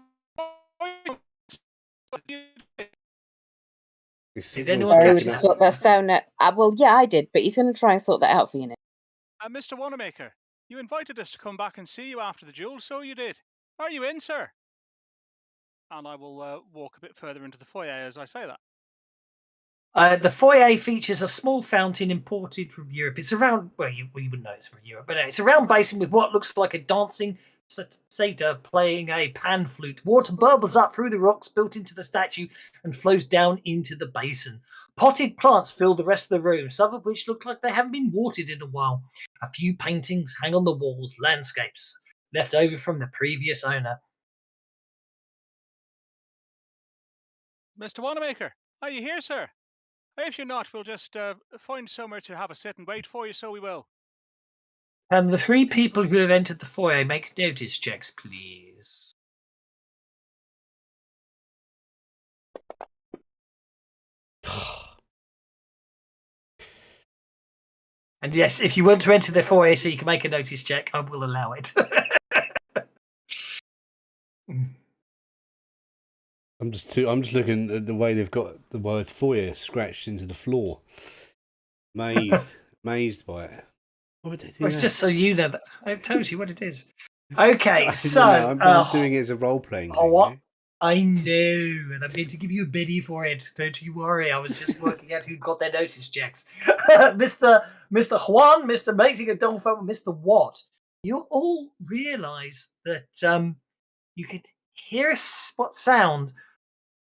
Did anyone Barry catch would that? sort that sound out. Well, yeah, I did, but he's going to try and sort that out for you now. Mr. Wanamaker, you invited us to come back and see you after the duel, so you did. Are you in, sir? And I will walk a bit further into the foyer as I say that. The foyer features a small fountain imported from Europe. It's around, well, you wouldn't know it's from Europe, but it's a round basin with what looks like a dancing satyr playing a pan flute. Water bubbles up through the rocks built into the statue and flows down into the basin. Potted plants fill the rest of the room, some of which look like they haven't been watered in a while. A few paintings hang on the walls, landscapes left over from the previous owner. Mr. Wanamaker, are you here, sir? If you're not, we'll just find somewhere to have a sit and wait for you, so we will. The three people who have entered the foyer make notice checks, please. And yes, if you want to enter the foyer so you can make a notice check, I will allow it. I'm just looking at the way they've got the word foyer scratched into the floor. Amazed by it. What would they do? Well, it's that? just so you know that it tells you what it is. Okay, so I'm doing it as a role playing thing. what? I know, and I'm going to give you a biddy for it. Don't you worry. I was just working out who got their notice checks. Mr. Juan, Mr. Mating a Dolphin, Mr. Watt. You all realise that you could hear what sound.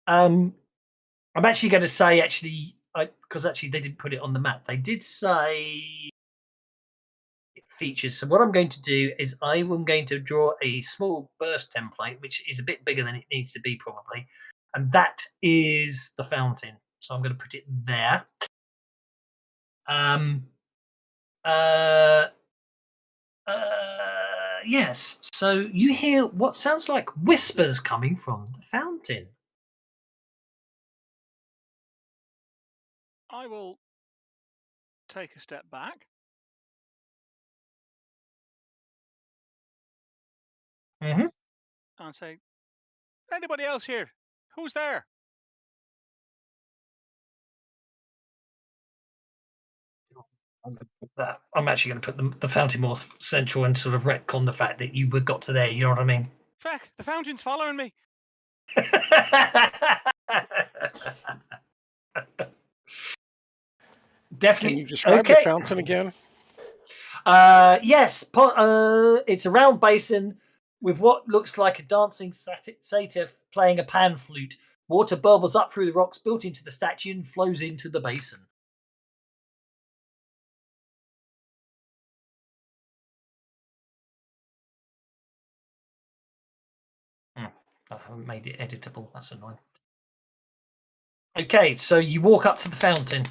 I'm actually going to say because actually they didn't put it on the map. They did say features. So what I'm going to do is I am going to draw a small burst template, which is a bit bigger than it needs to be probably. And that is the fountain. So I'm going to put it there. Yes. So you hear what sounds like whispers coming from the fountain. I will take a step back. Mm-hmm. And say, anybody else here? Who's there? I'm actually going to put the fountain more central and sort of retcon the fact that you got to there. You know what I mean? Feck, the fountain's following me. Definitely. Can you describe the fountain again? Yes. It's a round basin with what looks like a dancing satyr playing a pan flute. Water bubbles up through the rocks built into the statue and flows into the basin. I haven't made it editable. That's annoying. Okay, so you walk up to the fountain.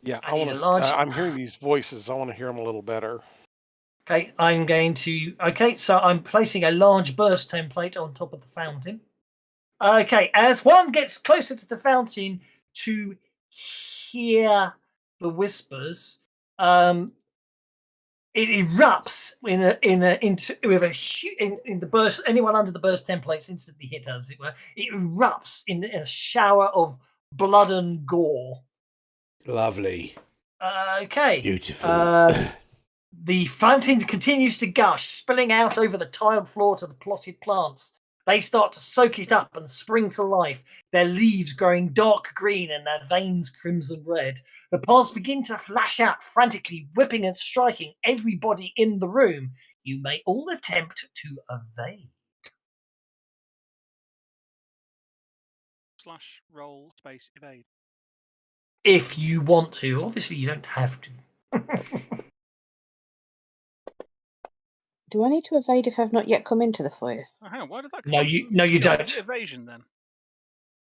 Yeah, I'm hearing these voices. I want to hear them a little better. Okay, so I'm placing a large burst template on top of the fountain. Okay, as one gets closer to the fountain to hear the whispers, it erupts in the burst. Anyone under the burst templates instantly hit, as it were. It erupts in a shower of blood and gore. Lovely. Okay. Beautiful. The fountain continues to gush, spilling out over the tiled floor to the plotted plants. They start to soak it up and spring to life, their leaves growing dark green and their veins crimson red. The plants begin to flash out frantically, whipping and striking everybody in the room. You may all attempt to evade. / roll space evade. If you want to. Obviously, you don't have to. Do I need to evade if I've not yet come into the foyer? Oh, hang on, why did that come No, up you in no, you skill? don't. Is it evasion then?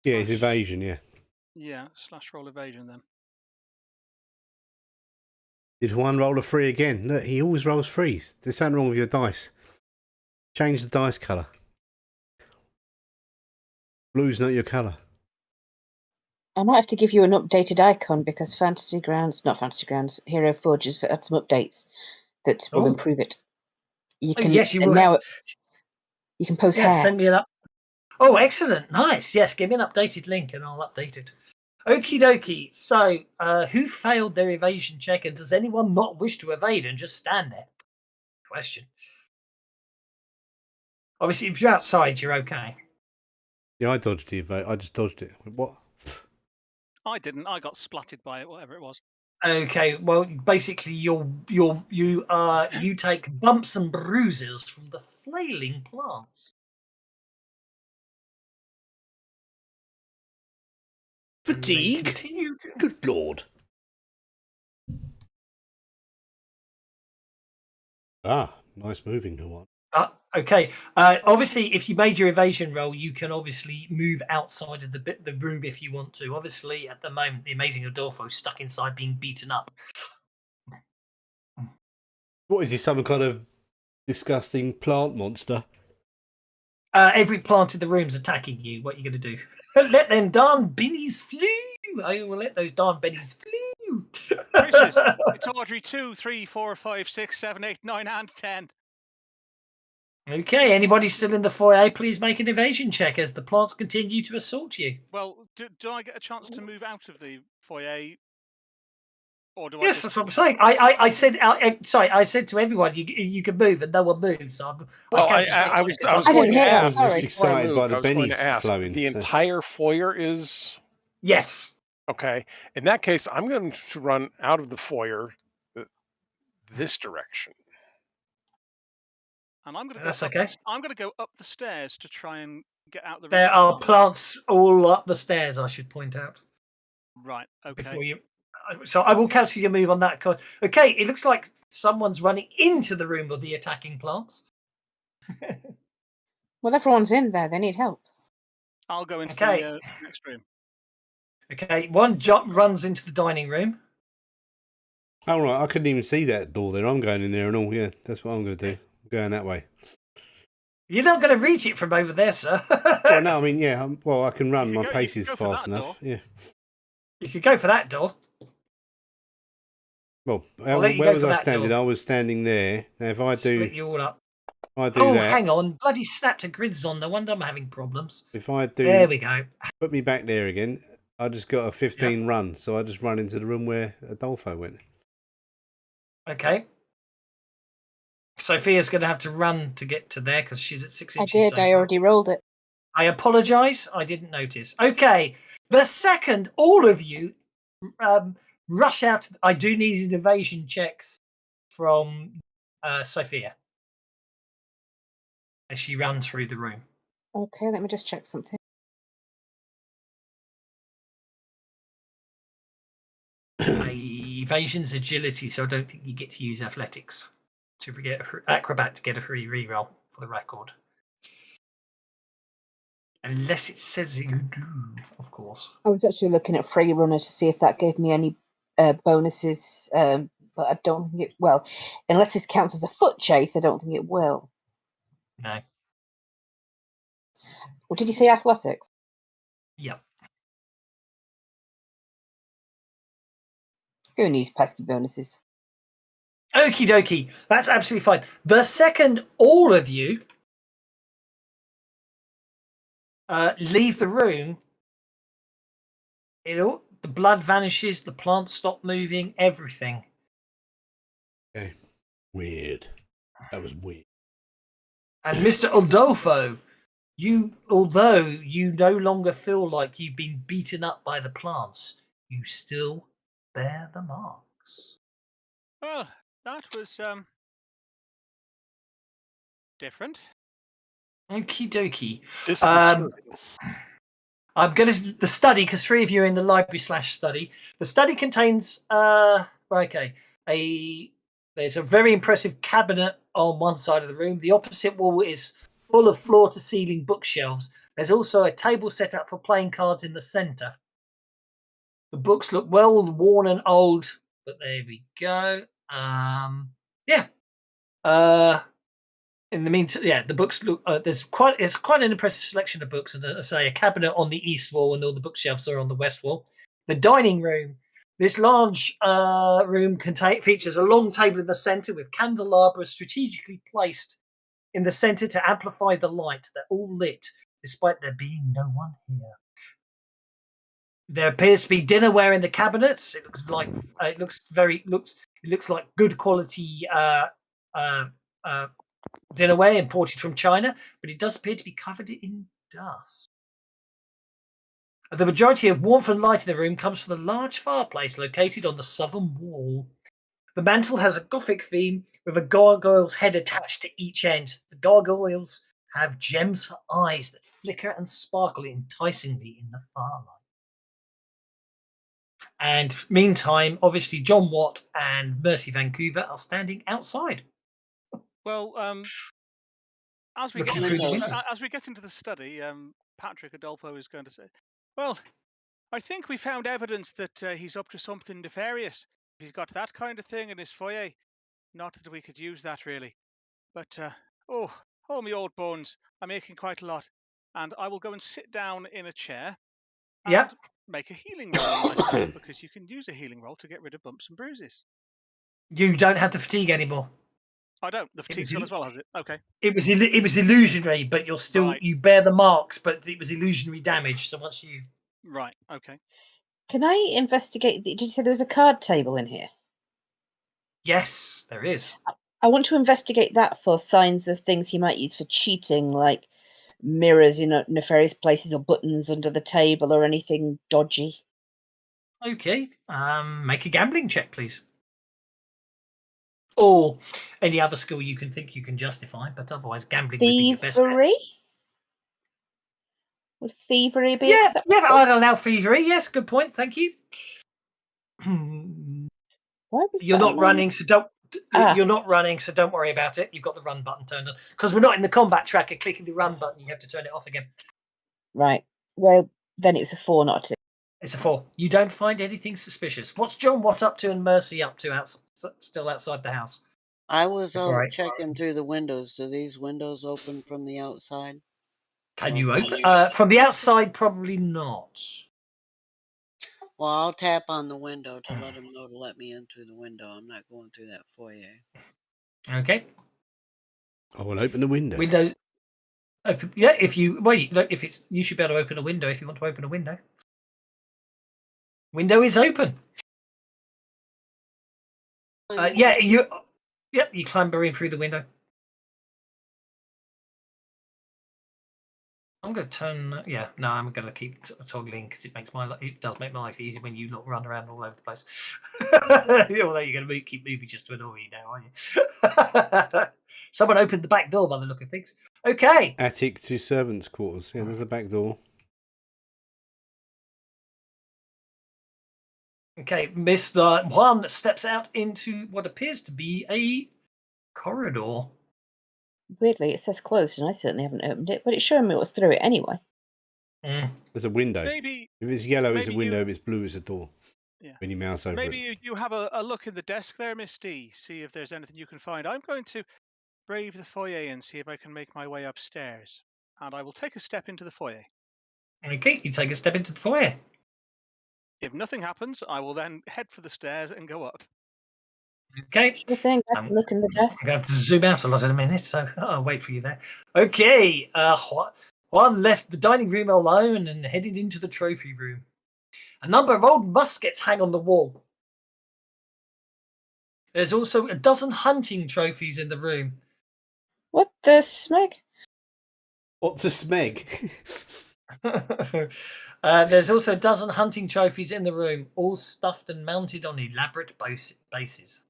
Yeah, it's Slash- evasion, yeah. Yeah, / roll evasion then. Did one roll a 3 again? Look, he always rolls 3s. There's something wrong with your dice. Change the dice colour. Blue's not your colour. I might have to give you an updated icon because Hero Forge has had some updates that will Oh. improve it. You Oh, can yes, you will. now. You can post Yeah, hair. send me an up. Oh, excellent. Nice. Yes, give me an updated link and I'll update it. Okie dokie. So, who failed their evasion check and does anyone not wish to evade and just stand there? Question. Obviously, if you're outside, you're okay. Yeah, I dodged the evade. I just dodged it. What? I didn't. I got splatted by it, whatever it was. Okay, well, basically, you take bumps and bruises from the flailing plants. And they Fatigue? continue to- Good lord. Ah, nice moving one. Okay. Obviously, if you made your evasion roll, you can obviously move outside of the room if you want to. Obviously, at the moment, the amazing Adolfo is stuck inside being beaten up. What is he, some kind of disgusting plant monster? Every plant in the room's attacking you. What are you going to do? Let them darn bennies flew. I will let those darn bennies flew. It's Audrey 2, 3, 4, 5, 6, 7, 8, 9, and 10. Okay, anybody still in the foyer, please make an evasion check as the plants continue to assault you. Well, do I get a chance to move out of the foyer? Or do I Yes, just... that's what I'm saying. I said, sorry, I said to everyone, you can move, and no one moved. So Well, I counted 6 I was seconds. I going didn't to hear that, ask. sorry. before I Excited by moved, the I was going to bennies ask. flowing, The so- entire foyer is Yes. okay. In that case, I'm going to run out of the foyer this direction. And I'm going to That's go okay. I'm going to go up the stairs to try and get out the room. There are plants all up the stairs, I should point out. Right, okay. Before you, so I will cancel your move on that. Okay, it looks like someone's running into the room of the attacking plants. Well, everyone's in there. They need help. I'll go into Okay. the next room. Okay, one runs into the dining room. Oh, right, I couldn't even see that door there. I'm going in there and all. Yeah, that's what I'm going to do. I'm going that way. You're not going to reach it from over there, sir. Well, no, I mean, yeah, I can run. My you pace can is go for fast that enough. door. Yeah. You could go for that door. Well, I'll let you where go was for I that standing? door. I was standing there. Now, if I Split you all up. do that. Hang on. Bloody snapped a grids on. No wonder I'm having problems. If I do, There we go. put me back there again. I just got a 15 run, so I just run into the room where Adolfo went. Okay. Sophia's going to have to run to get to there because she's at 6 I inches. did. so I far. already rolled it. I apologise. I didn't notice. Okay. The second all of you rush out. I do need evasion checks from Sophia as she runs through the room. Okay, let me just check something. Evasion's agility, so I don't think you get to use athletics to get acrobat to get a free reroll for the record. Unless it says you do, of course. I was actually looking at Free Runner to see if that gave me any bonuses, but I don't think it. Well, unless this counts as a foot chase, I don't think it will. No. What did you say? Athletics. Yep. Who needs pesky bonuses? Okie dokie. That's absolutely fine. The second all of you leave the room, the blood vanishes, the plants stop moving, everything. Okay. Weird. That was weird. And Mr. Adolfo, Although you no longer feel like you've been beaten up by the plants, you still bear the marks. Well, that was different. Okie dokie. Disconcerting. I'm going to the study because 3 of you are in the library /study. The study contains there's a very impressive cabinet on one side of the room. The opposite wall is full of floor to ceiling bookshelves. There's also a table set up for playing cards in the center. The books look well worn and old, but there we go. In the meantime, the books look. It's quite an impressive selection of books, and I say a cabinet on the east wall, and all the bookshelves are on the west wall. The dining room. This large room features a long table in the center with candelabras strategically placed in the center to amplify the light. They're all lit, despite there being no one here. There appears to be dinnerware in the cabinets. It looks like it looks like good quality dinnerware imported from China, but it does appear to be covered in dust. The majority of warmth and light in the room comes from the large fireplace located on the southern wall. The mantel has a Gothic theme with a gargoyle's head attached to each end. The gargoyles have gems for eyes that flicker and sparkle enticingly in the firelight. And meantime, obviously, John Watt and Mercy Vancouver are standing outside. Well, as we Looking get through the Windows. window. as we get into the study, Patrick Adolfo is going to say, "Well, I think we found evidence that he's up to something nefarious. He's got that kind of thing in his foyer. Not that we could use that really, but oh, my old bones, I'm aching quite a lot, and I will go and sit down in a chair and Yep. make a healing roll on myself because you can use a healing roll to get rid of bumps and bruises. You don't have the fatigue anymore. I don't. The fatigue's gone as well, has it? Okay. It was illusionary, but you're still Right. you bear the marks, but it was illusionary damage. So once you Right. Okay. Can I investigate? Did you say there was a card table in here? yes, there is. I want to investigate that for signs of things he might use for cheating, like mirrors in nefarious places or buttons under the table or anything dodgy. Okay. Make a gambling check, please. Or any other skill you can think you can justify, but otherwise gambling would be your best bet. Thievery? Would thievery be Yeah, acceptable? I'd allow thievery. Yes, good point. Thank you. Why was You're that not on running, minus- so don't. Ah. You're not running, so don't worry about it. You've got the run button turned on because we're not in the combat tracker. Clicking the run button, you have to turn it off again. Right. Well, then it's a 4, not a 2. It's a 4. You don't find anything suspicious. What's John Watt up to and Mercy up to still outside the house? I was Before I- checking through the windows. Do these windows open from the outside? Can Or you can open from the outside? Probably not. Well, I'll tap on the window to let him know to let me in through the window. I'm not going through that foyer. Okay. I will open the window. Windows. Open. Yeah. If you wait, look. If it's you should be able to open a window if you want to open a window. Window is open. Yeah. You clamber in through the window. I'm going to turn. I'm going to keep toggling because it does make my life easy when you run around all over the place. Although you're going to keep moving just to annoy you now, aren't you? Someone opened the back door by the look of things. Okay. Attic to servants' quarters. Yeah, there's a back door. Okay, Mr. Juan steps out into what appears to be a corridor. Weirdly, it says closed, and I certainly haven't opened it, but it's showing me what's through it anyway. There's a window. Maybe If it's yellow, it's a maybe window. you- If it's blue, it's a door. Yeah. When you mouse over maybe it. you have a look in the desk there, Miss D. See if there's anything you can find. I'm going to brave the foyer and see if I can make my way upstairs. And I will take a step into the foyer. Okay, you take a step into the foyer. If nothing happens, I will then head for the stairs and go up. Okay. Sure thing. I can look in the desk. I'm going to have to zoom out a lot in a minute, so I'll wait for you there. Okay. Juan left the dining room alone and headed into the trophy room. A number of old muskets hang on the wall. There's also a dozen hunting trophies in the room. What the smack? What's a smeg? There's also a dozen hunting trophies in the room, all stuffed and mounted on elaborate bases.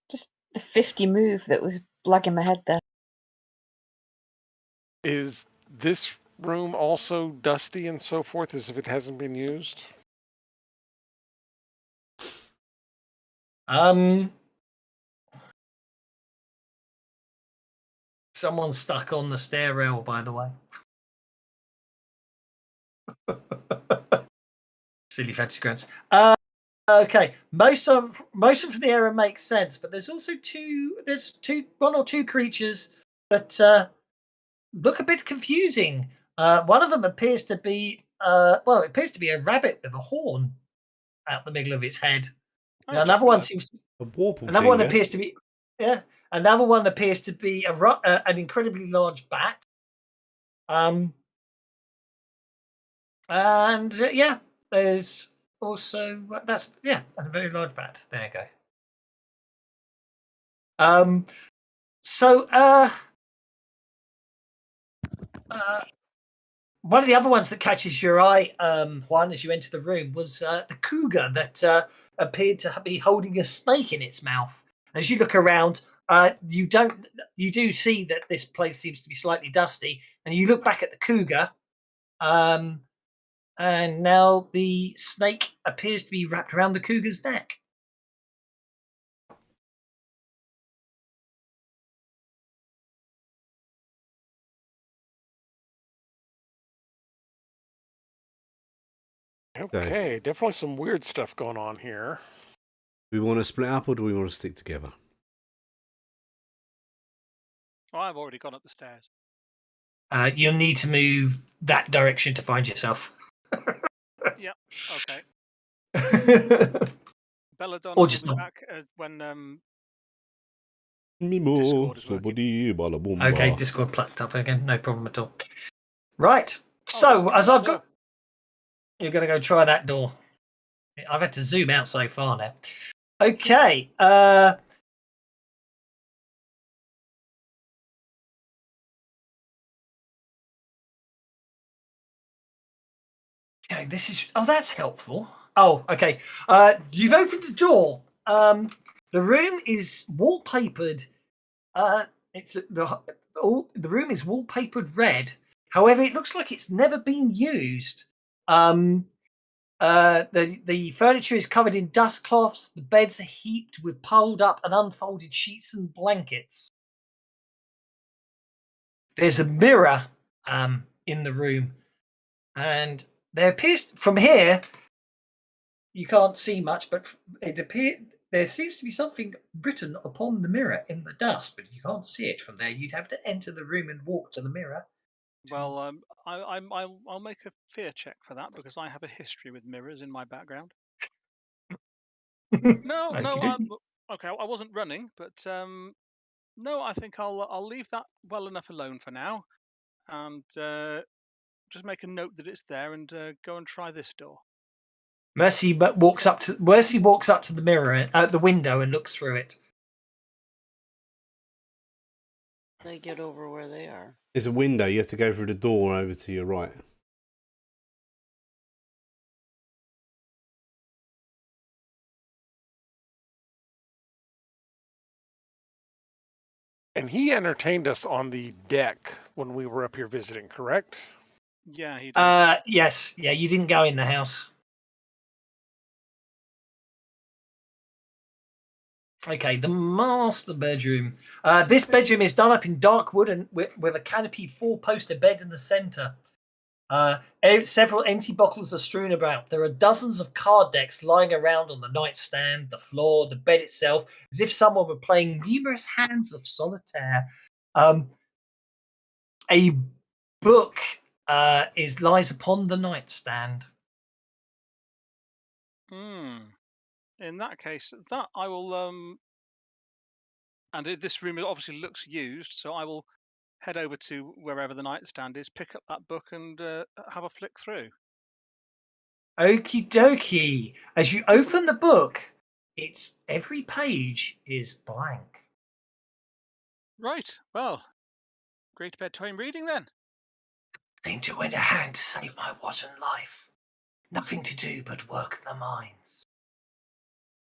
Just the 50 move that was blagging my head there. Is this room also dusty and so forth, as if it hasn't been used? Someone's stuck on the stair rail, by the way. Silly fancy grants. Okay, most of the area makes sense, but there's also one or two creatures that look a bit confusing. One of them appears to be it appears to be a rabbit with a horn out the middle of its head. Oh, Another one Dracula. seems to, A Warple another one Jingo? appears to be another one appears to be an incredibly large bat. And there's also a very large bat. There you go. So one of the other ones that catches your eye, Juan, as you enter the room, was the cougar that appeared to be holding a snake in its mouth. As you look around, you do see that this place seems to be slightly dusty, and you look back at the cougar, and now the snake appears to be wrapped around the cougar's neck. Okay, definitely some weird stuff going on here. Do we want to split up or do we want to stick together? Oh, I've already gone up the stairs. You'll need to move that direction to find yourself. Yep. Okay. Belladonna Or will just be not. back when Mimo, Discord is working. somebody, bala boomba. Okay, Discord plucked up again. No problem at all. Right. Oh, So yeah, as I've no. got, you're going to go try that door. I've had to zoom out so far now. Okay. Okay, that's helpful. Oh, okay. You've opened the door. The room is wallpapered. The room is wallpapered red. However, it looks like it's never been used. The furniture is covered in dust cloths. The beds are heaped with piled up and unfolded sheets and blankets. There's a mirror in the room, and there appears from here you can't see much, but there seems to be something written upon the mirror in the dust, but you can't see it from there. You'd have to enter the room and walk to the mirror. Well, I'll make a fear check for that because I have a history with mirrors in my background. No, okay, I wasn't running, but no, I think I'll leave that well enough alone for now, and just make a note that it's there and go and try this door. Mercy walks up to the mirror at the window and looks through it. They get over where they are. There's a window. You have to go through the door over to your right. And he entertained us on the deck when we were up here visiting, correct? Yeah, he did. Yes. Yeah, you didn't go in the house. Okay, the master bedroom. This bedroom is done up in dark wood and with a canopied four-poster bed in the center. Several empty bottles are strewn about. There are dozens of card decks lying around on the nightstand, the floor, the bed itself, as if someone were playing numerous hands of solitaire. A book lies upon the nightstand. In that case, that I will and this room obviously looks used, so I will head over to wherever the nightstand is, pick up that book, and have a flick through. Okie dokie. As you open the book, every page is blank. Right. Well, great bedtime reading then. Seemed to lend a hand to save my rotten life. Nothing to do but work the mines.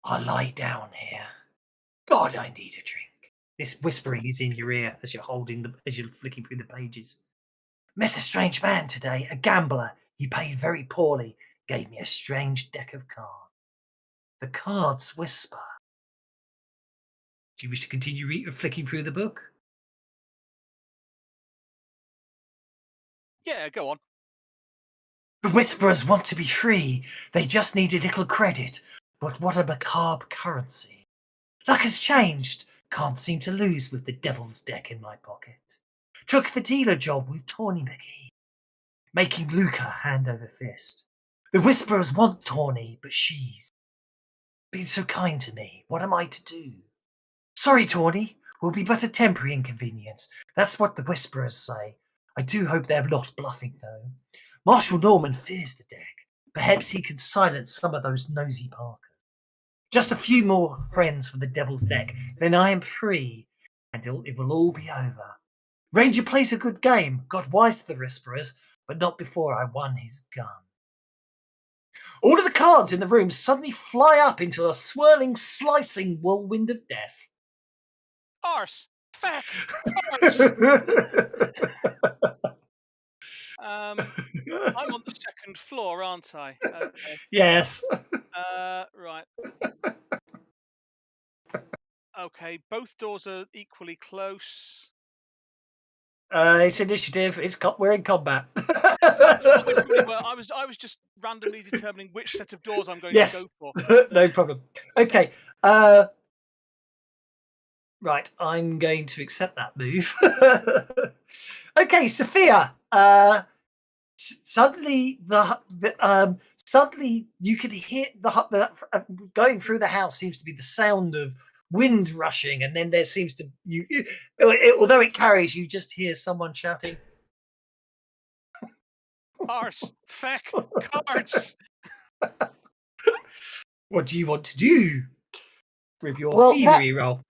I lie down here. God, I need a drink. This whispering is in your ear as you're flicking through the pages. Met a strange man today, a gambler. He paid very poorly, gave me a strange deck of cards. The cards whisper. Do you wish to continue flicking through the book? Yeah, go on. The Whisperers want to be free. They just need a little credit. But what a macabre currency. Luck has changed. Can't seem to lose with the devil's deck in my pocket. Took the dealer job with Tawny McGee, making Luca hand over fist. The Whisperers want Tawny, but she's been so kind to me. What am I to do? Sorry, Tawny. Will be but a temporary inconvenience. That's what the Whisperers say. I do hope they're not bluffing, though. Marshal Norman fears the deck. Perhaps he can silence some of those nosy Parkers. Just a few more friends for the devil's deck, then I am free, and it will all be over. Ranger plays a good game, got wise to the Whisperers, but not before I won his gun. All of the cards in the room suddenly fly up into a swirling, slicing whirlwind of death. Arse! Feck! I'm on the second floor, aren't I? Okay. Yes. Right. Okay, both doors are equally close. It's initiative. We're in combat. Well, they probably were. I was just randomly determining which set of doors I'm going to go for. No problem. Okay. Right, I'm going to accept that move. Okay, Sophia. Suddenly, suddenly you could hear the going through the house seems to be the sound of wind rushing, and then there seems to although it carries, you just hear someone shouting, Arse! Feck! Cards! What do you want to do with your Well, thievery roll?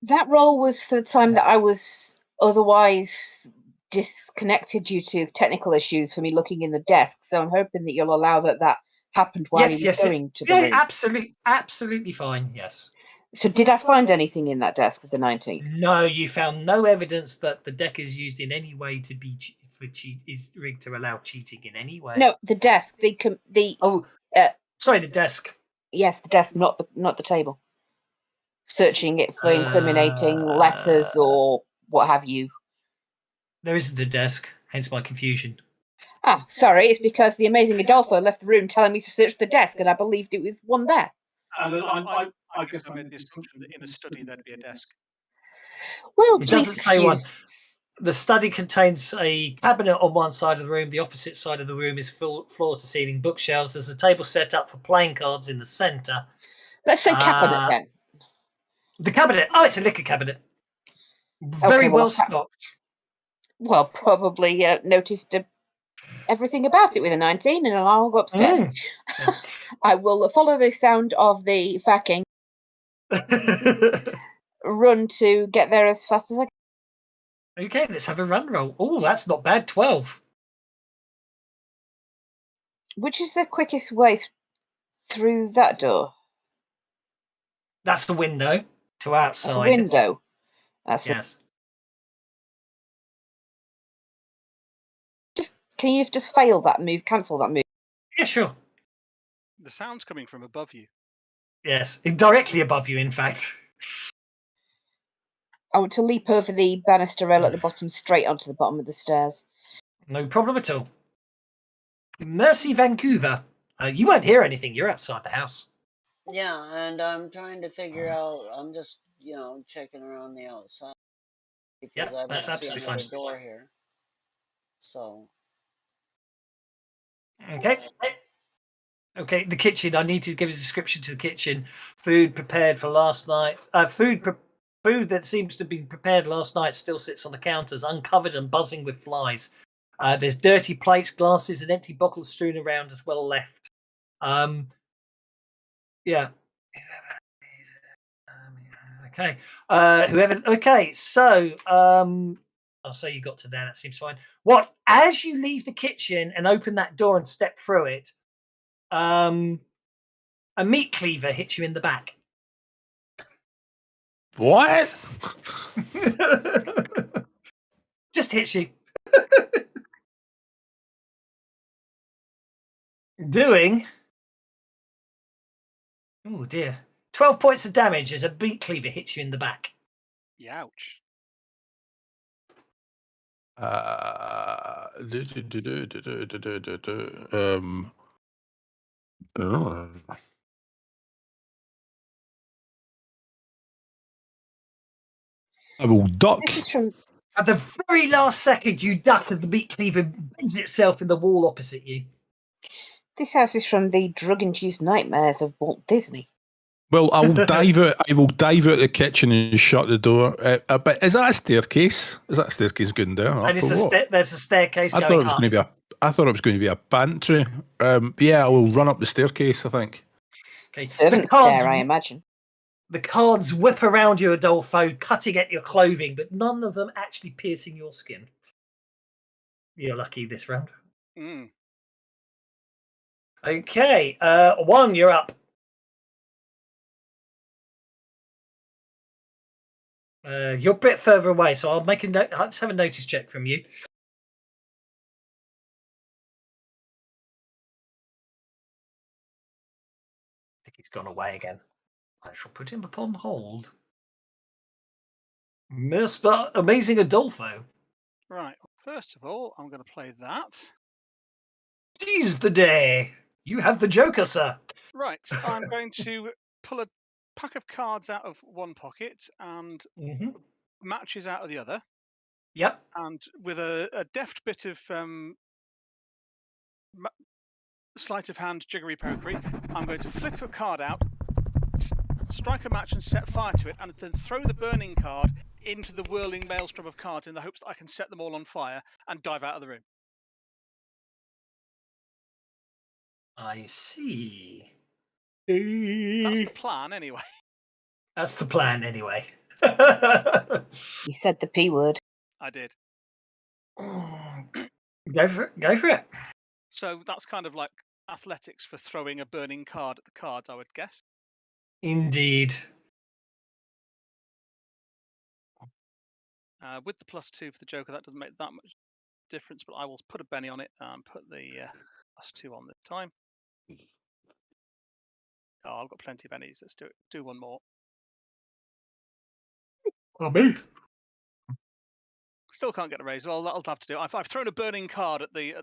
That roll was for the time that I was otherwise disconnected due to technical issues for me looking in the desk. So I'm hoping that you'll allow that happened while he was going to the room. Absolutely fine. Yes. So did I find anything in that desk with the 19? No, you found no evidence that the deck is used in any way to be is rigged to allow cheating in any way. No, the desk. Sorry, the desk. Yes, the desk, not the table. Searching it for incriminating letters or what have you. There isn't a desk, hence my confusion. Ah, sorry, it's because the amazing Adolfo left the room telling me to search the desk, and I believed it was one there. I guess I made the assumption that in a study there'd be a desk. Well, it doesn't say one. The study contains a cabinet on one side of the room. The opposite side of the room is floor-to-ceiling bookshelves. There's a table set up for playing cards in the centre. Let's say cabinet then. The cabinet. Oh, it's a liquor cabinet. Very well stocked. Well, probably noticed everything about it with a 19, and I'll go upstairs. Yeah. I will follow the sound of the facking. Run to get there as fast as I can. Okay, let's have a run roll. Oh, that's not bad. 12. Which is the quickest way through that door? That's the window to outside. That's a window. Yes. Can you just fail that move? Cancel that move? Yeah, sure. The sound's coming from above you. Yes, directly above you, in fact. I want to leap over the banister rail at the bottom, straight onto the bottom of the stairs. No problem at all. Mercy Vancouver. You won't hear anything. You're outside the house. Yeah, and I'm trying to figure out. I'm just, checking around the outside because I don't see another door here. So. Okay. Okay, the kitchen. I need to give a description to the kitchen. Food prepared for last night. Food that seems to have been prepared last night still sits on the counters, uncovered and buzzing with flies. There's dirty plates, glasses, and empty bottles strewn around as well left. Yeah. Okay. Whoever. Okay. So, I'll say you got to there. That seems fine. What? As you leave the kitchen and open that door and step through it, a meat cleaver hits you in the back. What? Just hits you. Doing. Oh dear. 12 points of damage as a meat cleaver hits you in the back. Youch. I will duck. This is from. At the very last second, you duck as the meat cleaver bends itself in the wall opposite you. This house is from the drug-induced nightmares of Walt Disney. Well, I will dive out. I will dive out the kitchen and shut the door. But is that a staircase? Is that a staircase going down? And there's a staircase I going thought it was up. going to be a. I thought it was going to be a pantry. Yeah, I will run up the staircase, I think. Okay. Servant stair, I imagine. The cards whip around you, Adolfo, cutting at your clothing, but none of them actually piercing your skin. You're lucky this round. Mm. Okay, one, you're up. You're a bit further away, so I'll make a note. Let's have a notice check from you. I think he's gone away again. I shall put him upon hold. Mr. Amazing Adolfo. Right. First of all, I'm going to play that. Seize the day. You have the Joker, sir. Right. I'm going to pull a pack of cards out of one pocket and matches out of the other. Yep. And with a deft bit of sleight of hand jiggery pokery, I'm going to flip a card out, strike a match and set fire to it, and then throw the burning card into the whirling maelstrom of cards in the hopes that I can set them all on fire and dive out of the room. I see. That's the plan, anyway. That's the plan, anyway. You said the P word. I did. Go for it. Go for it. So that's kind of like athletics for throwing a burning card at the cards, I would guess. Indeed. With the +2 for the Joker, that doesn't make that much difference, but I will put a Benny on it and put the +2 on this time. Oh, I've got plenty of Bennies. Let's do it. Do one more. Oh, me. Still can't get a raise. Well, that'll have to do. I've thrown a burning card at the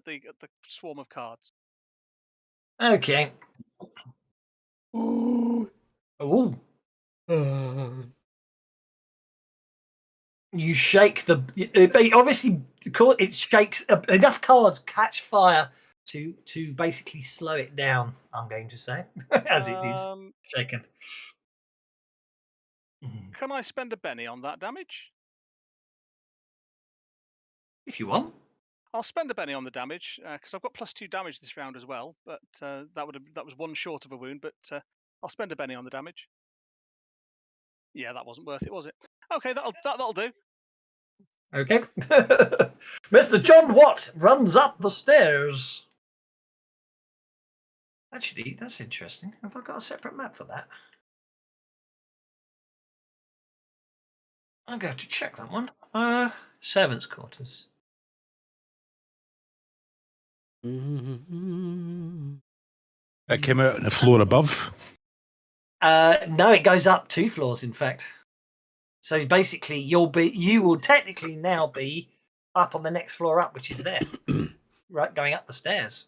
swarm of cards. Okay. Ooh. You shake the. Obviously, it shakes enough cards catch fire to basically slow it down. I'm going to say, as it is shaken. Can I spend a Benny on that damage? If you want. I'll spend a Benny on the damage because I've got +2 damage this round as well. But that was one short of a wound. But I'll spend a Benny on the damage. Yeah, that wasn't worth it, was it? Okay, that'll do. Okay. Mr. John Watt runs up the stairs. Actually, that's interesting. Have I got a separate map for that? I'm going to check that one. Servants' quarters. It came out on the floor above. No, it goes up 2 floors, in fact. So basically, you will technically now be up on the next floor up, which is there, right, going up the stairs.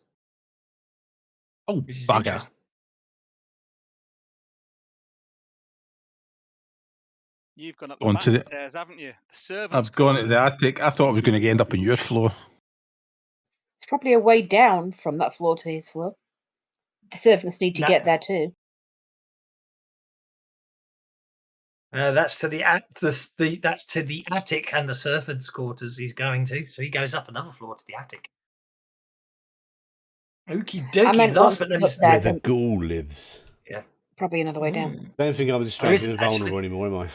Oh, bugger! You've gone up the back stairs, haven't you? The servants. I've gone to the attic. I thought I was going to end up on your floor. It's probably a way down from that floor to his floor. The servants need to get there too. That's to the attic and the servants' quarters he's going to. So he goes up another floor to the attic. Okie dokie. Where the ghoul lives. Yeah. probably another way down. Don't think I'm distracted and vulnerable anymore, am I?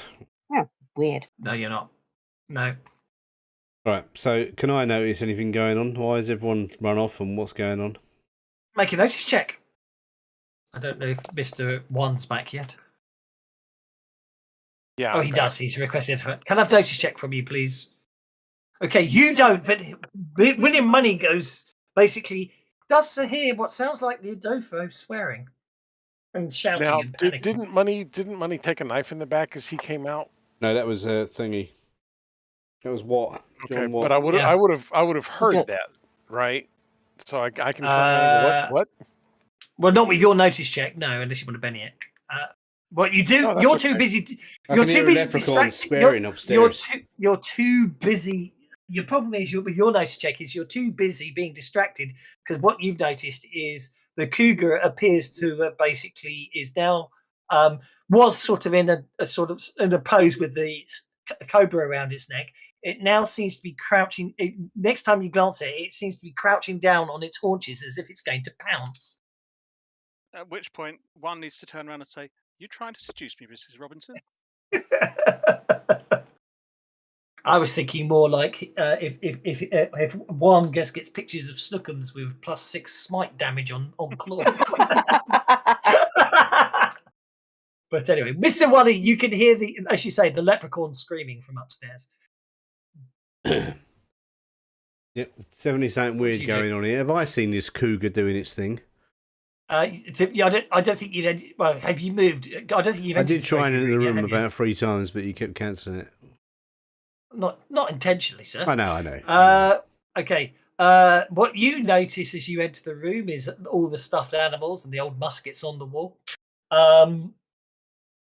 Oh, weird. No, you're not. No. Right, so can I notice anything going on? Why has everyone run off and what's going on? Make a notice check. I don't know if Mr. One's back yet. Yeah. Oh, he does. He's requested. Can I have notice check from you, please? Okay, you don't, but William Money goes, basically, does hear what sounds like the Adolfo swearing and shouting Now, and panicking. didn't Money take a knife in the back as he came out? No, that was a thingy. That was what? Okay, John Watt. but I would have heard that, right? So I can turn around and go, what? Well, not with your notice check, no, unless you want to Benny it. What you do? No, You're okay. too busy. I You're can too hear a busy leprechaun distracting. swearing upstairs. You're too busy. Your problem is with your notice check is you're too busy being distracted because what you've noticed is the cougar appears to basically is now was sort of in a sort of in a pose with the cobra around its neck. It now seems to be crouching. Next time you glance at it, it seems to be crouching down on its haunches as if it's going to pounce. At which point, one needs to turn around and say, "You trying to seduce me, Mrs. Robinson?" I was thinking more like if one gets pictures of Snookums with +6 smite damage on claws. But anyway, Mr. Wally, you can hear as you say, the leprechaun screaming from upstairs. Yep, 70 something weird going on here. Have I seen this cougar doing its thing? Yeah, I don't think you'd. Well, have you moved? I don't think you've. I did try and enter the room about 3 times, but you kept cancelling it. Not intentionally, sir. I know. Okay. What you notice as you enter the room is all the stuffed animals and the old muskets on the wall.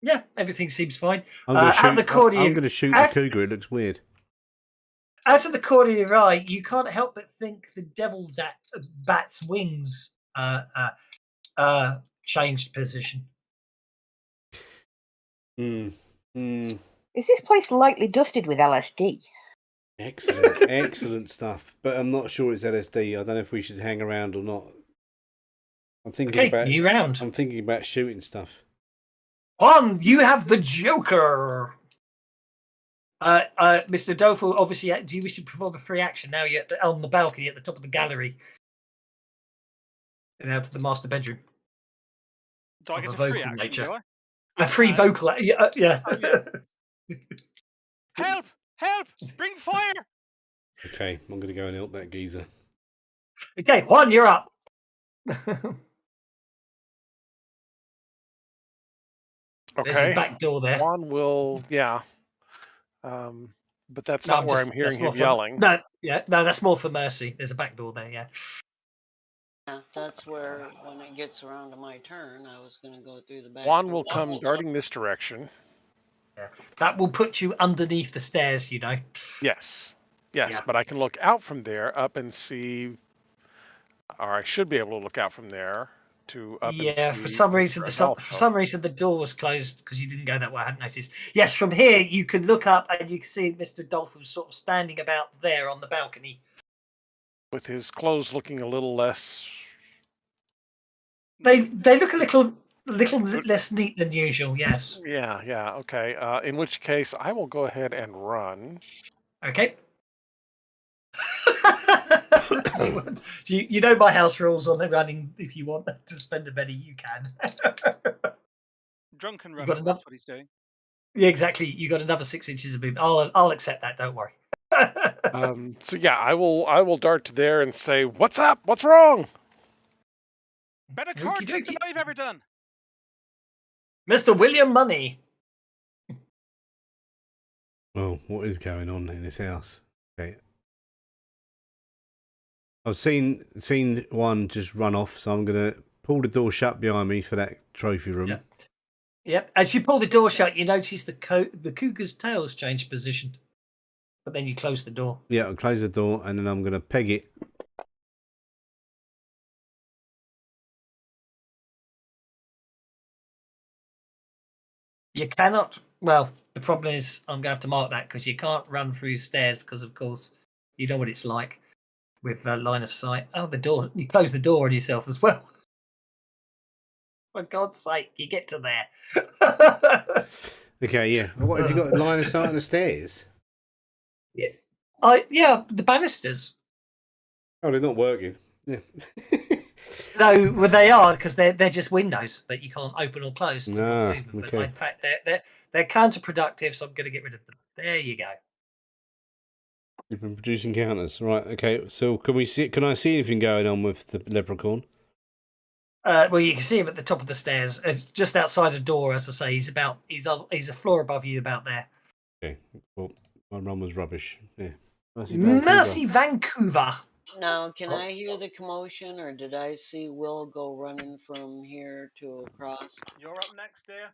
Yeah, everything seems fine. I'm going to shoot the cougar. It looks weird. Out of the corner of your eye, you can't help but think the devil bat's wings changed position. Is this place lightly dusted with LSD? Excellent, excellent stuff. But I'm not sure it's LSD. I don't know if we should hang around or not. I'm thinking about new round. I'm thinking about shooting stuff. You have the Joker. Mr. Dofu, obviously, do you wish to perform a free action? Now you're on the balcony at the top of the gallery. And out to the master bedroom. Do I get a free action, do I? A free vocal. Yeah. Oh, yeah. Help! Help! Bring fire! Okay, I'm going to go and help that geezer. Okay, Juan, you're up. Okay. There's a back door there. Juan will, yeah. But that's not where I'm hearing him yelling. No, that's more for Mercy. There's a back door there, yeah. Yeah, that's where, when it gets around to my turn, I was going to go through the back. Juan will come darting this direction. Yeah. That will put you underneath the stairs, you know. Yes, but I can look out from there up and see, or I should be able to look out from there to up and see. For some reason the door was closed because you didn't go that way. I hadn't noticed. Yes, from here you can look up and you can see Mr. Dolph sort of standing about there on the balcony. With his clothes looking a little less. They look a little less neat than usual. Yes. Yeah. Okay. In which case, I will go ahead and run. Okay. you know my house rules on running. If you want to spend a penny, you can. Drunken runner. That's what he's doing. Yeah, exactly. You got another 6 inches of movement. I'll accept that. Don't worry. So yeah, I will dart to there and say, "What's up? What's wrong?" Better card than I've ever done. Mr. William Money. Well, what is going on in this house? Okay. I've seen one just run off, so I'm going to pull the door shut behind me for that trophy room. Yep. As you pull the door shut, you notice the cougar's tail's changed position. But then you close the door. Yeah, I'll close the door and then I'm going to peg it. You cannot. Well, the problem is I'm going to have to mark that because you can't run through stairs because, of course, you know what it's like with line of sight. Oh, the door. You close the door on yourself as well. For God's sake, you get to there. Okay, yeah. What have you got? Line of sight on the stairs? Yeah, the banisters. Oh, they're not working. Yeah. No, well, they are because they're just windows that you can't open or close to Ah, move them. But okay. in fact, they're counterproductive, so I'm going to get rid of them. There you go. You've been producing counters, right? Okay. So can we see? Can I see anything going on with the leprechaun? Well, you can see him at the top of the stairs, just outside a door. As I say, he's a floor above you, about there. Okay. Well, my run was rubbish. Yeah. Mercy, Vancouver. Now, can I hear the commotion, or did I see Will go running from here to across? You're up next, dear.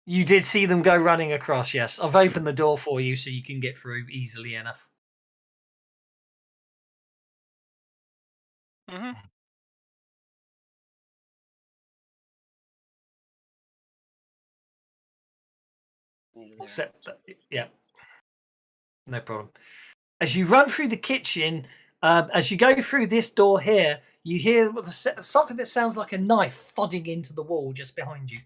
You did see them go running across. Yes, I've opened the door for you so you can get through easily enough. Mm-hmm. Yeah, no problem. As you run through the kitchen, as you go through this door here, you hear something that sounds like a knife thudding into the wall just behind you.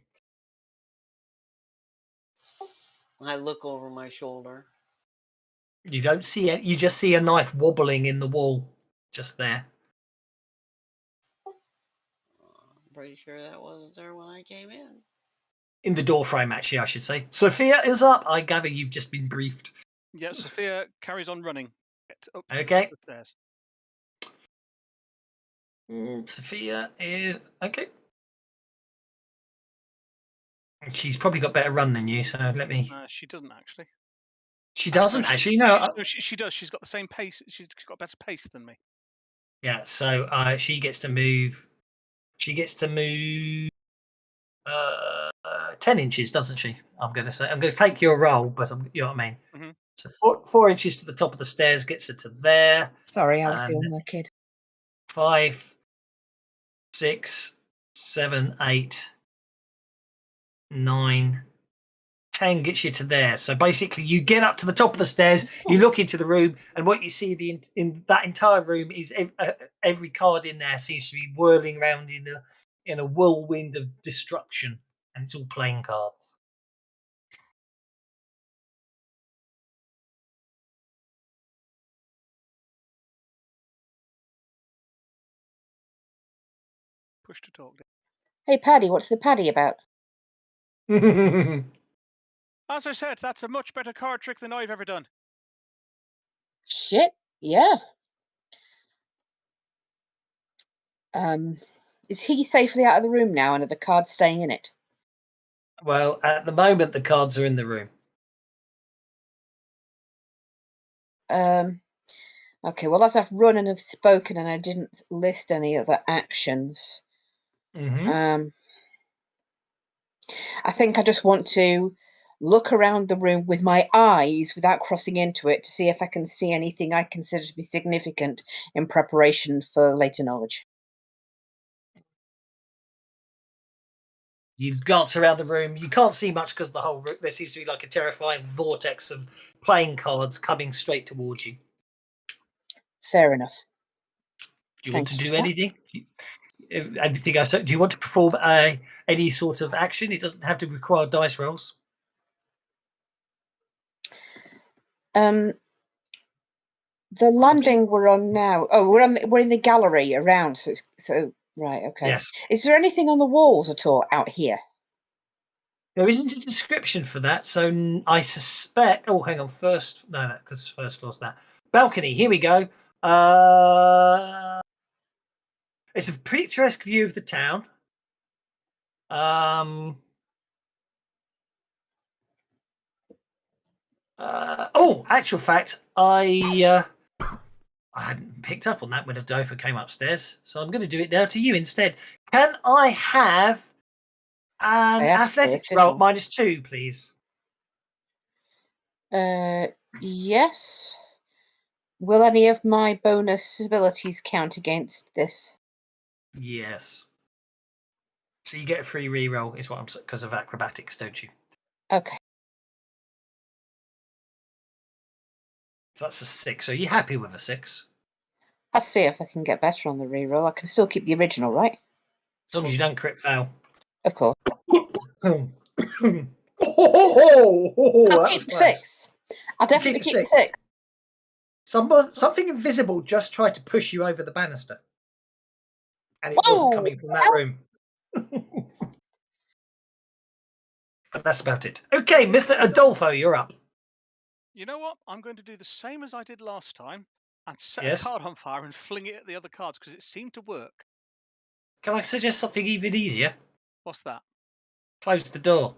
I look over my shoulder. You don't see it. You just see a knife wobbling in the wall just there. I'm pretty sure that wasn't there when I came in. In the door frame, actually, I should say. Sophia is up. I gather you've just been briefed. Yeah, Sophia carries on running. Up Okay. the stairs. Sophia is okay. She's probably got better run than you, so let me. She doesn't actually. She doesn't actually. No, she does. She's got the same pace. She's got better pace than me. Yeah, so she gets to move. She gets to move 10 inches, doesn't she? I'm going to say. I'm going to take your roll, but you know what I mean. Mm-hmm. So 4 inches to the top of the stairs gets her to there. Sorry, I was doing my kid. 5, 6, 7, 8, 9, 10 gets you to there. So basically, you get up to the top of the stairs, you look into the room, and what you see in that entire room is every card in there seems to be whirling around in a whirlwind of destruction, and it's all playing cards. Push to talk. Hey, Paddy, what's the Paddy about? As I said, that's a much better card trick than I've ever done. Shit, yeah. Is he safely out of the room now, and are the cards staying in it? Well, at the moment, the cards are in the room. Okay, well, as I've run and have spoken and I didn't list any other actions, Mm-hmm. I think I just want to look around the room with my eyes without crossing into it to see if I can see anything I consider to be significant in preparation for later knowledge. You glance around the room. You can't see much because there seems to be like a terrifying vortex of playing cards coming straight towards you. Fair enough. Do you want to do anything? Anything else? Do you want to perform any sort of action? It doesn't have to require dice rolls. The landing we're on now. Oh, we're in the gallery around. So right, okay. Yes. Is there anything on the walls at all out here? There isn't a description for that, so I suspect. Oh, hang on. Because first floor's that balcony. Here we go. It's a picturesque view of the town. Actual fact, I hadn't picked up on that when Adofa came upstairs, so I'm going to do it now to you instead. Can I have an athletics roll -2, please? Yes. Will any of my bonus abilities count against this? Yes. So you get a free reroll, is what I'm saying, because of acrobatics, don't you? Okay. So that's a 6. So are you happy with a 6? I'll see if I can get better on the reroll. I can still keep the original, right? As long as you don't crit fail. Of course. That I'll was keep close. 6. I'll definitely keep the 6. Something invisible just tried to push you over the banister. And it wasn't coming from that room. But that's about it. Okay, Mr. Adolfo, you're up. You know what? I'm going to do the same as I did last time and set Yes. a card on fire and fling it at the other cards because it seemed to work. Can I suggest something even easier? What's that? Close the door.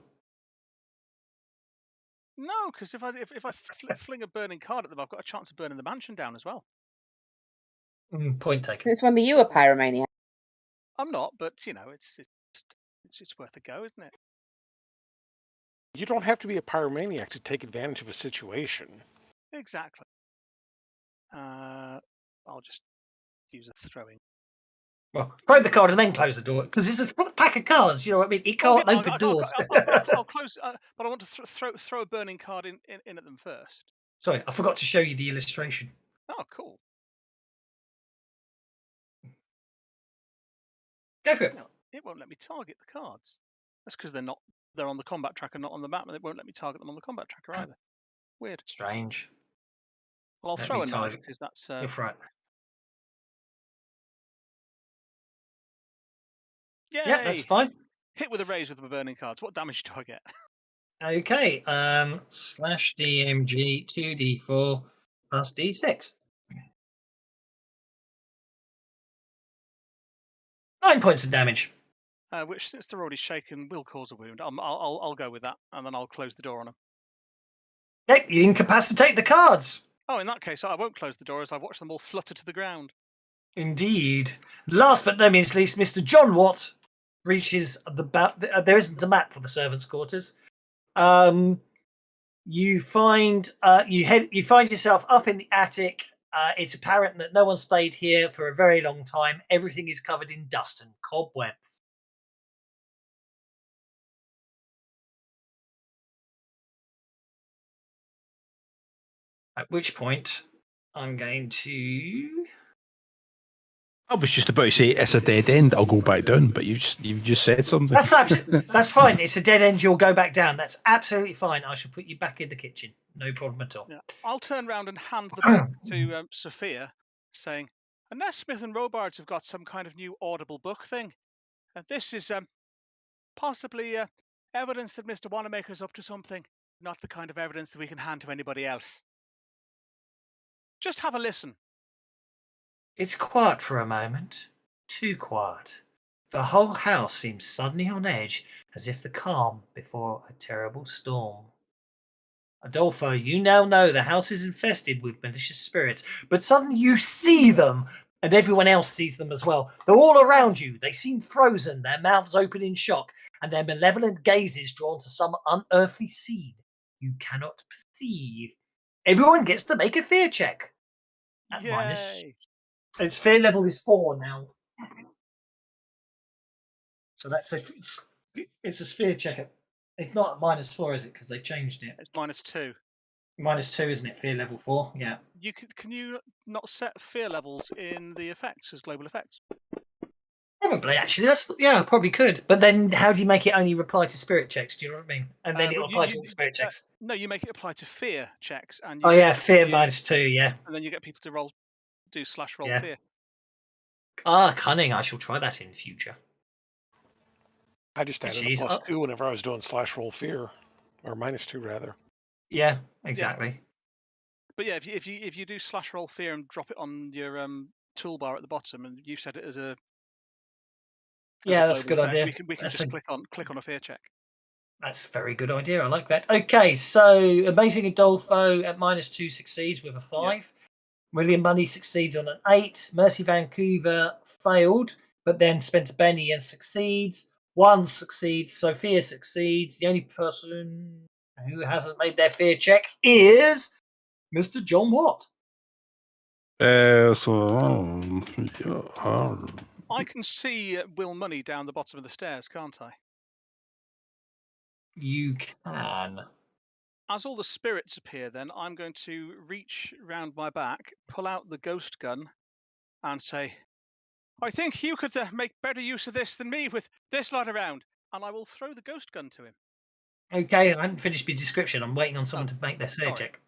No, because if I fling a burning card at them, I've got a chance of burning the mansion down as well. Point taken. Since when were you a pyromaniac? I'm not, but you know, it's worth a go, isn't it? You don't have to be a pyromaniac to take advantage of a situation. Exactly. I'll just use a throwing. Well, throw the card and then close the door because it's a pack of cards. You know what I mean? It can't open doors. I'll close, but I want to throw a burning card in at them first. Sorry, I forgot to show you the illustration. Oh, cool. Go for it. No, it won't let me target the cards. That's because they're on the combat tracker, not on the map, and it won't let me target them on the combat tracker either. Weird. Strange. Well, I'll Let throw me a 9 target. because that's. You're right. Yay! Yeah, that's fine. Hit with a raise with the burning cards. What damage do I get? Okay. Slash DMG 2d4 plus d6. 9 points of damage. Which, since they're already shaken, will cause a wound. I'll go with that, and then I'll close the door on them. Yep, you incapacitate the cards. Oh, in that case, I won't close the door as I watch them all flutter to the ground. Indeed. Last but no means least, Mr. John Watt reaches there isn't a map for the servants' quarters. You find yourself up in the attic. It's apparent that no one stayed here for a very long time. Everything is covered in dust and cobwebs. At which point, I'm going to. I was just about to say it's a dead end. I'll go back down, but you've just said something. That's fine. It's a dead end. You'll go back down. That's absolutely fine. I shall put you back in the kitchen. No problem at all. Yeah. I'll turn around and hand the book to Sophia, saying, "Unless Smith and Robards have got some kind of new audible book thing, this is possibly evidence that Mr. Wanamaker's up to something. Not the kind of evidence that we can hand to anybody else. Just have a listen." It's quiet for a moment. Too quiet. The whole house seems suddenly on edge, as if the calm before a terrible storm. Adolfo, you now know the house is infested with malicious spirits, but suddenly you see them, and everyone else sees them as well. They're all around you. They seem frozen, their mouths open in shock, and their malevolent gazes drawn to some unearthly scene you cannot perceive. Everyone gets to make a fear check. At minus. Its fear level is 4 now. So that's it's a sphere checker. It's not -4, is it? Because they changed it. It's -2. -2, isn't it? Fear level 4. Yeah. Can you not set fear levels in the effects as global effects? Probably, actually. I probably could. But then how do you make it only reply to spirit checks? Do you know what I mean? And then it'll apply to all the spirit checks. No, you make it apply to fear checks. And fear -2, yeah. And then you get people to do /roll fear. Ah, cunning. I shall try that in future. I just added a +2 whenever I was doing /roll fear, or -2 rather. Yeah, exactly. Yeah. But yeah, if you do /roll fear and drop it on your toolbar at the bottom, and you set it as a that's a good idea. We can just click on a fear check. That's a very good idea. I like that. Okay, so Amazing Adolfo at -2 succeeds with a 5. Yep. William Money succeeds on an 8. Mercy Vancouver failed, but then Spencer Benny and succeeds. 1 succeeds. Sophia succeeds. The only person who hasn't made their fear check is Mr. John Watt. I can see Will Money down the bottom of the stairs, can't I? You can. As all the spirits appear, then I'm going to reach round my back, pull out the ghost gun, and say, I think you could make better use of this than me with this lot around. And I will throw the ghost gun to him. Okay, I haven't finished my description. I'm waiting on someone to make their fear check.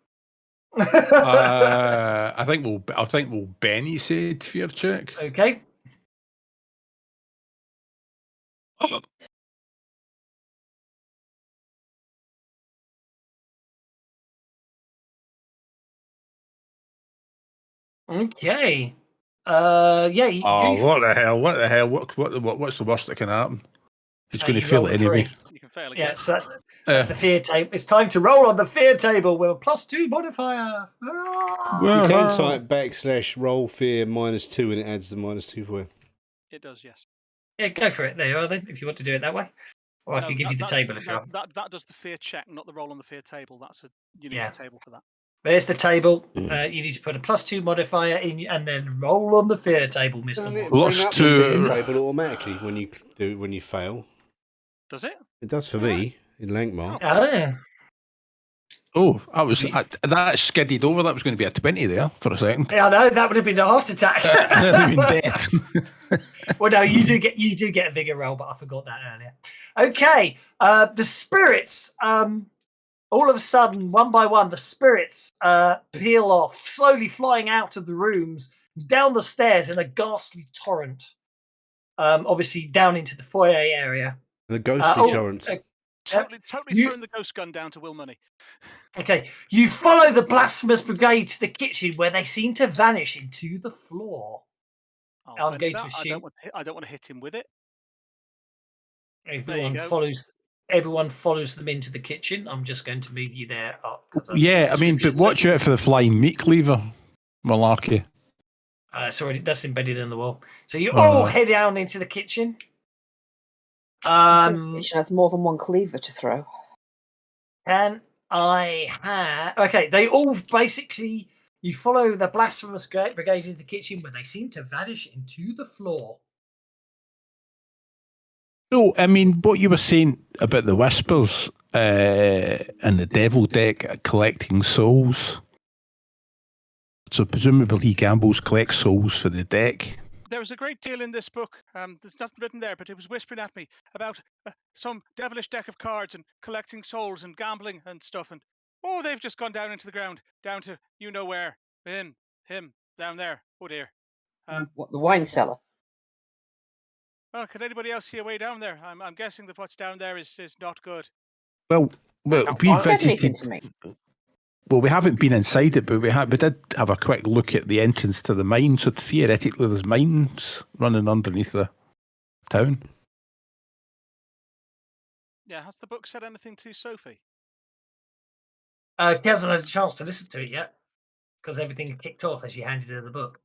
I think we'll Benny said fear check. Okay. Okay. Yeah. What the hell? What the hell? What's the worst that can happen? He's going to fail it anyway. You can fail again. Yeah, so that's the fear table. It's time to roll on the fear table with a +2 modifier. You can type /roll fear -2 and it adds the -2 for you. It does, yes. Yeah, go for it. There you are then, if you want to do it that way. Or I can give you the table if you want. That does the fear check, not the roll on the fear table. That's a unique table for that. There's the table. You need to put a +2 modifier in and then roll on the fear table, Mr. Doesn't it bring up the fear table automatically when you fail? Does it? It does for me in Lankmark. Oh, that skidded over. That was going to be a 20 there for a second. Yeah, I know, that would have been a heart attack. I'd been dead. Well, no, you do get a bigger roll, but I forgot that earlier. Okay, the spirits. All of a sudden, one by one, the spirits peel off, slowly flying out of the rooms, down the stairs in a ghastly torrent. Obviously, down into the foyer area. The ghostly torrent. Totally throwing the ghost gun down to Will Money. Okay, you follow the blasphemous brigade to the kitchen, where they seem to vanish into the floor. I'm going to assume I don't want to hit him with it. Everyone follows them into the kitchen. I'm just going to move you there up. Yeah, I mean, but watch out for the flying meat cleaver, malarkey. That's embedded in the wall. So you all head down into the kitchen. The kitchen has more than one cleaver to throw. And they all basically, you follow the blasphemous brigade into the kitchen, where they seem to vanish into the floor. So, I mean, what you were saying about the whispers and the devil deck collecting souls. So presumably he gambles, collects souls for the deck. There was a great deal in this book. There's nothing written there, but it was whispering at me about some devilish deck of cards and collecting souls and gambling and stuff. And they've just gone down into the ground, down to you know where. Him down there. Oh dear. What, the wine cellar? Oh, can anybody else see a way down there? I'm guessing that what's down there is not good. Well, said anything to me. Well, we haven't been inside it, but we did have a quick look at the entrance to the mine. So theoretically, there's mines running underneath the town. Yeah, has the book said anything to Sophie? She hasn't had a chance to listen to it yet, because everything kicked off as she handed her the book.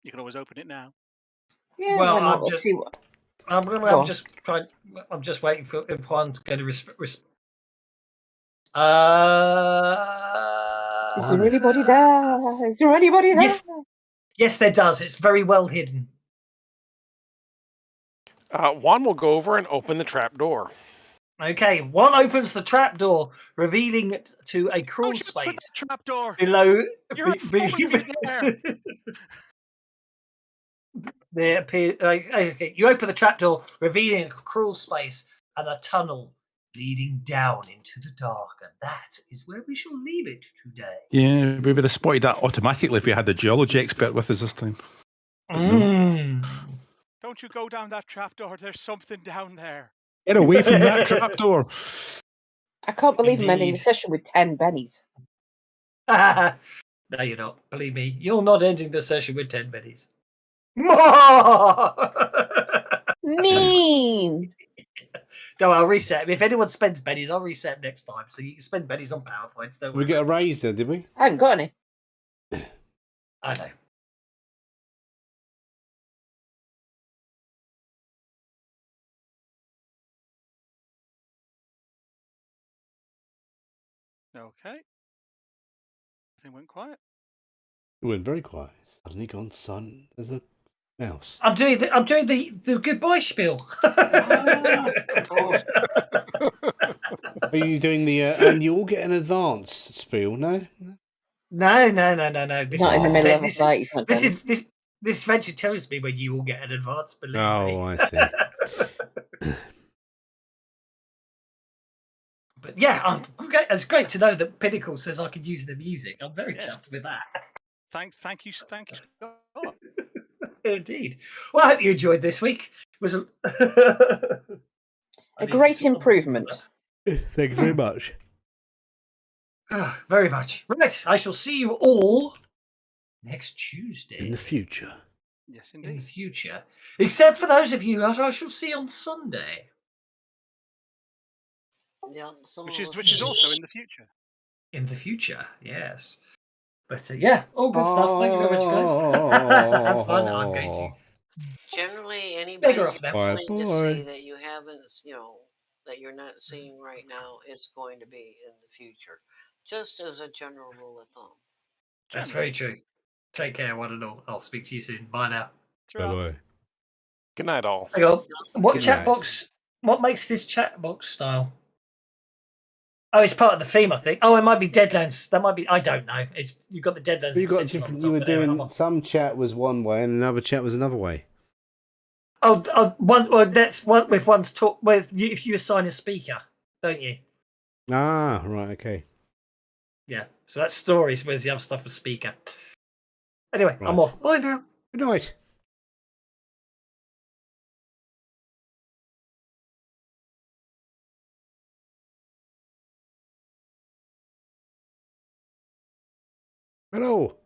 You can always open it now. Yeah, well, let's see what. I'm just waiting for everyone's going to respond. Is there anybody there? Is there anybody there? Yes, there does. It's very well hidden. Juan will go over and open the trap door. Okay, Juan opens the trap door, revealing it to a crawl space trap door below. Okay, you open the trapdoor, revealing a crawl space and a tunnel leading down into the dark, and that is where we shall leave it today. Yeah, we would have spotted that automatically if we had the geology expert with us this time. Don't you go down that trapdoor. There's something down there. Get away from that trapdoor. I can't believe I'm ending the session with 10 bennies. No, you're not. Believe me, you're not ending the session with 10 bennies. Mean. No, I'll reset. If anyone spends bennies, I'll reset next time. So you can spend bennies on PowerPoints. Don't worry. We get a raise then, did we? I haven't got any. I know. Okay. Everything went quiet. It went very quiet. Suddenly gone silent. There's a mouse. I'm doing the goodbye spiel. Are you doing the and you all get an advance spiel? No. No. This Not in the middle of a this fight. He's not this done. is this adventure tells me when you will get an advance. Believe me. Oh, I see. But yeah, it's great to know that Pinnacle says I can use the music. I'm very chuffed with that. Thank you, Scott. Indeed. Well, I hope you enjoyed this week. It was A great improvement. Thanks very much. Very much. Right, I shall see you all next Tuesday. In the future. Yes, indeed. In the future. Except for those of you I shall see on Sunday. Yeah, which is also in the future. In the future, yes. But yeah, all good stuff. Thank you very much, guys. Have fun. I'm going to. Generally, anybody Bigger you're off now. going to see Bye-bye. that you haven't, that you're not seeing right now, it's going to be in the future. Just as a general rule of thumb. That's very true. Take care, one and all. I'll speak to you soon. Bye now. Bye-bye. Good night, all. Hang on. What Good chat night. box? What makes this chat box style? Oh, it's part of the theme, I think. Oh, it might be Deadlands. That might be. I don't know. It's you've got the Deadlands. You got extension on different. the You top, were but anyway, doing some chat was one way and another chat was another way. one. Well, that's one with one's talk. If you assign a speaker, don't you? Ah, right, okay. Yeah. So that's stories. Whereas the other stuff was speaker. Anyway, Right. I'm off. Bye now. Good night. Hello.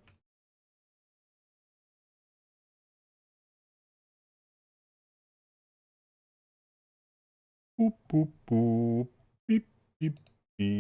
Boop, boop, boop. Beep, beep, beep.